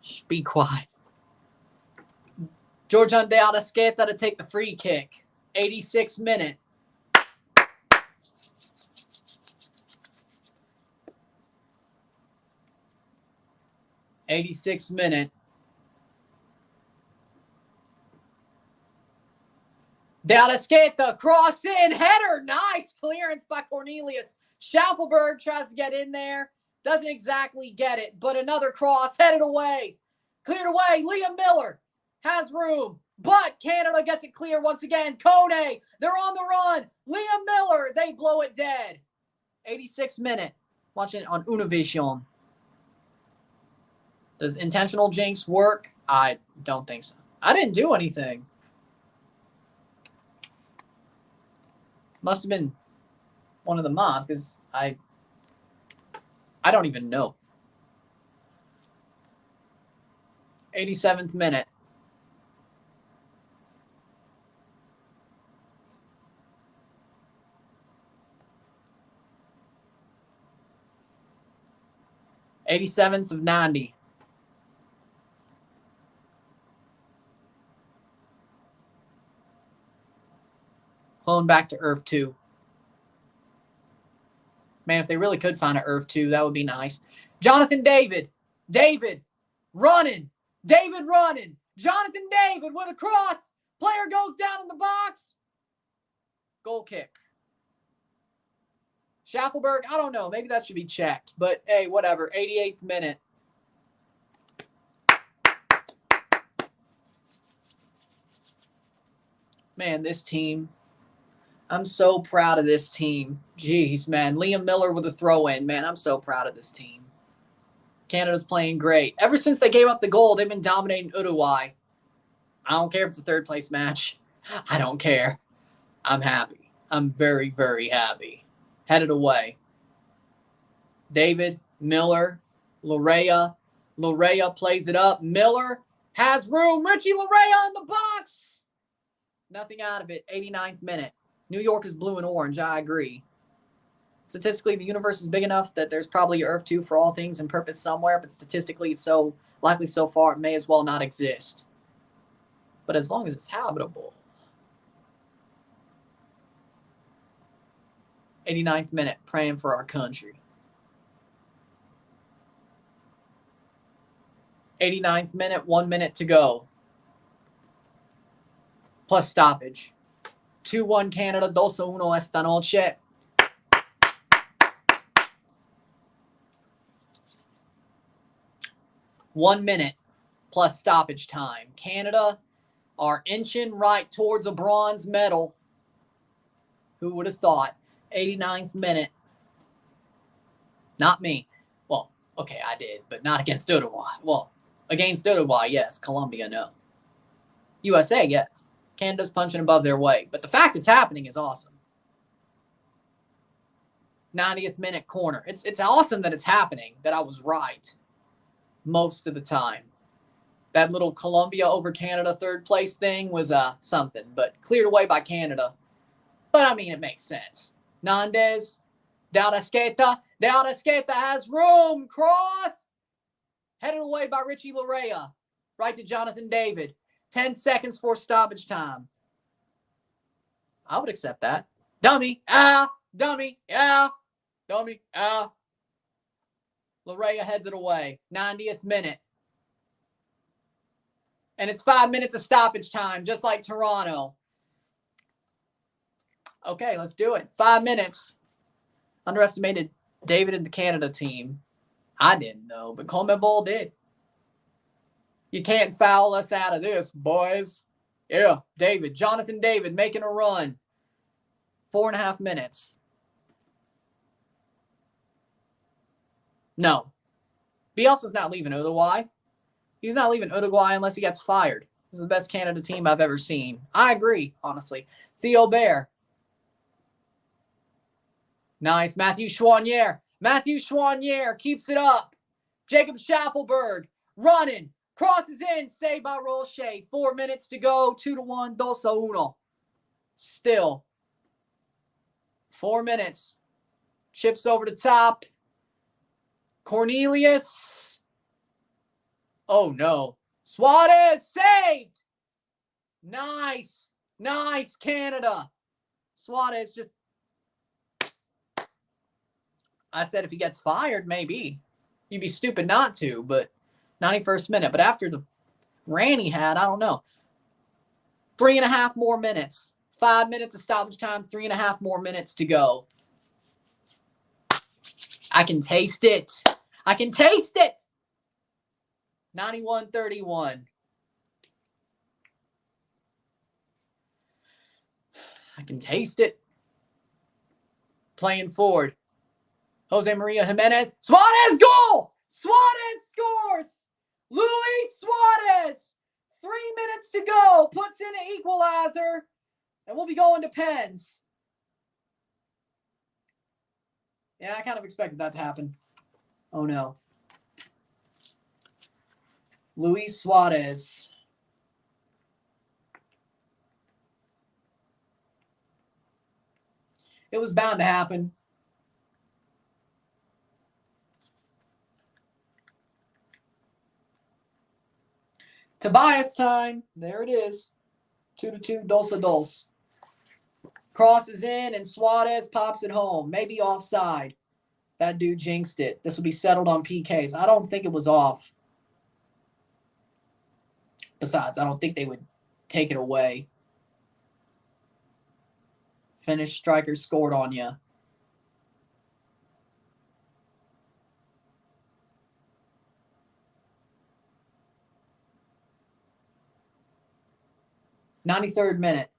Shh, be quiet. Georgian de Arrasqueta to take the free kick. 86th minute. De Arrasqueta, cross in, header, nice clearance by Cornelius. Schaffelberg tries to get in there, doesn't exactly get it, but another cross, headed away. Cleared away, Liam Miller has room, but Canada gets it clear once again. Kone, they're on the run. Liam Miller, they blow it dead. 86th minute. Watching it on Univision. Does intentional jinx work? I don't think so. I didn't do anything. Must have been one of the mods because I don't even know. 87th minute. 87th of 90. Clone back to Earth 2. Man, if they really could find an Earth 2, that would be nice. Jonathan David. David running. David running. Jonathan David with a cross. Player goes down in the box. Goal kick. Schaffelberg, I don't know. Maybe that should be checked. But, hey, whatever. 88th minute. Man, this team. I'm so proud of this team. Jeez, man. Liam Miller with a throw-in. Man, I'm so proud of this team. Canada's playing great. Ever since they gave up the goal, they've been dominating Uruguay. I don't care if it's a third-place match. I don't care. I'm happy. I'm very, very happy. Headed away. David, Miller, Larea. Larea plays it up. Miller has room. Richie Larea in the box. Nothing out of it. 89th minute. New York is blue and orange. I agree. Statistically, the universe is big enough that there's probably Earth 2 for all things and purpose somewhere, but statistically, it's so likely so far, it may as well not exist. But as long as it's habitable. 89th minute, praying for our country. 89th minute, 1 minute to go. Plus stoppage. 2-1 Canada, 2-1 esta noche. One minute plus stoppage time. Canada are inching right towards a bronze medal. Who would have thought? 89th minute. Not me. Well, okay, I did, but not against Uruguay. Well, against Uruguay, yes. Colombia, no. USA, yes. Canada's punching above their weight. But the fact it's happening is awesome. 90th minute corner. It's awesome that it's happening, that I was right most of the time. That little Colombia over Canada third place thing was something, but cleared away by Canada. But, I mean, it makes sense. Nandez, De Arrascaeta. De Arrascaeta has room. Cross. Headed away by Richie Larea. Right to Jonathan David. 10 seconds for stoppage time. I would accept that. Dummy. Dummy. Dummy. Larea heads it away. 90th minute. And it's 5 minutes of stoppage time, just like Toronto. Okay, let's do it. 5 minutes. Underestimated David and the Canada team. I didn't know, but CONMEBOL did. You can't foul us out of this, boys. Yeah, David. Jonathan David making a run. 4.5 minutes. No. Bielsa's not leaving Uruguay. He's not leaving Uruguay unless he gets fired. This is the best Canada team I've ever seen. I agree, honestly. Theo Bear. Nice. Matthew Chouanier. Matthew Chouanier keeps it up. Jacob Schaffelberg running. Crosses in. Saved by Rocher. 4 minutes to go. 2-1. 2-1. Still. 4 minutes. Chips over the top. Cornelius. Oh, no. Suarez saved. Nice. Nice, Canada. Suarez just... I said if he gets fired, maybe. You'd be stupid not to, but 91st minute. But after the ran he had, I don't know. 3.5 more minutes. 5 minutes of stoppage time, 3.5 more minutes to go. I can taste it. I can taste it. 91-31. I can taste it. Playing forward. Jose Maria Jimenez. Suarez goal! Suarez scores! Luis Suarez. 3 minutes to go. Puts in an equalizer. And we'll be going to pens. Yeah, I kind of expected that to happen. Oh, no. Luis Suarez. It was bound to happen. Tobias time. There it is. 2-2, dos a dos. Crosses in, and Suarez pops it home. Maybe offside. That dude jinxed it. This will be settled on PKs. I don't think it was off. Besides, I don't think they would take it away. Finnish striker scored on you. '93rd minute.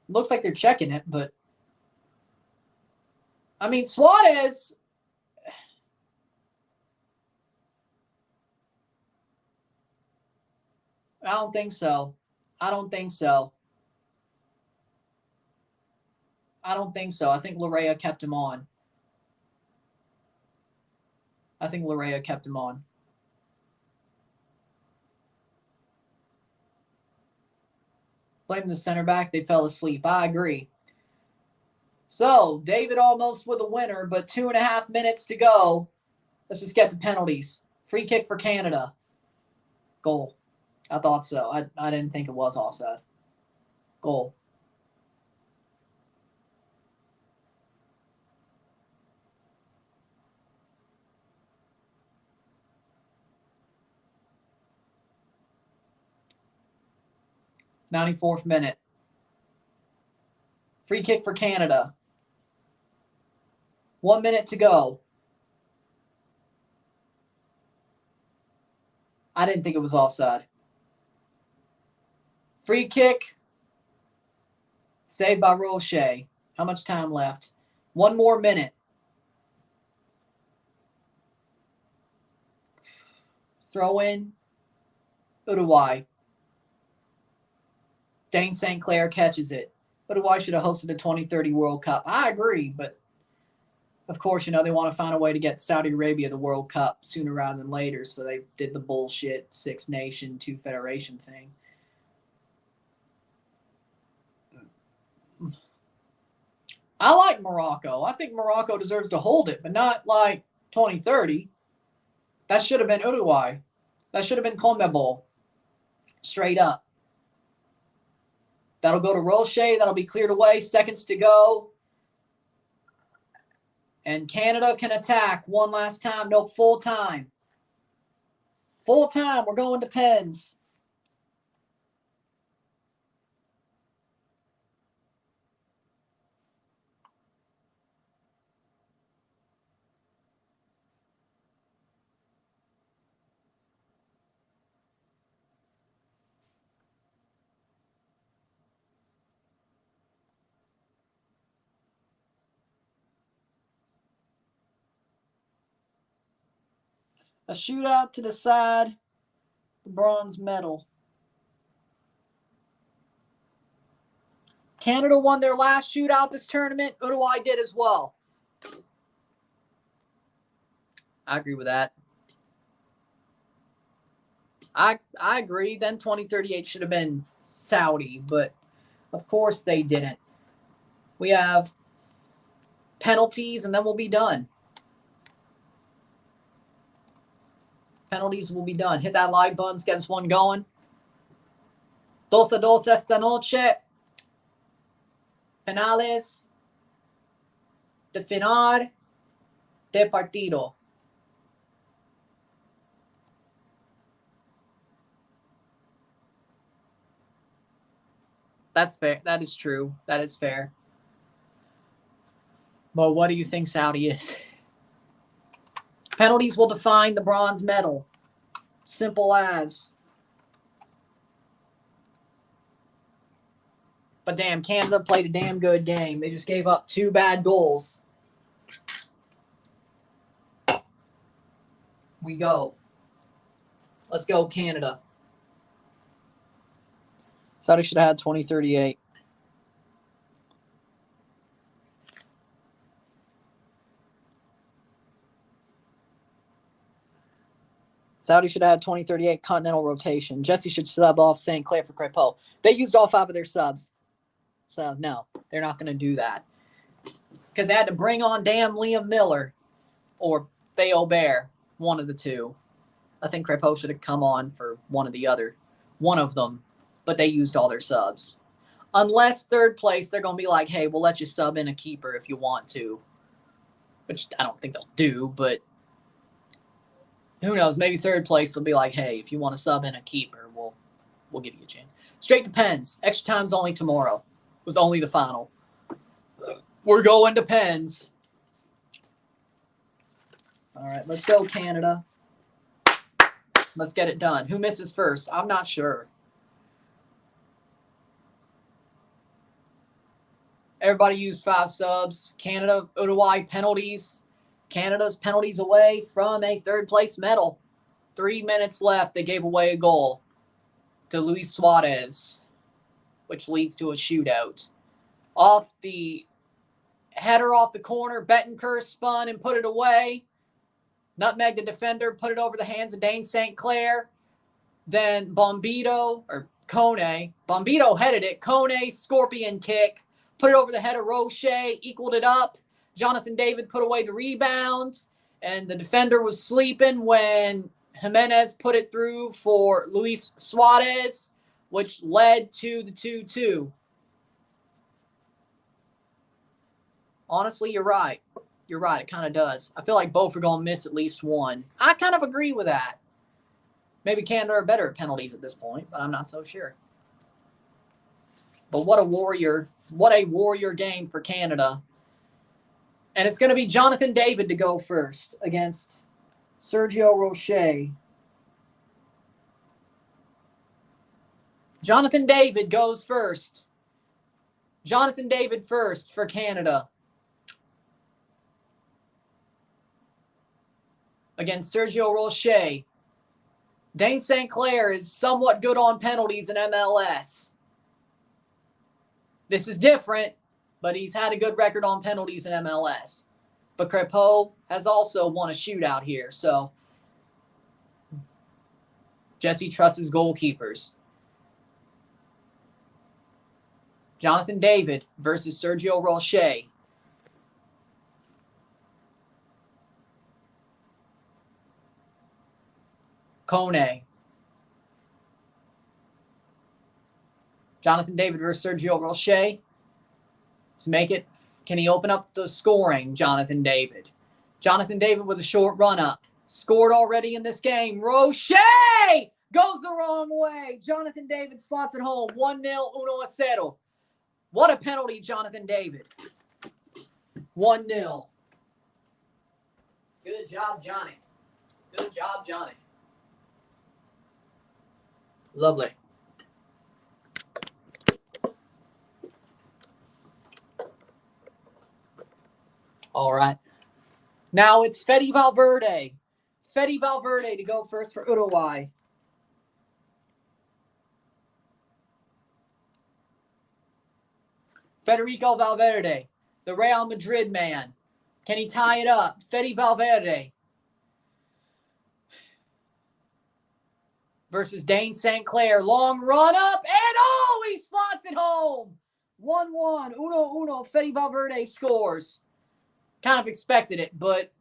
Looks like they're checking it, but I mean, Suarez. I don't think so. I don't think so. I don't think so. I think Larea kept him on. I think Larea kept him on. Blame the center back. They fell asleep. I agree. So, David almost with a winner, but 2.5 minutes to go. Let's just get to penalties. Free kick for Canada. Goal. I thought so. I didn't think it was offside. Goal. '94th minute. Free kick for Canada. 1 minute to go. I didn't think it was offside. Free kick. Saved by Roche. How much time left? 1 more minute. Throw in. Uruguay. Dane St. Clair catches it. Uruguay should have hosted the 2030 World Cup. I agree, but of course, they want to find a way to get Saudi Arabia the World Cup sooner rather than later, so they did the bullshit 6 nation, 2 federation thing. I like Morocco. I think Morocco deserves to hold it, but not like 2030. That should have been Uruguay. That should have been CONMEBOL. Straight up. That'll go to Roche. That'll be cleared away. Seconds to go. And Canada can attack one last time. Nope, full time. Full time. We're going to pens. A shootout to decide the bronze medal. Canada won their last shootout this tournament. Uruguay did as well. I agree with that. I agree. Then 2038 should have been Saudi, but of course they didn't. We have penalties, and then we'll be done. Penalties will be done. Hit that like button. Let's get this one going. 2-2 esta noche. Penales de final de partido. That's fair. That is true. That is fair. But what do you think Saudi is? Penalties will define the bronze medal. Simple as. But damn, Canada played a damn good game. They just gave up 2 bad goals. We go. Let's go, Canada. Saudi should have had 2038. Saudi should have had 2038 continental rotation. Jesse should sub off St. Clair for Crepeau. They used all 5 of their subs. So, no, they're not going to do that. Because they had to bring on damn Liam Miller. Or Bear, one of the two. I think Crepeau should have come on for one of them, but they used all their subs. Unless third place, they're going to be like, hey, we'll let you sub in a keeper if you want to. Which I don't think they'll do, but who knows? Maybe third place they'll be like, hey, if you want to sub in a keeper, we'll give you a chance. Straight to Pens. Extra time's only tomorrow. It was only the final. We're going to Pens. All right, let's go, Canada. Let's get it done. Who misses first? I'm not sure. Everybody used 5 subs. Canada, Uruguay penalties. Canada's penalties away from a third-place medal. 3 minutes left. They gave away a goal to Luis Suarez, which leads to a shootout. Off the header off the corner, Betancourt spun and put it away. Nutmeg the defender, put it over the hands of Dane St. Clair. Then Bombito headed it. Kone, scorpion kick. Put it over the head of Roche, equaled it up. Jonathan David put away the rebound. And the defender was sleeping when Jimenez put it through for Luis Suarez, which led to the 2-2. Honestly, you're right. You're right. It kind of does. I feel like both are going to miss at least one. I kind of agree with that. Maybe Canada are better at penalties at this point, but I'm not so sure. But what a warrior game for Canada. And it's going to be Jonathan David to go first against Sergio Roche. Jonathan David goes first. Jonathan David first for Canada. Against Sergio Roche. Dane St. Clair is somewhat good on penalties in MLS. This is different, but he's had a good record on penalties in MLS. But Crepeau has also won a shootout here, so Jesse trusts his goalkeepers. Jonathan David versus Sergio Roche. Kone. Jonathan David versus Sergio Roche. To make it, can he open up the scoring, Jonathan David? Jonathan David with a short run-up. Scored already in this game. Roche goes the wrong way. Jonathan David slots it home. 1-0, 1-0. What a penalty, Jonathan David. 1-0. Good job, Johnny. Good job, Johnny. Lovely. All right. Now it's Fede Valverde. Fede Valverde to go first for Uruguay. Federico Valverde, the Real Madrid man. Can he tie it up? Fede Valverde versus Dane St. Clair. Long run up, and he slots it home. 1-1, 1-1. Fede Valverde scores. Kind of expected it, but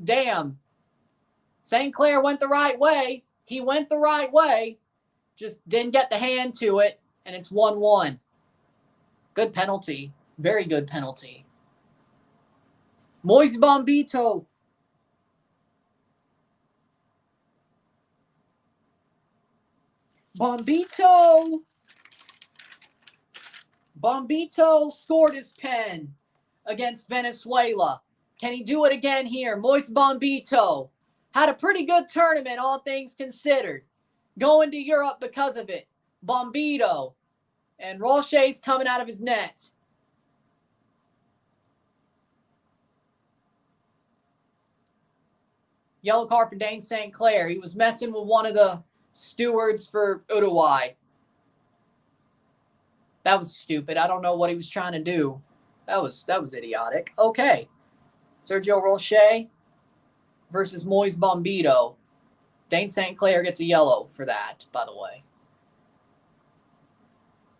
damn. St. Clair went the right way. He went the right way. Just didn't get the hand to it, and it's 1-1. Good penalty. Very good penalty. Moise Bombito. Bombito scored his pen against Venezuela. Can he do it again here? Moise Bombito had a pretty good tournament, all things considered. Going to Europe because of it. Bombito. And Roche's coming out of his net. Yellow card for Dane St. Clair. He was messing with one of the stewards for Uruguay. That was stupid. I don't know what he was trying to do. That was idiotic. Okay. Sergio Roche versus Moise Bombito. Dane St. Clair gets a yellow for that, by the way.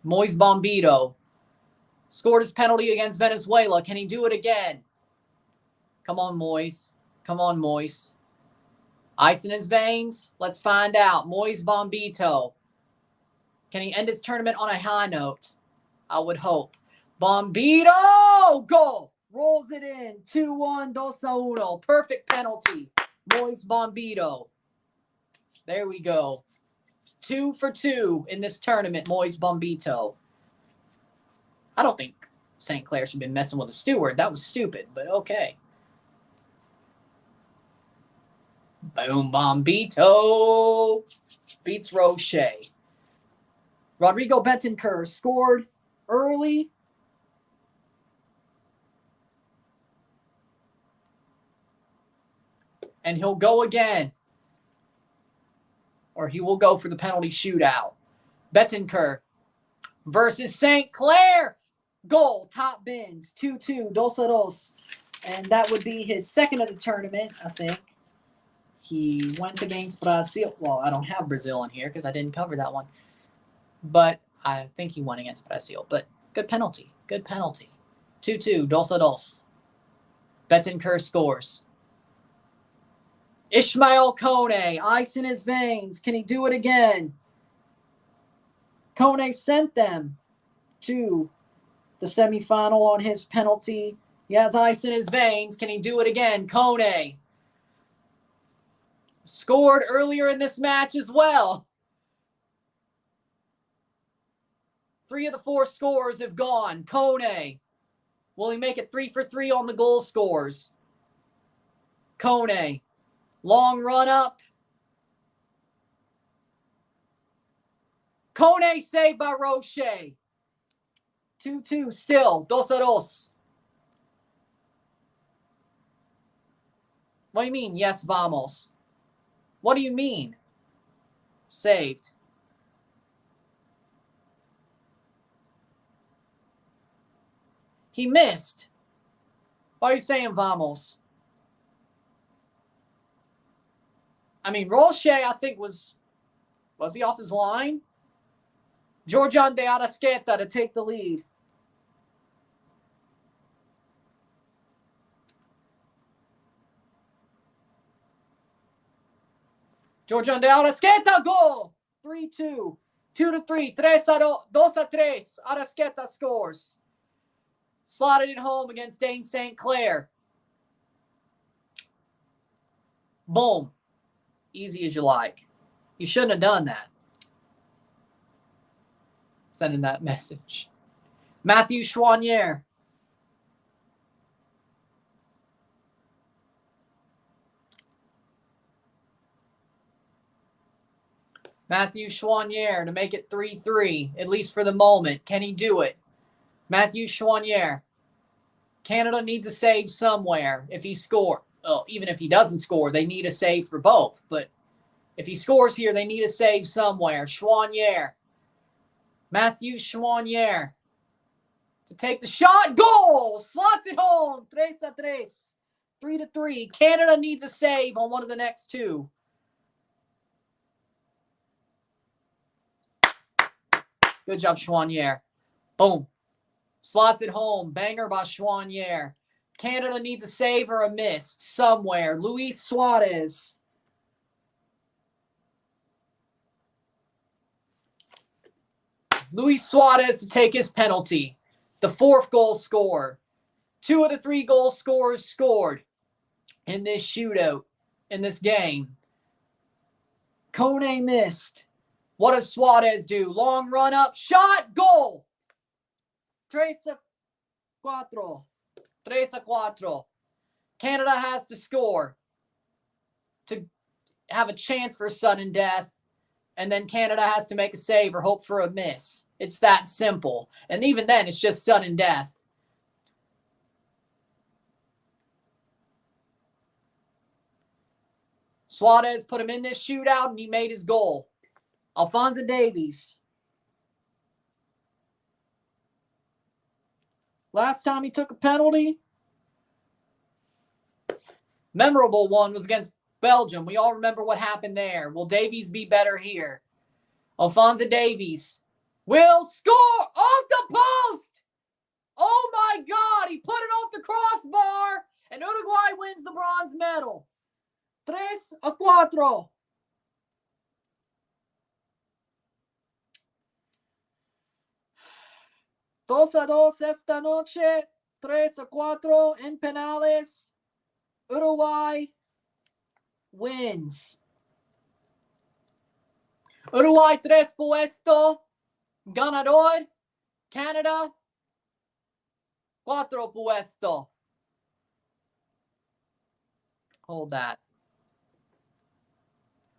Moise Bombito scored his penalty against Venezuela. Can he do it again? Come on, Moise. Come on, Moise. Ice in his veins? Let's find out. Moise Bombito. Can he end his tournament on a high note? I would hope. Bombito! Goal! Rolls it in. 2-1, 2-1. Perfect penalty. Moise Bombito. There we go. 2 for 2 in this tournament, Moise Bombito. I don't think St. Clair should have been messing with a steward. That was stupid, but okay. Boom, Bombito beats Rocher. Rodrigo Betancourt scored early. And he'll go again. Or he will go for the penalty shootout. Betancourt versus St. Clair. Goal, top bins, 2-2, 2-2. And that would be his second of the tournament, I think. He went against Brazil. Well, I don't have Brazil in here because I didn't cover that one. But I think he won against Brazil. But good penalty. Good penalty. 2-2, 2-2. Betancourt scores. Ishmael Kone, ice in his veins. Can he do it again? Kone sent them to the semifinal on his penalty. He has ice in his veins. Can he do it again? Kone scored earlier in this match as well. 3 of the 4 scores have gone. Kone. Will he make it 3 for 3 on the goal scores? Kone. Long run up. Kone saved by Rocher. 2-2 still. 2-2. What do you mean, yes, vamos? What do you mean? Saved. He missed. Why are you saying vamos? I mean, Rocher, I think, was he off his line? Georgian de Arrasqueta to take the lead. Georgian de Arrasqueta, goal! 3-2. 2-3. 2-3. Arrasqueta scores. Slotted it home against Dane St. Clair. Boom. Easy as you like. You shouldn't have done that. Sending that message. Matthew Chouanier. Matthew Chouanier to make it 3-3, at least for the moment. Can he do it? Matthew Chouanier. Canada needs a save somewhere if he scores. Well, even if he doesn't score, they need a save for both. But if he scores here, they need a save somewhere. Chouanier. Matthew Chouanier. To take the shot. Goal! Slots it home. 3-3. 3-3. Canada needs a save on one of the next 2. Good job, Chouanier. Boom. Slots it home. Banger by Chouanier. Canada needs a save or a miss somewhere. Luis Suarez. Luis Suarez to take his penalty. The 4th goal scorer. 2 of the 3 goal scorers scored in this shootout, in this game. Kone missed. What does Suarez do? Long run up. Shot. Goal. 3-4. 3-4. Canada has to score to have a chance for sudden death. And then Canada has to make a save or hope for a miss. It's that simple. And even then, it's just sudden death. Suarez put him in this shootout, and he made his goal. Alphonso Davies. Last time he took a penalty, memorable one was against Belgium. We all remember what happened there. Will Davies be better here? Alphonso Davies will score off the post. Oh my God, he put it off the crossbar And Uruguay wins the bronze medal. 3-4. Dos a dos esta noche. 3-4 en penales. Uruguay wins. Uruguay 3 puesto. Ganador. Canada 4 puesto. Hold that.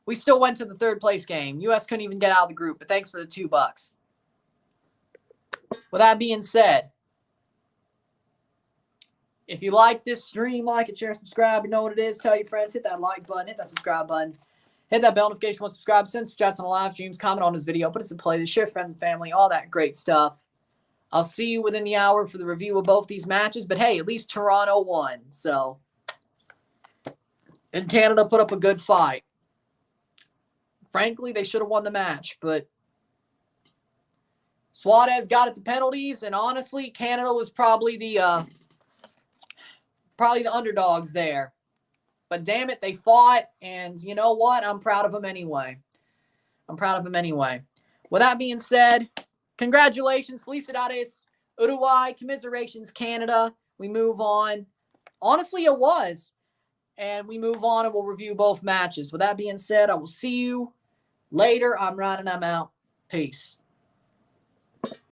We still went to the third place game. U.S. couldn't even get out of the group, but thanks for the $2. With that being said, if you like this stream, like it, share, subscribe. You know what it is. Tell your friends. Hit that like button. Hit that subscribe button. Hit that bell notification once subscribe. Send some chats on the live streams. Comment on this video. Put us in playlist. Share with friends and family. All that great stuff. I'll see you within the hour for the review of both these matches. But hey, at least Toronto won. So, and Canada put up a good fight. Frankly, they should have won the match, but Juarez got it to penalties, and honestly, Canada was probably the underdogs there. But damn it, they fought, and you know what? I'm proud of them anyway. With that being said, congratulations, Felicidades, Uruguay, commiserations, Canada. We move on. Honestly, it was. And we move on, and we'll review both matches. With that being said, I will see you later. I'm Ryan, and I'm out. Peace.